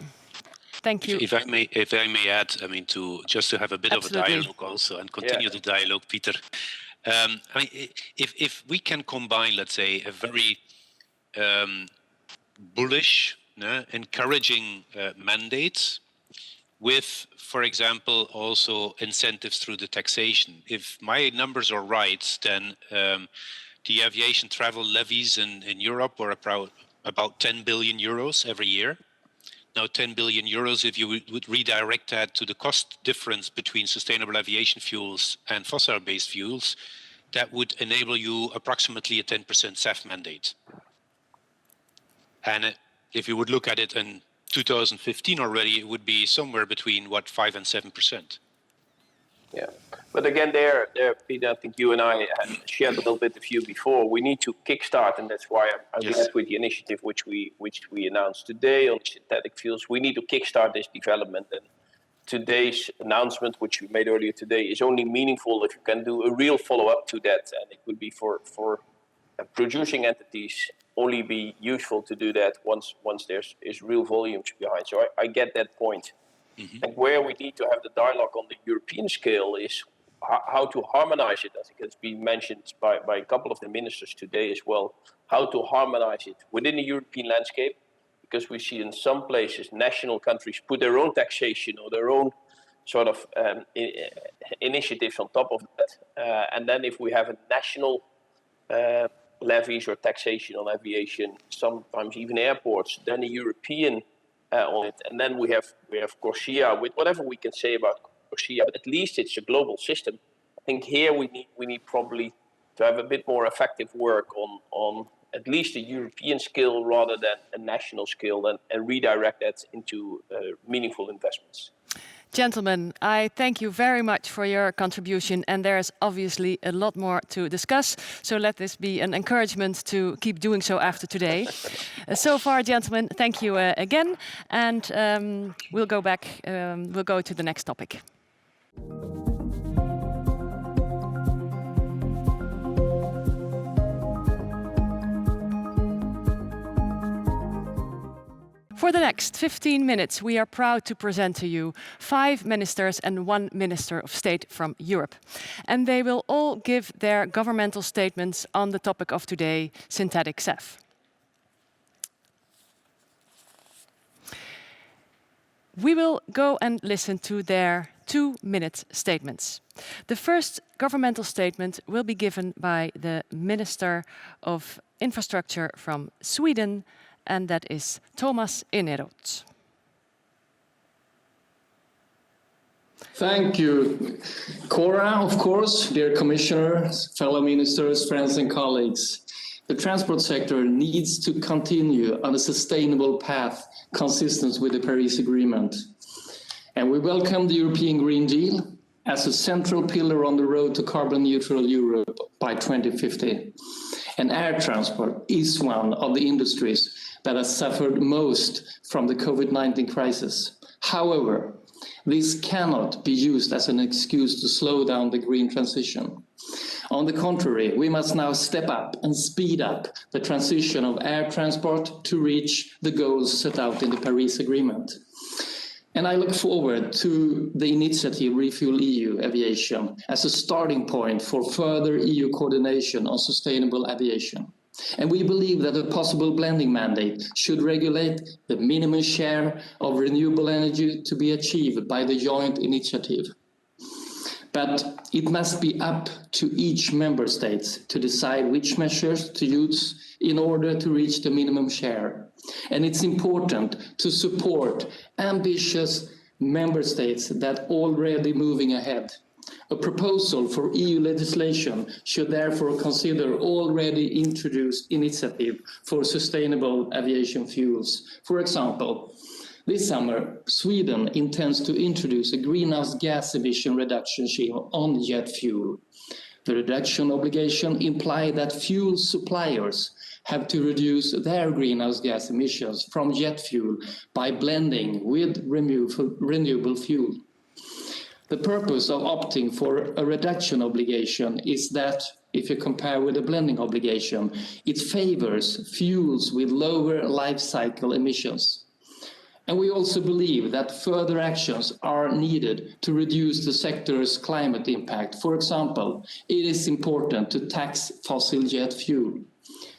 Thank you. If I may add, I mean, to have a bit Absolutely. of a dialogue also and continue the dialogue, Peter. I mean, if we can combine, let's say, a very bullish, encouraging mandates with, for example, also incentives through the taxation. If my numbers are right, then the aviation travel levies in Europe are about 10 billion euros every year. Now, 10 billion euros, if you would redirect that to the cost difference between sustainable aviation fuels and fossil-based fuels, that would enable you approximately a 10% SAF mandate. And if you would look at it in 2015 already, it would be somewhere between 5 and 7%. Yeah, but again, there, Peter, I think you and I shared a little bit the view before. We need to kickstart, and that's why I'm glad with the initiative which we announced today on synthetic fuels. We need to kickstart this development, and today's announcement, which we made earlier today, is only meaningful if you can do a real follow-up to that, and it would be for producing entities only be useful to do that once there's real volumes behind. So I get that point. Mm-hmm. And where we need to have the dialogue on the European scale is how to harmonize it. I think it's been mentioned by a couple of the ministers today as well, how to harmonize it within the European landscape, because we see in some places national countries put their own taxation or their own sort of initiatives on top of that. And then if we have a national levies or taxation on aviation, sometimes even airports, then a European on it, and then we have CORSIA with whatever we can say about CORSIA, but at least it's a global system. I think here we need probably to have a bit more effective work on at least a European scale rather than a national scale, and redirect that into meaningful investments. Gentlemen, I thank you very much for your contribution, and there's obviously a lot more to discuss, so let this be an encouragement to keep doing so after today. So far, gentlemen, thank you again, and we'll go to the next topic. For the next 15 minutes, we are proud to present to you 5 ministers and 1 minister of state from Europe. And they will all give their governmental statements on the topic of today, synthetic SAF. We will go and listen to their 2-minute statements. The first governmental statement will be given by the Minister of Infrastructure from Sweden, and that is Thomas Eneroth. Thank you, Cora, of course, dear commissioners, fellow ministers, friends and colleagues. The transport sector needs to continue on a sustainable path consistent with the Paris Agreement. And we welcome the European Green Deal as a central pillar on the road to carbon neutral Europe by 2050. And air transport is one of the industries that has suffered most from the COVID-19 crisis. However, this cannot be used as an excuse to slow down the green transition. On the contrary, we must now step up and speed up the transition of air transport to reach the goals set out in the Paris Agreement. And I look forward to the initiative Refuel EU Aviation as a starting point for further EU coordination on sustainable aviation. And we believe that a possible blending mandate should regulate the minimum share of renewable energy to be achieved by the joint initiative. But it must be up to each member state to decide which measures to use in order to reach the minimum share. And it's important to support ambitious member states that are already moving ahead. A proposal for EU legislation should therefore consider already introduced initiative for sustainable aviation fuels. For example, this summer, Sweden intends to introduce a greenhouse gas emission reduction scheme on jet fuel. The reduction obligation implies that fuel suppliers have to reduce their greenhouse gas emissions from jet fuel by blending with renewable fuel. The purpose of opting for a reduction obligation is that, if you compare with a blending obligation, it favors fuels with lower life cycle emissions. And we also believe that further actions are needed to reduce the sector's climate impact. For example, it is important to tax fossil jet fuel.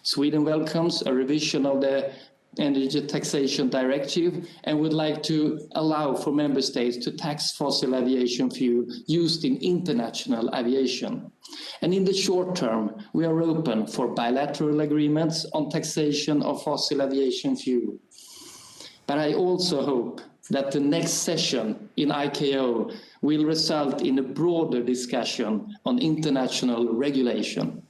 Sweden welcomes a revision of the Energy Taxation Directive and would like to allow for member states to tax fossil aviation fuel used in international aviation. And in the short term, we are open for bilateral agreements on taxation of fossil aviation fuel. But I also hope that the next session in ICAO will result in a broader discussion on international regulation.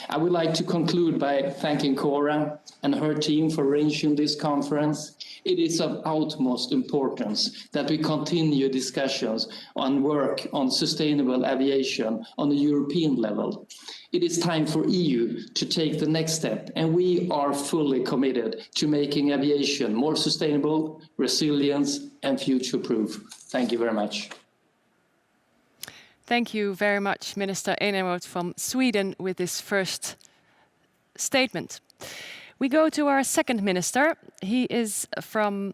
I would like to conclude by thanking Cora and her team for arranging this conference. It is of utmost importance that we continue discussions on work on sustainable aviation on a European level. It is time for EU to take the next step, and we are fully committed to making aviation more sustainable, resilient, and future-proof. Thank you very much. Thank you very much, Minister Eneroth from Sweden, with this first statement. We go to our second minister. He is from,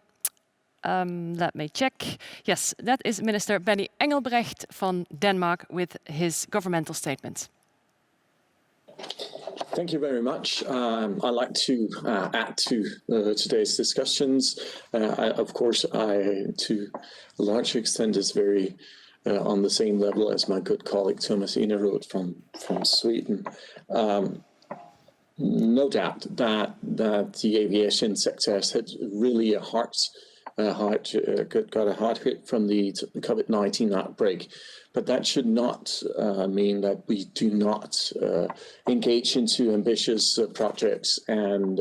let me check. Yes, that is Minister Benny Engelbrecht from Denmark with his governmental statement. Thank you very much. I'd like to add to today's discussions. Of course, to a large extent, is very on the same level as my good colleague Thomas Eneroth from Sweden. No doubt that the aviation sector has had really got a hard hit from the COVID-19 outbreak. But that should not mean that we do not engage into ambitious projects and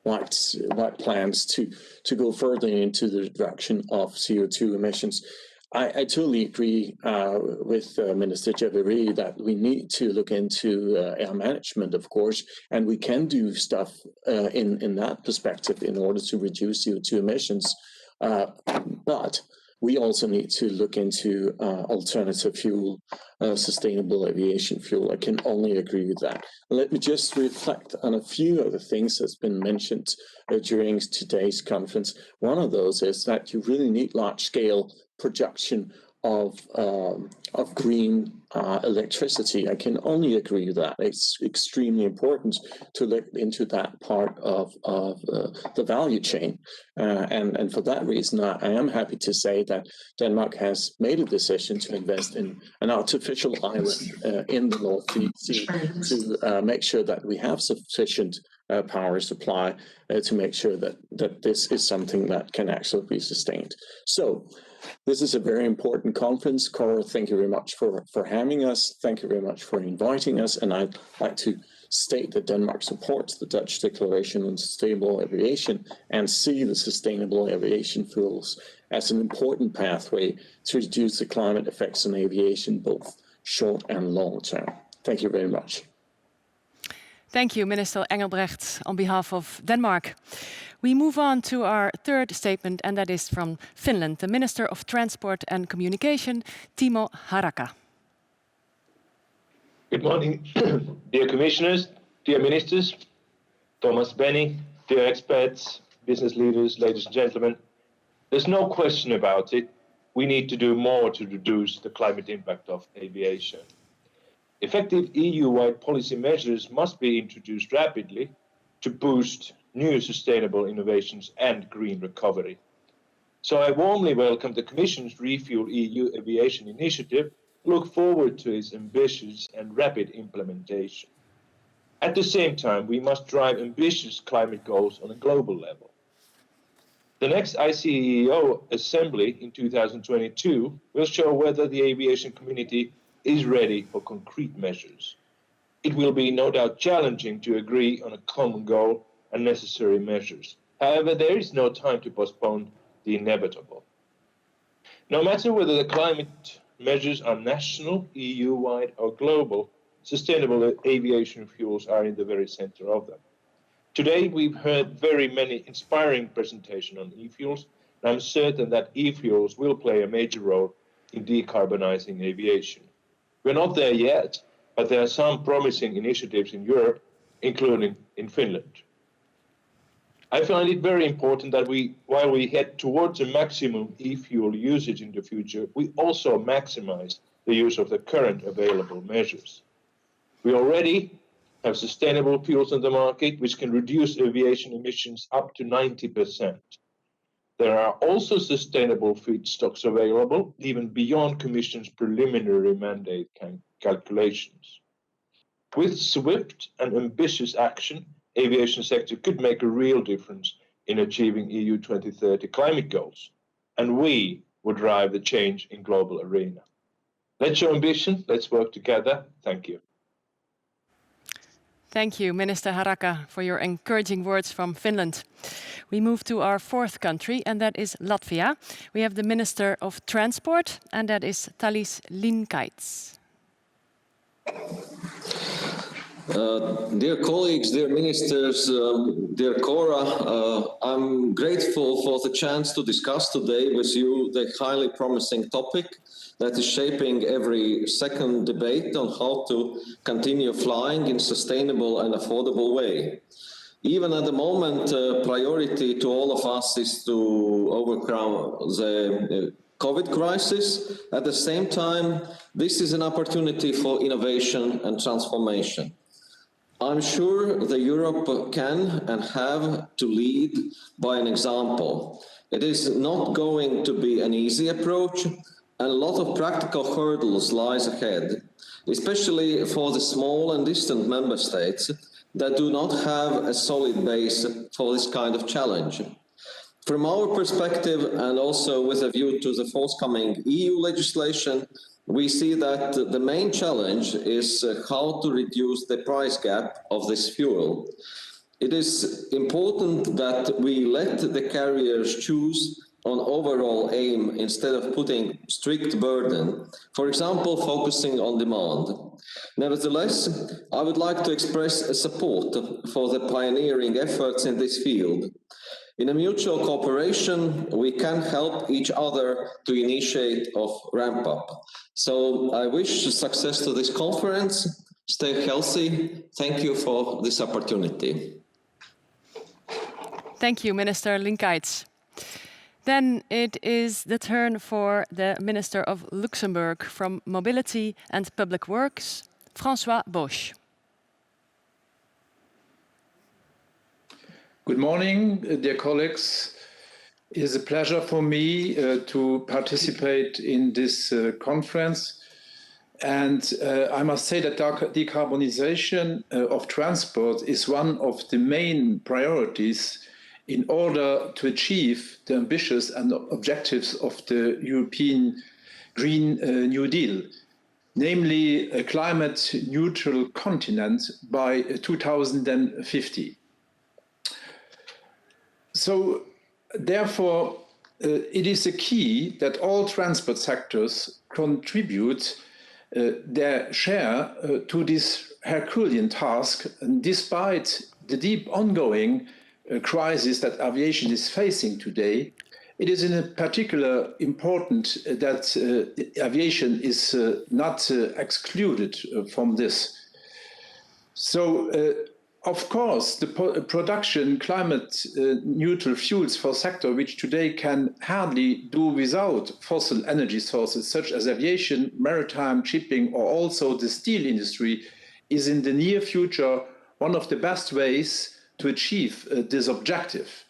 wide plans to go further into the reduction of CO2 emissions. I totally agree with Minister Jebiri that we need to look into air management, of course, and we can do stuff in that perspective in order to reduce CO2 emissions. But we also need to look into alternative fuel, sustainable aviation fuel. I can only agree with that. Let me just reflect on a few of the things that's been mentioned during today's conference. One of those is that you really need large-scale production of green electricity. I can only agree with that. It's extremely important to look into that part of the value chain. And for that reason, I am happy to say that Denmark has made a decision to invest in an artificial island in the North Sea to make sure that we have sufficient power supply to make sure that this is something that can actually be sustained. So this is a very important conference. Cora, thank you very much for having us. Thank you very much for inviting us. And I'd like to state that Denmark supports the Dutch Declaration on Sustainable Aviation and see the sustainable aviation fuels as an important pathway to reduce the climate effects on aviation, both short and long term. Thank you very much. Thank you, Minister Engelbrecht, on behalf of Denmark. We move on to our third statement, and that is from Finland, the Minister of Transport and Communication, Timo Harakka. Good morning, dear commissioners, dear ministers, Thomas, Benny, dear experts, business leaders, ladies and gentlemen. There's no question about it. We need to do more to reduce the climate impact of aviation. Effective EU-wide policy measures must be introduced rapidly to boost new sustainable innovations and green recovery. So I warmly welcome the Commission's Refuel EU Aviation Initiative, look forward to its ambitious and rapid implementation. At the same time, we must drive ambitious climate goals on a global level. The next ICAO Assembly in 2022 will show whether the aviation community is ready for concrete measures. It will be no doubt challenging to agree on a common goal and necessary measures. However, there is no time to postpone the inevitable. No matter whether the climate measures are national, EU-wide or global, sustainable aviation fuels are in the very center of them. Today, we've heard very many inspiring presentations on e-fuels, and I'm certain that e-fuels will play a major role in decarbonizing aviation. We're not there yet, but there are some promising initiatives in Europe, including in Finland. I find it very important that while we head towards a maximum e-fuel usage in the future, we also maximize the use of the current available measures. We already have sustainable fuels on the market, which can reduce aviation emissions up to 90%. There are also sustainable feedstocks available, even beyond Commission's preliminary mandate calculations. With swift and ambitious action, aviation sector could make a real difference in achieving EU 2030 climate goals, and we would drive the change in global arena. Let's show ambition, let's work together. Thank you. Thank you, Minister Harakka, for your encouraging words from Finland. We move to our fourth country, and that is Latvia. We have the Minister of Transport, and that is Talis Linkaits. Dear colleagues, dear ministers, dear Cora, I'm grateful for the chance to discuss today with you the highly promising topic that is shaping every second debate on how to continue flying in sustainable and affordable way. Even at the moment, priority to all of us is to overcome the COVID crisis. At the same time, this is an opportunity for innovation and transformation. I'm sure that Europe can and have to lead by an example. It is not going to be an easy approach, and a lot of practical hurdles lies ahead, especially for the small and distant member states that do not have a solid base for this kind of challenge. From our perspective, and also with a view to the forthcoming EU legislation, we see that the main challenge is how to reduce the price gap of this fuel. It is important that we let the carriers choose on overall aim instead of putting strict burden, for example, focusing on demand. Nevertheless, I would like to express support for the pioneering efforts in this field. In a mutual cooperation, we can help each other to initiate of ramp up. So I wish success to this conference. Stay healthy. Thank you for this opportunity. Thank you, Minister Linkaits. Then it is the turn for the Minister of Luxembourg from Mobility and Public Works, François Bosch. Good morning, dear colleagues. It is a pleasure for me to participate in this conference. And I must say that decarbonization of transport is one of the main priorities in order to achieve the ambitious and objectives of the European Green New Deal, namely a climate neutral continent by 2050. So therefore, it is a key that all transport sectors contribute their share to this Herculean task, and despite the deep ongoing crisis that aviation is facing today, it is in particular important that aviation is not excluded from this. So, of course, the production climate neutral fuels for sector which today can hardly do without fossil energy sources such as aviation, maritime, shipping, or also the steel industry is in the near future one of the best ways to achieve this objective.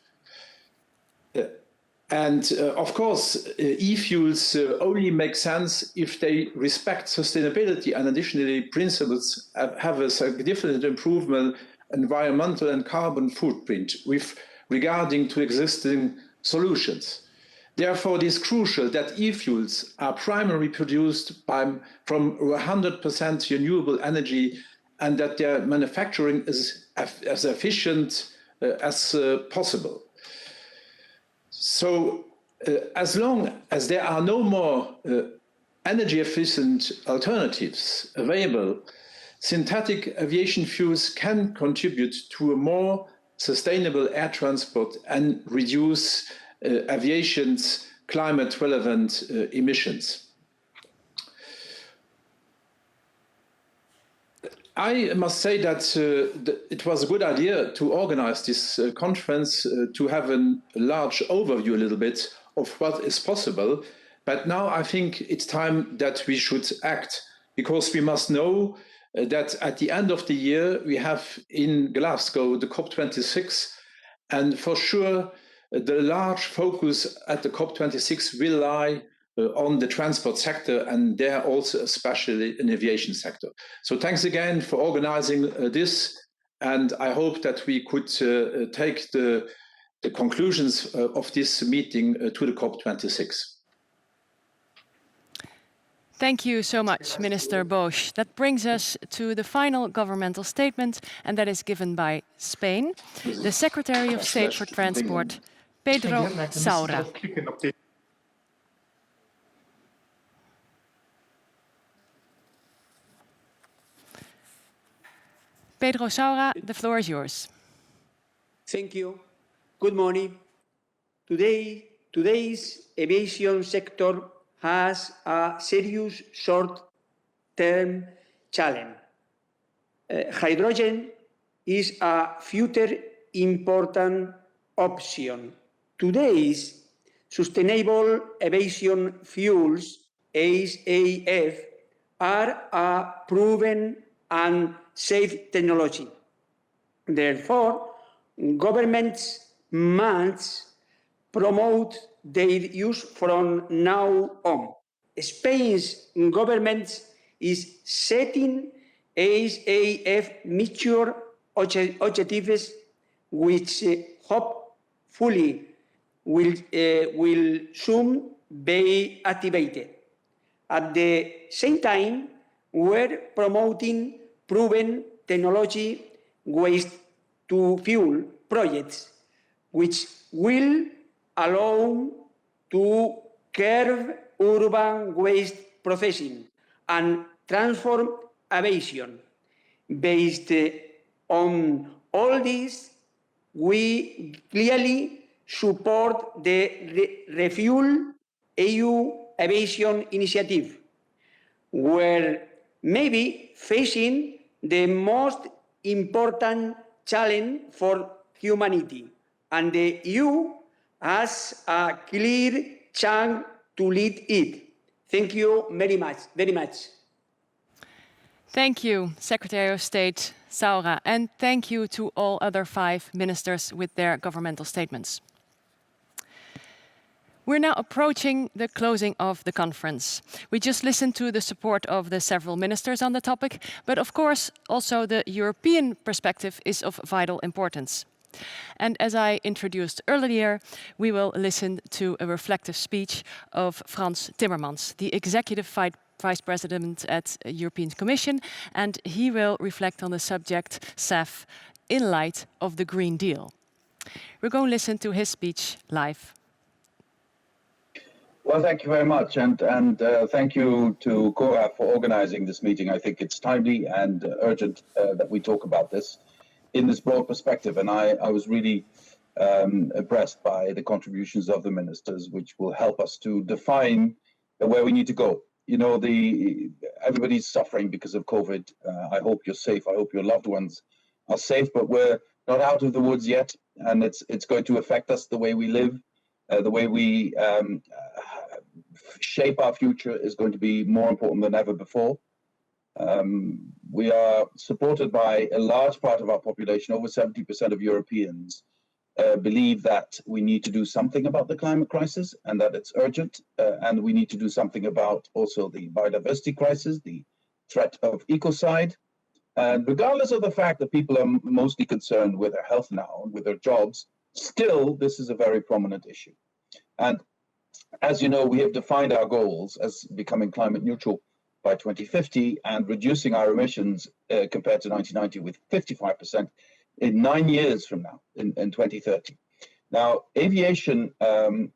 And of course, e-fuels only make sense if they respect sustainability and additionally principles have a significant improvement environmental and carbon footprint with regarding to existing solutions. Therefore, it is crucial that e-fuels are primarily produced from 100% renewable energy and that their manufacturing is as efficient as possible. So as long as there are no more energy efficient alternatives available, synthetic aviation fuels can contribute to a more sustainable air transport and reduce aviation's climate relevant emissions. I must say that it was a good idea to organize this conference to have a large overview a little bit of what is possible. But now I think it's time that we should act, because we must know that at the end of the year, we have in Glasgow the COP26, and for sure, the large focus at the COP26 will lie on the transport sector, and there also especially in the aviation sector. So thanks again for organizing this, and I hope that we could take the conclusions of this meeting to the COP26. Thank you so much, Minister Bosch. That brings us to the final governmental statement, and that is given by Spain, the Secretary of State for Transport, Pedro Saura. Pedro Saura, the floor is yours. Thank you. Good morning. Today's aviation sector has a serious short-term challenge. Hydrogen is a future important option. Today's sustainable aviation fuels, SAF, are a proven and safe technology. Therefore, governments must promote their use from now on. Spain's government is setting SAF mature objectives, which hopefully will soon be activated. At the same time, we're promoting proven technology waste-to-fuel projects, which will allow to curb urban waste processing and transform aviation. Based on all this, we clearly support the Refuel EU Aviation Initiative, where maybe facing the most important challenge for humanity, and the EU has a clear chance to lead it. Thank you very much. Thank you, Secretary of State Saura, and thank you to all other 5 ministers with their governmental statements. We're now approaching the closing of the conference. We just listened to the support of the several ministers on the topic, but of course also the European perspective is of vital importance. And as I introduced earlier, we will listen to a reflective speech of Frans Timmermans, the Executive Vice President at European Commission, and he will reflect on the subject SAF in light of the Green Deal. We're going to listen to his speech live. Well, thank you very much, and thank you to Cora for organizing this meeting. I think it's timely and urgent that we talk about this in this broad perspective, and I was really impressed by the contributions of the ministers, which will help us to define where we need to go. You know, everybody's suffering because of COVID. I hope you're safe. I hope your loved ones are safe, but we're not out of the woods yet, and it's going to affect us. The way we live, the way we shape our future is going to be more important than ever before. We are supported by a large part of our population. Over 70% of Europeans believe that we need to do something about the climate crisis and that it's urgent, and we need to do something about also the biodiversity crisis, the threat of ecocide. And regardless of the fact that people are mostly concerned with their health now and with their jobs, still this is a very prominent issue. And as you know, we have defined our goals as becoming climate neutral by 2050 and reducing our emissions compared to 1990 with 55% in 9 years from now, in 2030. Now, aviation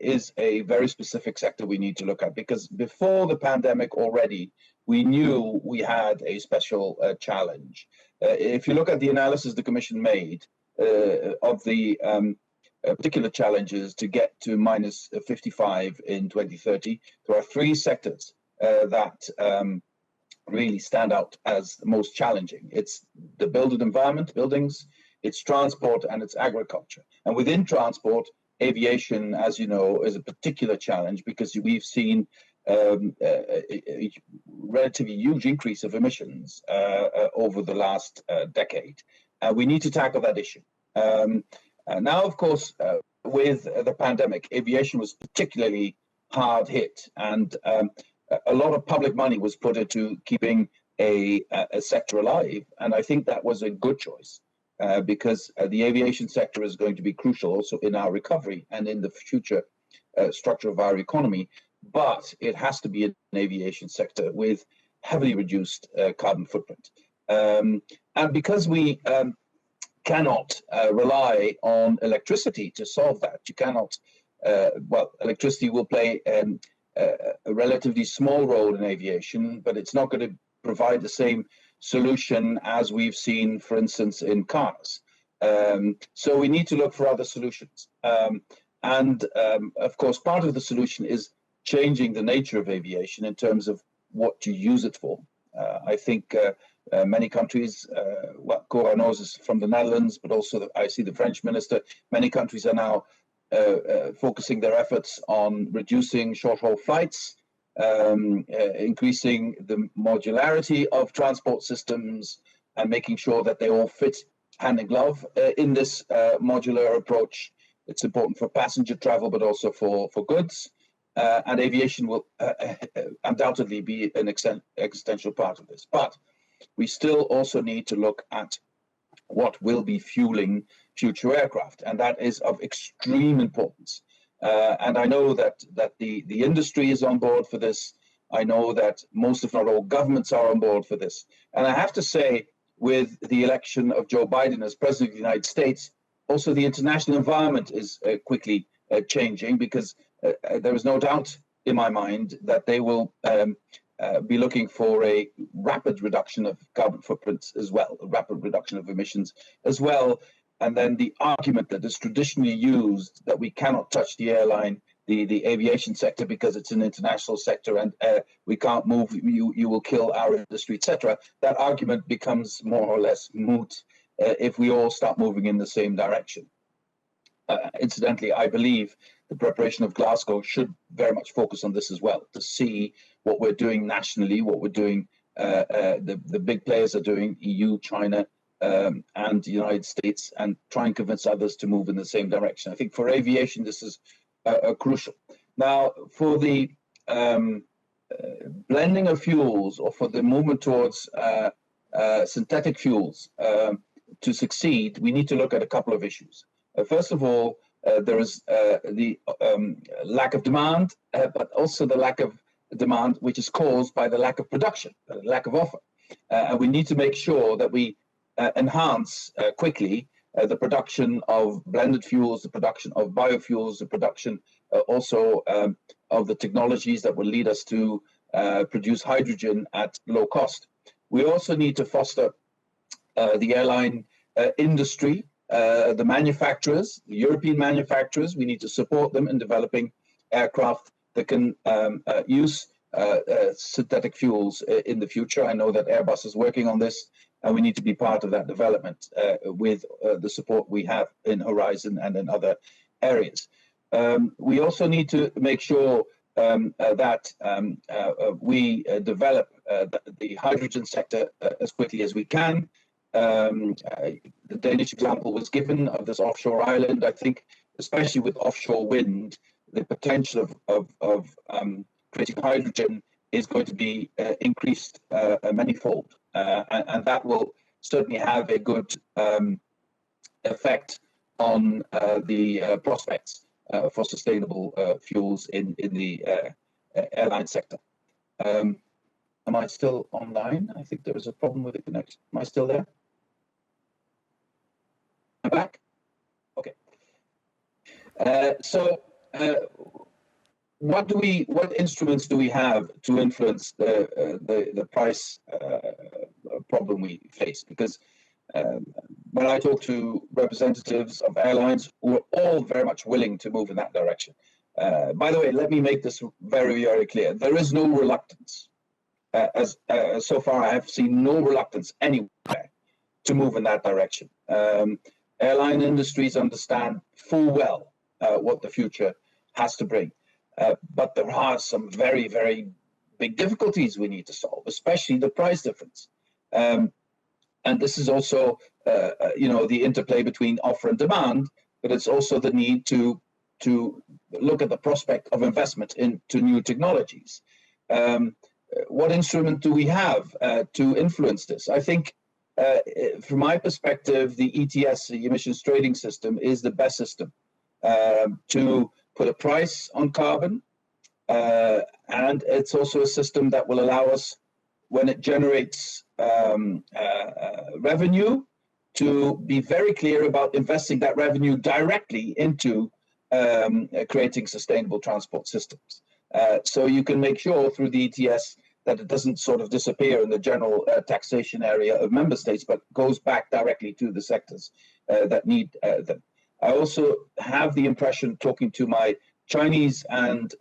is a very specific sector we need to look at, because before the pandemic already, we knew we had a special challenge. If you look at the analysis the Commission made of the particular challenges to get to minus 55 in 2030, there are 3 sectors that really stand out as the most challenging. It's the built environment, buildings, it's transport, and it's agriculture. And within transport, aviation, as you know, is a particular challenge because we've seen a relatively huge increase of emissions over the last decade. We need to tackle that issue. Now, of course, with the pandemic, aviation was particularly hard hit, and a lot of public money was put into keeping a sector alive. And I think that was a good choice because the aviation sector is going to be crucial also in our recovery and in the future structure of our economy. but it has to be an aviation sector with heavily reduced carbon footprint. And because we cannot rely on electricity to solve that, you cannot, electricity will play a relatively small role in aviation, but it's not going to provide the same solution as we've seen, for instance, in cars. So we need to look for other solutions. Of course, part of the solution is changing the nature of aviation in terms of what you use it for. I think many countries, Cora knows is from the Netherlands, but also I see the French minister, many countries are now focusing their efforts on reducing short-haul flights, increasing the modularity of transport systems, and making sure that they all fit hand in glove in this modular approach. It's important for passenger travel, but also for goods. And aviation will undoubtedly be an existential part of this. But we still also need to look at what will be fueling future aircraft, and that is of extreme importance. And I know that the industry is on board for this. I know that most, if not all, governments are on board for this. And I have to say, with the election of Joe Biden as President of the United States, also the international environment is quickly changing, because there is no doubt in my mind that they will be looking for a rapid reduction of carbon footprints as well, a rapid reduction of emissions as well. And then the argument that is traditionally used that we cannot touch the airline, the aviation sector, because it's an international sector and we can't move, you will kill our industry, etc. That argument becomes more or less moot if we all start moving in the same direction. Incidentally, I believe the preparation of Glasgow should very much focus on this as well, to see what we're doing nationally, what we're doing, the big players are doing, EU, China, and the United States, and try and convince others to move in the same direction. I think for aviation, this is crucial. Now, for the blending of fuels, or for the movement towards synthetic fuels to succeed, we need to look at a couple of issues. First of all, there is the lack of demand, but also the lack of demand which is caused by the lack of production, the lack of offer. And we need to make sure that we enhance quickly the production of blended fuels, the production of biofuels, the production also of the technologies that will lead us to produce hydrogen at low cost. We also need to foster the airline industry, the manufacturers, the European manufacturers. We need to support them in developing aircraft that can use synthetic fuels in the future. I know that Airbus is working on this, and we need to be part of that development with the support we have in Horizon and in other areas. We also need to make sure that we develop the hydrogen sector as quickly as we can. The Danish example was given of this offshore island. I think, especially with offshore wind, the potential of creating hydrogen is going to be increased manifold, and that will certainly have a good effect on the prospects for sustainable fuels in the airline sector. Am I still online? I think there was a problem with the connection. Am I still there? I'm back? Okay. What instruments do we have to influence the price problem we face? Because when I talk to representatives of airlines, we're all very much willing to move in that direction. By the way, let me make this very, very clear. There is no reluctance. So far, I have seen no reluctance anywhere to move in that direction. Airline industries understand full well what the future has to bring. But there are some very, very big difficulties we need to solve, especially the price difference. And this is also, the interplay between offer and demand, but it's also the need to look at the prospect of investment into new technologies. What instrument do we have to influence this? I think, from my perspective, the ETS, the emissions trading system, is the best system to put a price on carbon, and it's also a system that will allow us, when it generates revenue, to be very clear about investing that revenue directly into creating sustainable transport systems. So you can make sure through the ETS that it doesn't sort of disappear in the general taxation area of member states, but goes back directly to the sectors that need them. I also have the impression, talking to my Chinese and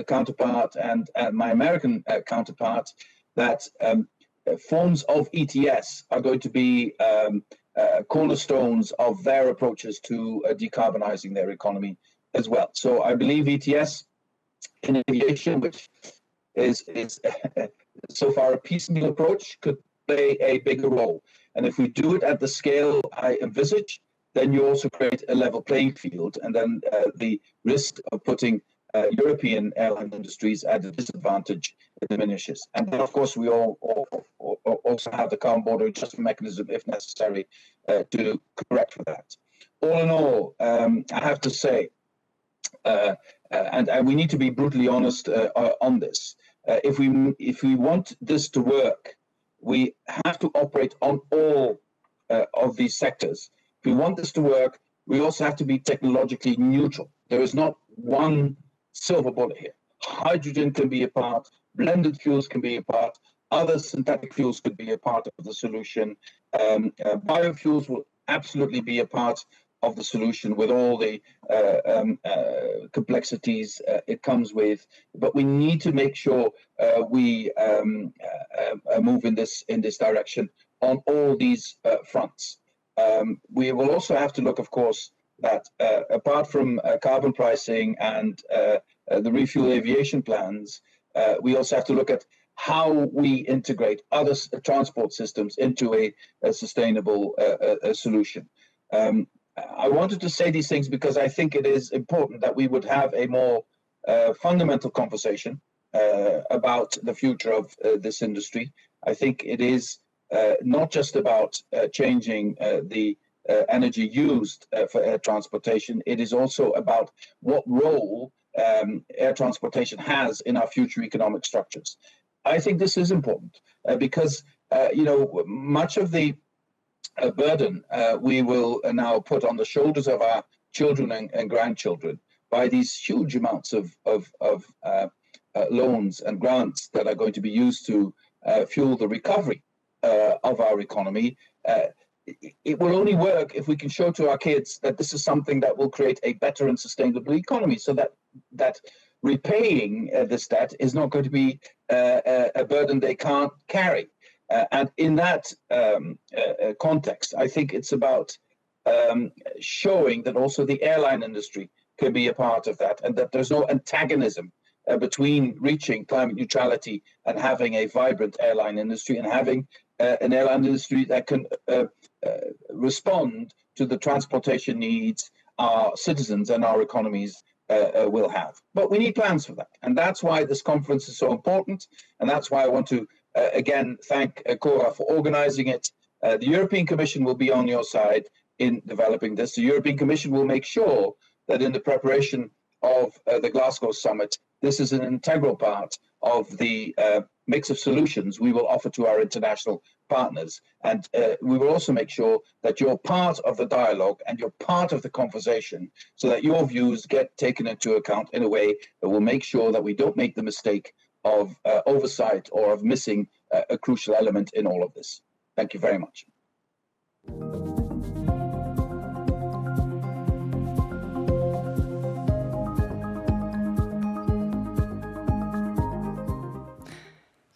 counterpart and my American counterpart, that forms of ETS are going to be cornerstones of their approaches to decarbonizing their economy as well. So I believe ETS in aviation, which is so far a piecemeal approach, could play a bigger role. And if we do it at the scale I envisage, then you also create a level playing field, and then the risk of putting European airline industries at a disadvantage diminishes. And then, of course, we also have the carbon border adjustment mechanism, if necessary, to correct for that. All in all, I have to say, and we need to be brutally honest on this. If we want this to work, we have to operate on all of these sectors. If we want this to work, we also have to be technologically neutral. There is not one silver bullet here. Hydrogen can be a part, blended fuels can be a part, other synthetic fuels could be a part of the solution. Biofuels will absolutely be a part of the solution with all the complexities it comes with. But we need to make sure we move in this direction on all these fronts. We will also have to look, of course, that apart from carbon pricing and the refuel aviation plans, we also have to look at how we integrate other transport systems into a sustainable solution. I wanted to say these things because I think it is important that we would have a more fundamental conversation about the future of this industry. I think it is not just about changing the energy used for air transportation. It is also about what role air transportation has in our future economic structures. I think this is important because much of the burden we will now put on the shoulders of our children and grandchildren by these huge amounts of loans and grants that are going to be used to fuel the recovery of our economy. It will only work if we can show to our kids that this is something that will create a better and sustainable economy, so that repaying this debt is not going to be a burden they can't carry. And in that context, I think it's about showing that also the airline industry can be a part of that, and that there's no antagonism between reaching climate neutrality and having a vibrant airline industry, and having an airline industry that can respond to the transportation needs our citizens and our economies will have. But we need plans for that. And that's why this conference is so important. And that's why I want to again thank Cora for organizing it. The European Commission will be on your side in developing this. The European Commission will make sure that in the preparation of the Glasgow summit, this is an integral part of the mix of solutions we will offer to our international partners. And we will also make sure that you're part of the dialogue and you're part of the conversation, so that your views get taken into account in a way that will make sure that we don't make the mistake of oversight or of missing a crucial element in all of this. Thank you very much.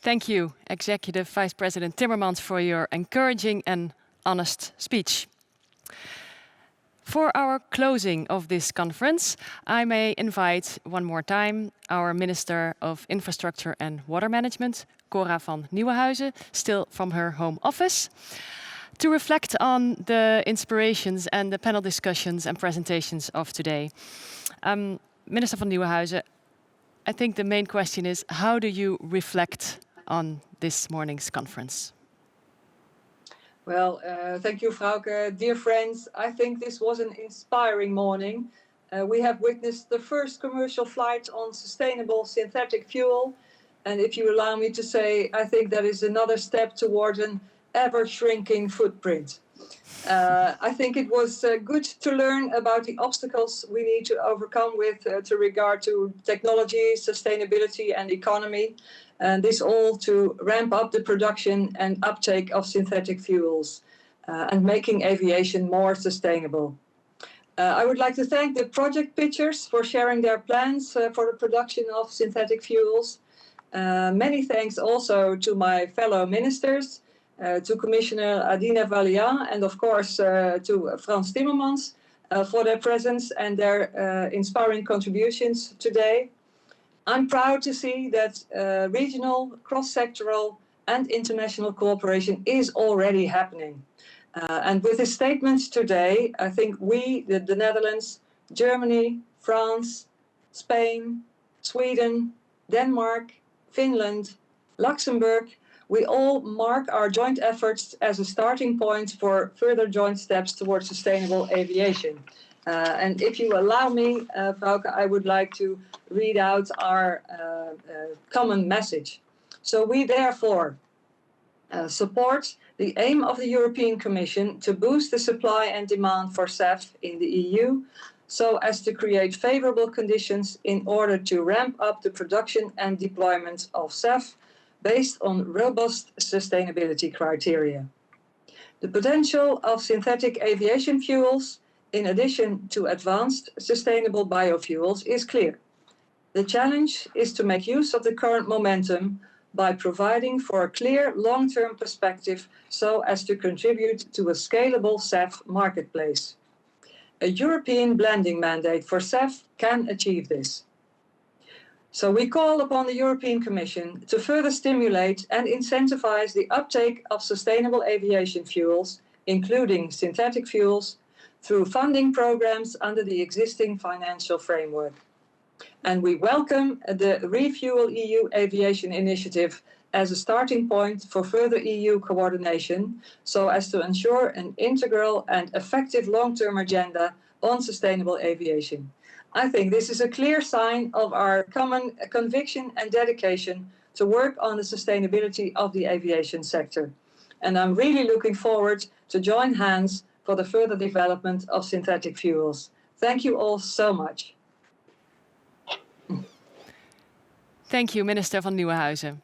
Thank you, Executive Vice President Timmermans, for your encouraging and honest speech. For our closing of this conference, I may invite one more time our Minister of Infrastructure and Water Management, Cora van Nieuwenhuizen, still from her home office, to reflect on the inspirations and the panel discussions and presentations of today. Minister van Nieuwenhuizen, I think the main question is, how do you reflect on this morning's conference? Well, thank you, Frauke. Dear friends, I think this was an inspiring morning. We have witnessed the first commercial flight on sustainable synthetic fuel. And if you allow me to say, I think that is another step toward an ever-shrinking footprint. I think it was good to learn about the obstacles we need to overcome with regard to technology, sustainability and economy. And this all to ramp up the production and uptake of synthetic fuels and making aviation more sustainable. I would like to thank the project pitchers for sharing their plans for the production of synthetic fuels. Many thanks also to my fellow ministers, to Commissioner Adina Vălean and of course to Frans Timmermans for their presence and their inspiring contributions today. I'm proud to see that regional, cross-sectoral and international cooperation is already happening. And with this statement today, I think we, the Netherlands, Germany, France, Spain, Sweden, Denmark, Finland, Luxembourg, we all mark our joint efforts as a starting point for further joint steps towards sustainable aviation. And if you allow me, Frauke, I would like to read out our common message. So we therefore support the aim of the European Commission to boost the supply and demand for SAF in the EU, so as to create favorable conditions in order to ramp up the production and deployment of SAF based on robust sustainability criteria. The potential of synthetic aviation fuels, in addition to advanced sustainable biofuels, is clear. The challenge is to make use of the current momentum by providing for a clear long-term perspective so as to contribute to a scalable SAF marketplace. A European blending mandate for SAF can achieve this. So we call upon the European Commission to further stimulate and incentivize the uptake of sustainable aviation fuels, including synthetic fuels, through funding programs under the existing financial framework. And we welcome the Refuel EU Aviation Initiative as a starting point for further EU coordination, so as to ensure an integral and effective long-term agenda on sustainable aviation. I think this is a clear sign of our common conviction and dedication to work on the sustainability of the aviation sector. And I'm really looking forward to join hands for the further development of synthetic fuels. Thank you all so much. Thank you, Minister van Nieuwenhuizen.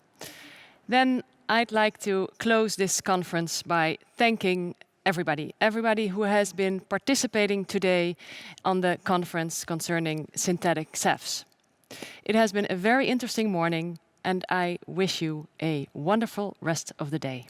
Then I'd like to close this conference by thanking everybody who has been participating today on the conference concerning synthetic SAFs. It has been a very interesting morning, and I wish you a wonderful rest of the day.